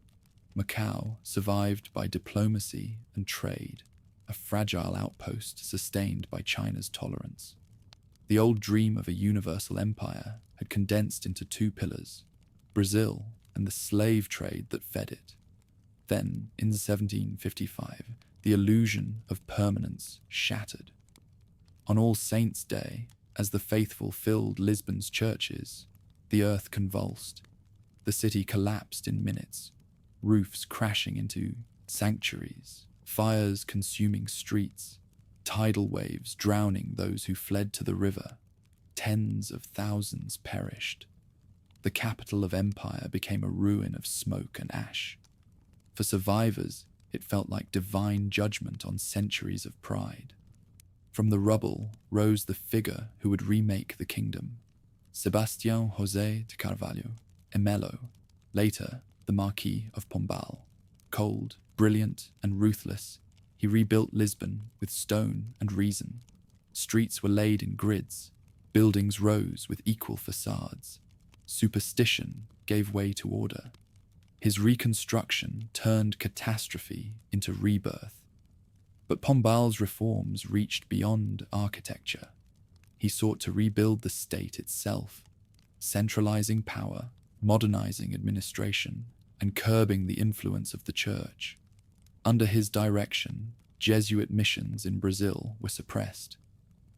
Macau survived by diplomacy and trade, a fragile outpost sustained by China's tolerance. The old dream of a universal empire had condensed into two pillars, Brazil and the slave trade that fed it. Then, in 1755, the illusion of permanence shattered. On All Saints' Day, as the faithful filled Lisbon's churches, the earth convulsed. The city collapsed in minutes, roofs crashing into sanctuaries, fires consuming streets, tidal waves drowning those who fled to the river. Tens of thousands perished. The capital of empire became a ruin of smoke and ash. For survivors, it felt like divine judgment on centuries of pride. From the rubble rose the figure who would remake the kingdom, Sebastião José de Carvalho e Melo, later the Marquis of Pombal. Cold, brilliant, and ruthless, he rebuilt Lisbon with stone and reason. Streets were laid in grids, buildings rose with equal facades. Superstition gave way to order. His reconstruction turned catastrophe into rebirth. But Pombal's reforms reached beyond architecture. He sought to rebuild the state itself, centralizing power, modernizing administration, and curbing the influence of the church. Under his direction, Jesuit missions in Brazil were suppressed,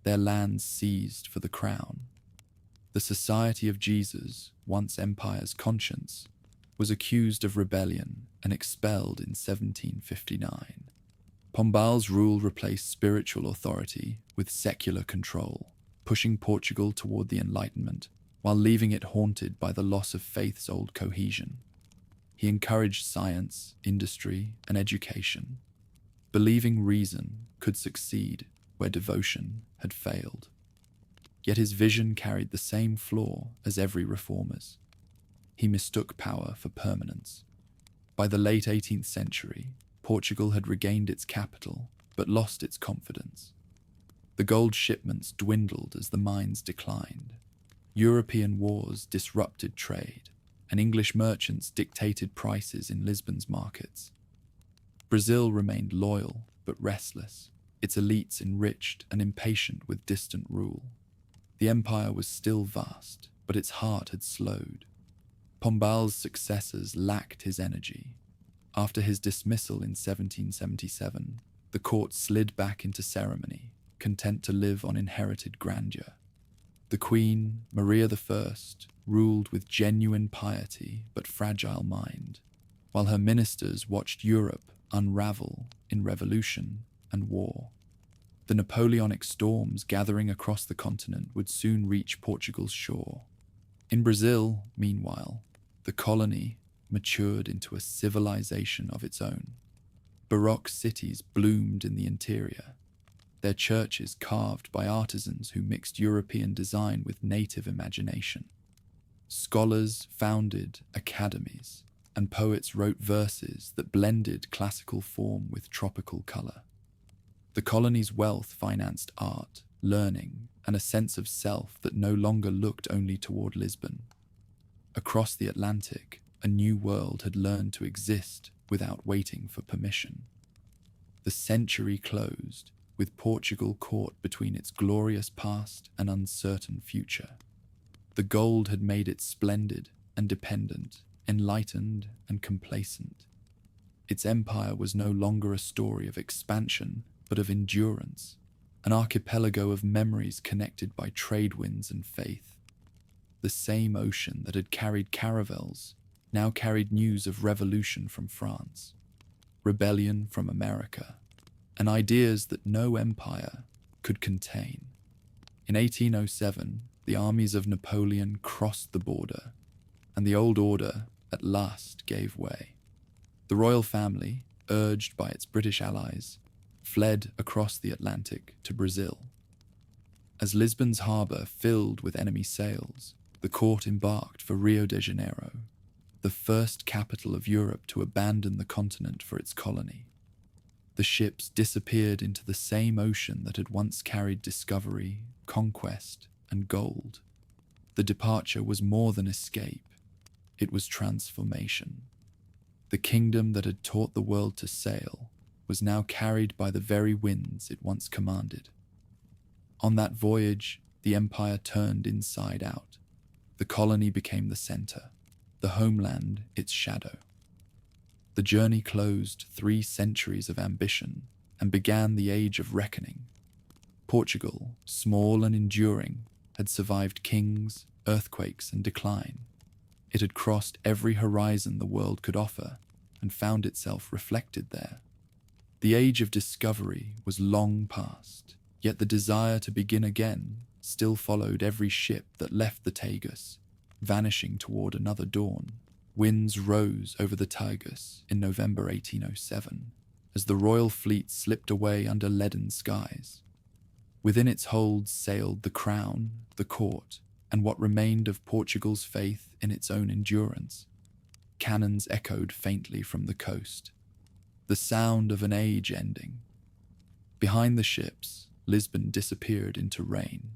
their lands seized for the crown. The Society of Jesus, once empire's conscience, was accused of rebellion and expelled in 1759. Pombal's rule replaced spiritual authority with secular control, pushing Portugal toward the Enlightenment while leaving it haunted by the loss of faith's old cohesion. He encouraged science, industry, and education, believing reason could succeed where devotion had failed. Yet his vision carried the same flaw as every reformer's. He mistook power for permanence. By the late 18th century, Portugal had regained its capital, but lost its confidence. The gold shipments dwindled as the mines declined. European wars disrupted trade, and English merchants dictated prices in Lisbon's markets. Brazil remained loyal but restless, its elites enriched and impatient with distant rule. The empire was still vast, but its heart had slowed. Pombal's successors lacked his energy. After his dismissal in 1777, the court slid back into ceremony, content to live on inherited grandeur. The Queen, Maria I, ruled with genuine piety but fragile mind, while her ministers watched Europe unravel in revolution and war. The Napoleonic storms gathering across the continent would soon reach Portugal's shore. In Brazil, meanwhile, the colony matured into a civilization of its own. Baroque cities bloomed in the interior, their churches carved by artisans who mixed European design with native imagination. Scholars founded academies, and poets wrote verses that blended classical form with tropical color. The colony's wealth financed art, learning, and a sense of self that no longer looked only toward Lisbon. Across the Atlantic, a new world had learned to exist without waiting for permission. The century closed, with Portugal caught between its glorious past and uncertain future. The gold had made it splendid and dependent, enlightened and complacent. Its empire was no longer a story of expansion, but of endurance, an archipelago of memories connected by trade winds and faith. The same ocean that had carried caravels now carried news of revolution from France, rebellion from America, and ideas that no empire could contain. In 1807, the armies of Napoleon crossed the border, and the old order at last gave way. The royal family, urged by its British allies, fled across the Atlantic to Brazil. As Lisbon's harbour filled with enemy sails, the court embarked for Rio de Janeiro, the first capital of Europe to abandon the continent for its colony. The ships disappeared into the same ocean that had once carried discovery, conquest, and gold. The departure was more than escape. It was transformation. The kingdom that had taught the world to sail was now carried by the very winds it once commanded. On that voyage, the empire turned inside out. The colony became the center, the homeland its shadow. The journey closed 3 centuries of ambition and began the age of reckoning. Portugal, small and enduring, had survived kings, earthquakes, and decline. It had crossed every horizon the world could offer and found itself reflected there. The age of discovery was long past, yet the desire to begin again still followed every ship that left the Tagus, vanishing toward another dawn. Winds rose over the Tagus in November 1807, as the royal fleet slipped away under leaden skies. Within its holds sailed the crown, the court, and what remained of Portugal's faith in its own endurance. Cannons echoed faintly from the coast, the sound of an age ending. Behind the ships, Lisbon disappeared into rain.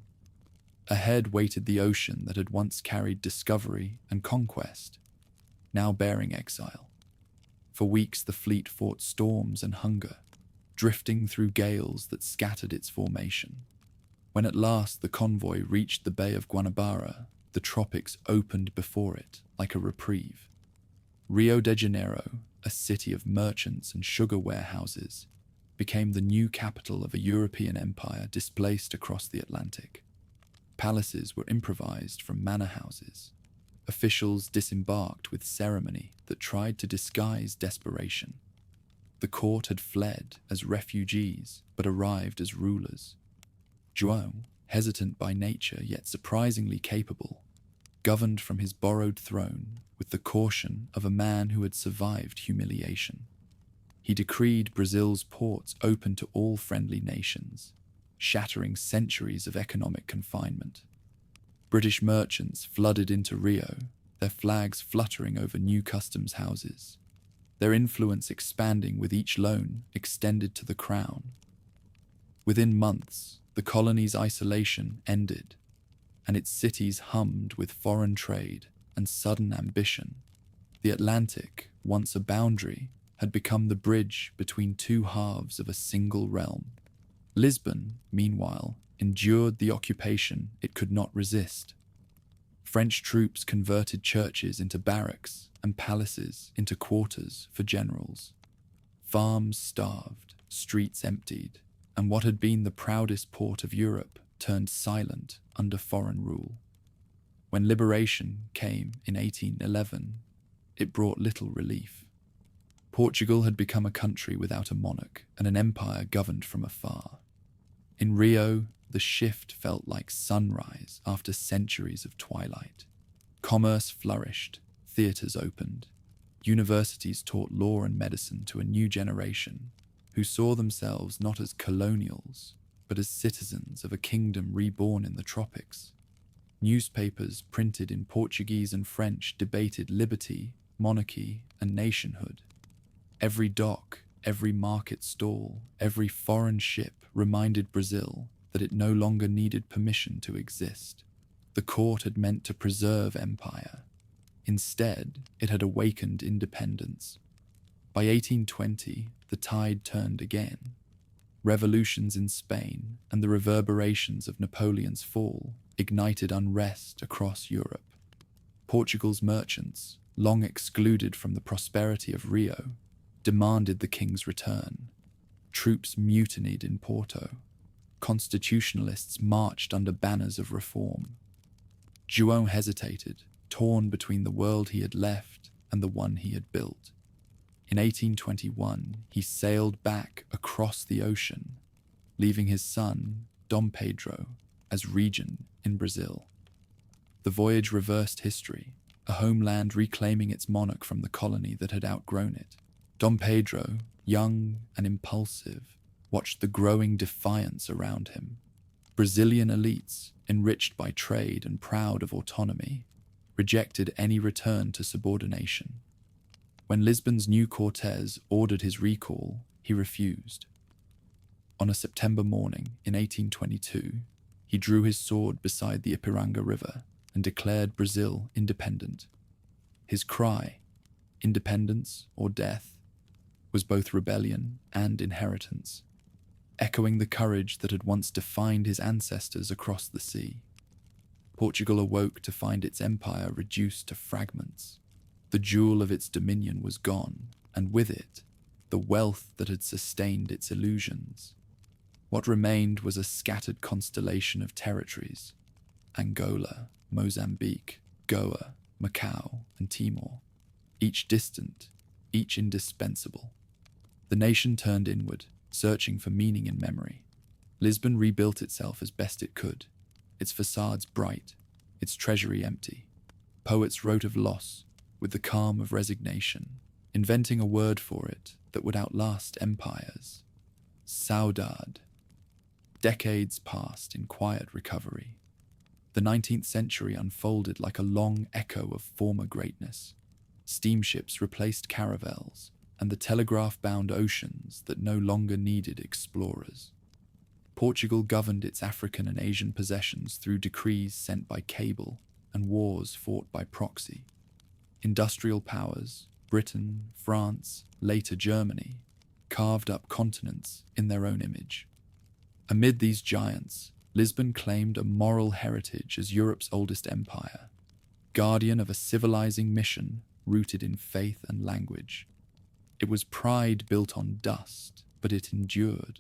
Ahead waited the ocean that had once carried discovery and conquest, now bearing exile. For weeks the fleet fought storms and hunger, drifting through gales that scattered its formation. When at last the convoy reached the Bay of Guanabara, the tropics opened before it like a reprieve. Rio de Janeiro, a city of merchants and sugar warehouses, became the new capital of a European empire displaced across the Atlantic. Palaces were improvised from manor houses. Officials disembarked with ceremony that tried to disguise desperation. The court had fled as refugees, but arrived as rulers. João, hesitant by nature yet surprisingly capable, governed from his borrowed throne with the caution of a man who had survived humiliation. He decreed Brazil's ports open to all friendly nations, shattering centuries of economic confinement. British merchants flooded into Rio, their flags fluttering over new customs houses, their influence expanding with each loan extended to the crown. Within months, the colony's isolation ended, and its cities hummed with foreign trade and sudden ambition. The Atlantic, once a boundary, had become the bridge between 2 halves of a single realm. Lisbon, meanwhile, endured the occupation it could not resist. French troops converted churches into barracks and palaces into quarters for generals. Farms starved, streets emptied, and what had been the proudest port of Europe turned silent under foreign rule. When liberation came in 1811, it brought little relief. Portugal had become a country without a monarch and an empire governed from afar. In Rio, the shift felt like sunrise after centuries of twilight. Commerce flourished, theatres opened, universities taught law and medicine to a new generation who saw themselves not as colonials, but as citizens of a kingdom reborn in the tropics. Newspapers printed in Portuguese and French debated liberty, monarchy, and nationhood. Every dock, every market stall, every foreign ship reminded Brazil that it no longer needed permission to exist. The court had meant to preserve empire. Instead, it had awakened independence. By 1820, the tide turned again. Revolutions in Spain and the reverberations of Napoleon's fall ignited unrest across Europe. Portugal's merchants, long excluded from the prosperity of Rio, demanded the king's return. Troops mutinied in Porto. Constitutionalists marched under banners of reform. João hesitated, torn between the world he had left and the one he had built. In 1821, he sailed back across the ocean, leaving his son, Dom Pedro, as regent in Brazil. The voyage reversed history, a homeland reclaiming its monarch from the colony that had outgrown it. Dom Pedro, young and impulsive, watched the growing defiance around him. Brazilian elites, enriched by trade and proud of autonomy, rejected any return to subordination. When Lisbon's new Cortes ordered his recall, he refused. On a September morning in 1822, He drew his sword beside the Ipiranga River and declared Brazil independent. His cry, independence or death, was both rebellion and inheritance, echoing the courage that had once defined his ancestors across the sea. Portugal awoke to find its empire reduced to fragments. The jewel of its dominion was gone, and with it, the wealth that had sustained its illusions. What remained was a scattered constellation of territories: Angola, Mozambique, Goa, Macau, and Timor, each distant, each indispensable. The nation turned inward, searching for meaning in memory. Lisbon rebuilt itself as best it could, its facades bright, its treasury empty. Poets wrote of loss with the calm of resignation, inventing a word for it that would outlast empires: saudade. Decades passed in quiet recovery. The 19th century unfolded like a long echo of former greatness. Steamships replaced caravels, and the telegraph-bound oceans that no longer needed explorers. Portugal governed its African and Asian possessions through decrees sent by cable and wars fought by proxy. Industrial powers, Britain, France, later Germany, carved up continents in their own image. Amid these giants, Lisbon claimed a moral heritage as Europe's oldest empire, guardian of a civilizing mission rooted in faith and language. It was pride built on dust, but it endured.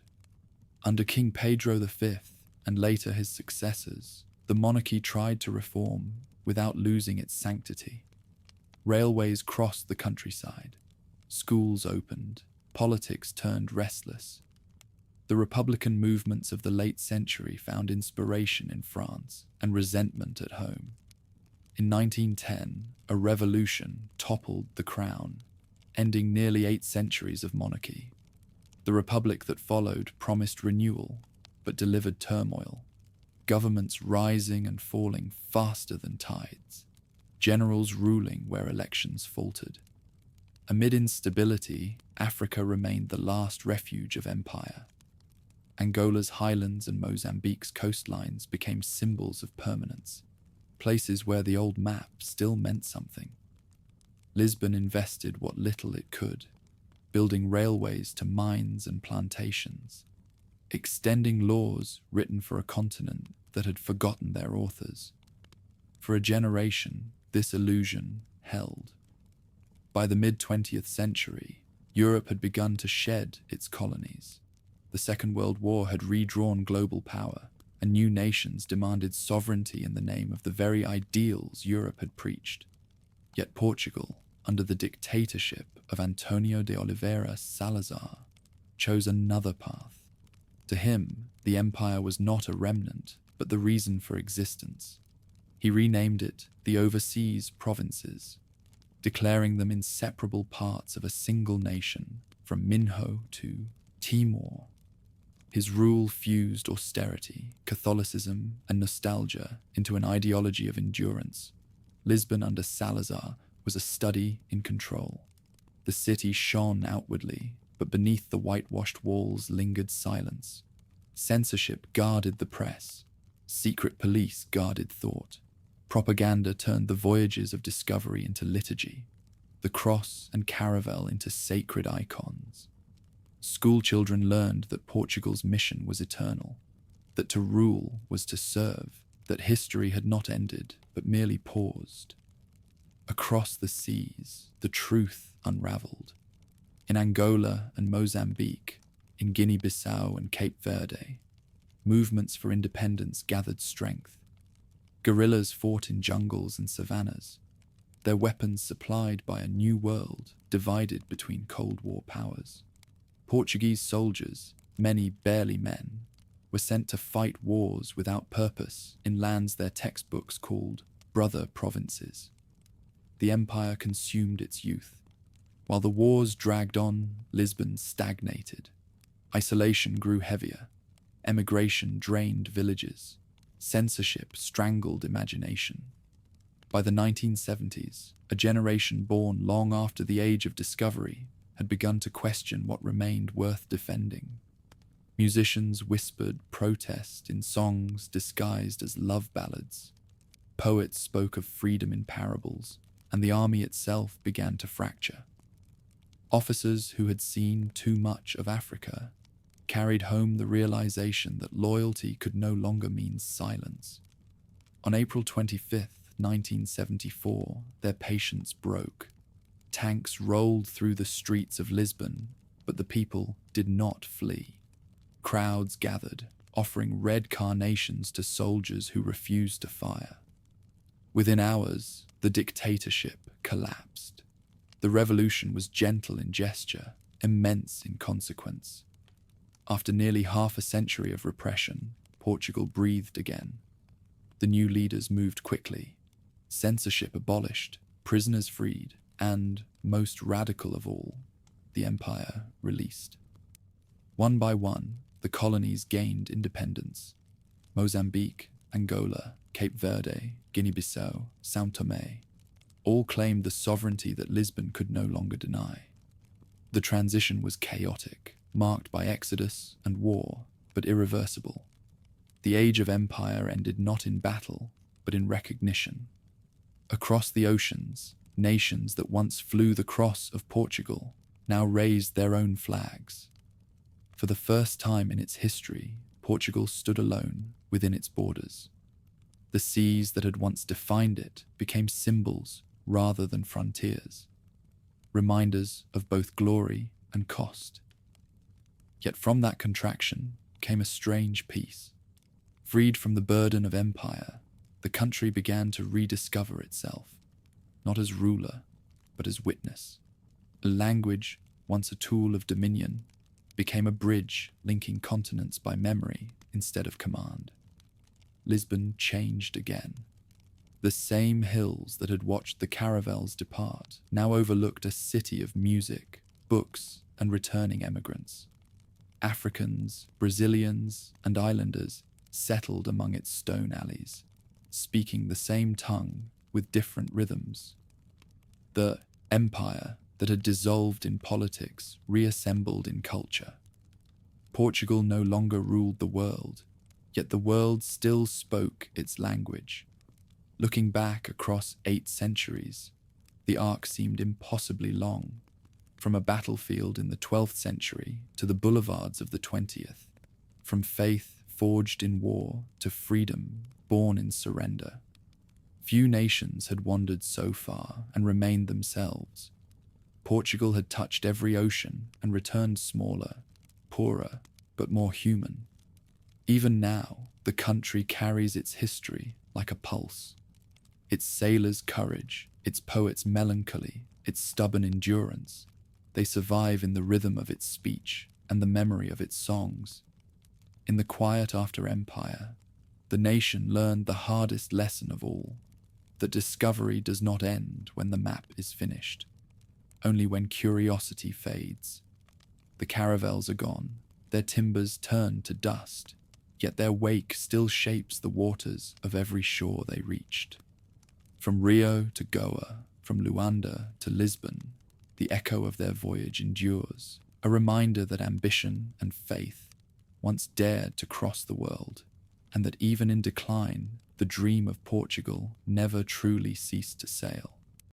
Under King Pedro V, and later his successors, the monarchy tried to reform without losing its sanctity. Railways crossed the countryside, schools opened, politics turned restless. The Republican movements of the late century found inspiration in France and resentment at home. In 1910, a revolution toppled the crown, ending nearly 8 centuries of monarchy. The republic that followed promised renewal, but delivered turmoil. Governments rising and falling faster than tides. Generals ruling where elections faltered. Amid instability, Africa remained the last refuge of empire. Angola's highlands and Mozambique's coastlines became symbols of permanence, places where the old map still meant something. Lisbon invested what little it could, building railways to mines and plantations, extending laws written for a continent that had forgotten their authors. For a generation, this illusion held. By the mid-20th century, Europe had begun to shed its colonies. The Second World War had redrawn global power, and new nations demanded sovereignty in the name of the very ideals Europe had preached. Yet Portugal, under the dictatorship of Antonio de Oliveira Salazar, chose another path. To him, the empire was not a remnant, but the reason for existence. He renamed it the Overseas Provinces, declaring them inseparable parts of a single nation, from Minho to Timor. His rule fused austerity, Catholicism, and nostalgia into an ideology of endurance. Lisbon under Salazar was a study in control. The city shone outwardly, but beneath the whitewashed walls lingered silence. Censorship guarded the press. Secret police guarded thought. Propaganda turned the voyages of discovery into liturgy, the cross and caravel into sacred icons. School children learned that Portugal's mission was eternal, that to rule was to serve, that history had not ended, but merely paused. Across the seas, the truth unraveled. In Angola and Mozambique, in Guinea-Bissau and Cape Verde, movements for independence gathered strength. Guerrillas fought in jungles and savannas, their weapons supplied by a new world divided between Cold War powers. Portuguese soldiers, many barely men, were sent to fight wars without purpose in lands their textbooks called brother provinces. The empire consumed its youth. While the wars dragged on, Lisbon stagnated. Isolation grew heavier. Emigration drained villages. Censorship strangled imagination. By the 1970s, a generation born long after the age of discovery had begun to question what remained worth defending. Musicians whispered protest in songs disguised as love ballads. Poets spoke of freedom in parables, and the army itself began to fracture. Officers who had seen too much of Africa carried home the realization that loyalty could no longer mean silence. On April 25th, 1974, their patience broke. Tanks rolled through the streets of Lisbon, but the people did not flee. Crowds gathered, offering red carnations to soldiers who refused to fire. Within hours, the dictatorship collapsed. The revolution was gentle in gesture, immense in consequence. After nearly half a century of repression, Portugal breathed again. The new leaders moved quickly. Censorship abolished, prisoners freed, and, most radical of all, the empire released. One by one, the colonies gained independence. Mozambique, Angola, Cape Verde, Guinea-Bissau, São Tomé, all claimed the sovereignty that Lisbon could no longer deny. The transition was chaotic, marked by exodus and war, but irreversible. The age of empire ended not in battle, but in recognition. Across the oceans, nations that once flew the cross of Portugal now raised their own flags. For the first time in its history, Portugal stood alone within its borders. The seas that had once defined it became symbols rather than frontiers, reminders of both glory and cost. Yet from that contraction came a strange peace. Freed from the burden of empire, the country began to rediscover itself, not as ruler, but as witness. A language, once a tool of dominion, became a bridge linking continents by memory instead of command. Lisbon changed again. The same hills that had watched the caravels depart now overlooked a city of music, books, and returning emigrants. Africans, Brazilians, and islanders settled among its stone alleys, speaking the same tongue with different rhythms. The empire that had dissolved in politics reassembled in culture. Portugal no longer ruled the world, yet the world still spoke its language. Looking back across 8 centuries, the arc seemed impossibly long, from a battlefield in the 12th century to the boulevards of the 20th, from faith forged in war to freedom born in surrender. Few nations had wandered so far and remained themselves. Portugal had touched every ocean and returned smaller, poorer, but more human. Even now, the country carries its history like a pulse. Its sailors' courage, its poets' melancholy, its stubborn endurance, they survive in the rhythm of its speech and the memory of its songs. In the quiet after empire, the nation learned the hardest lesson of all, that discovery does not end when the map is finished, only when curiosity fades. The caravels are gone, their timbers turned to dust, yet their wake still shapes the waters of every shore they reached. From Rio to Goa, from Luanda to Lisbon, the echo of their voyage endures, a reminder that ambition and faith once dared to cross the world, and that even in decline, the dream of Portugal never truly ceased to sail.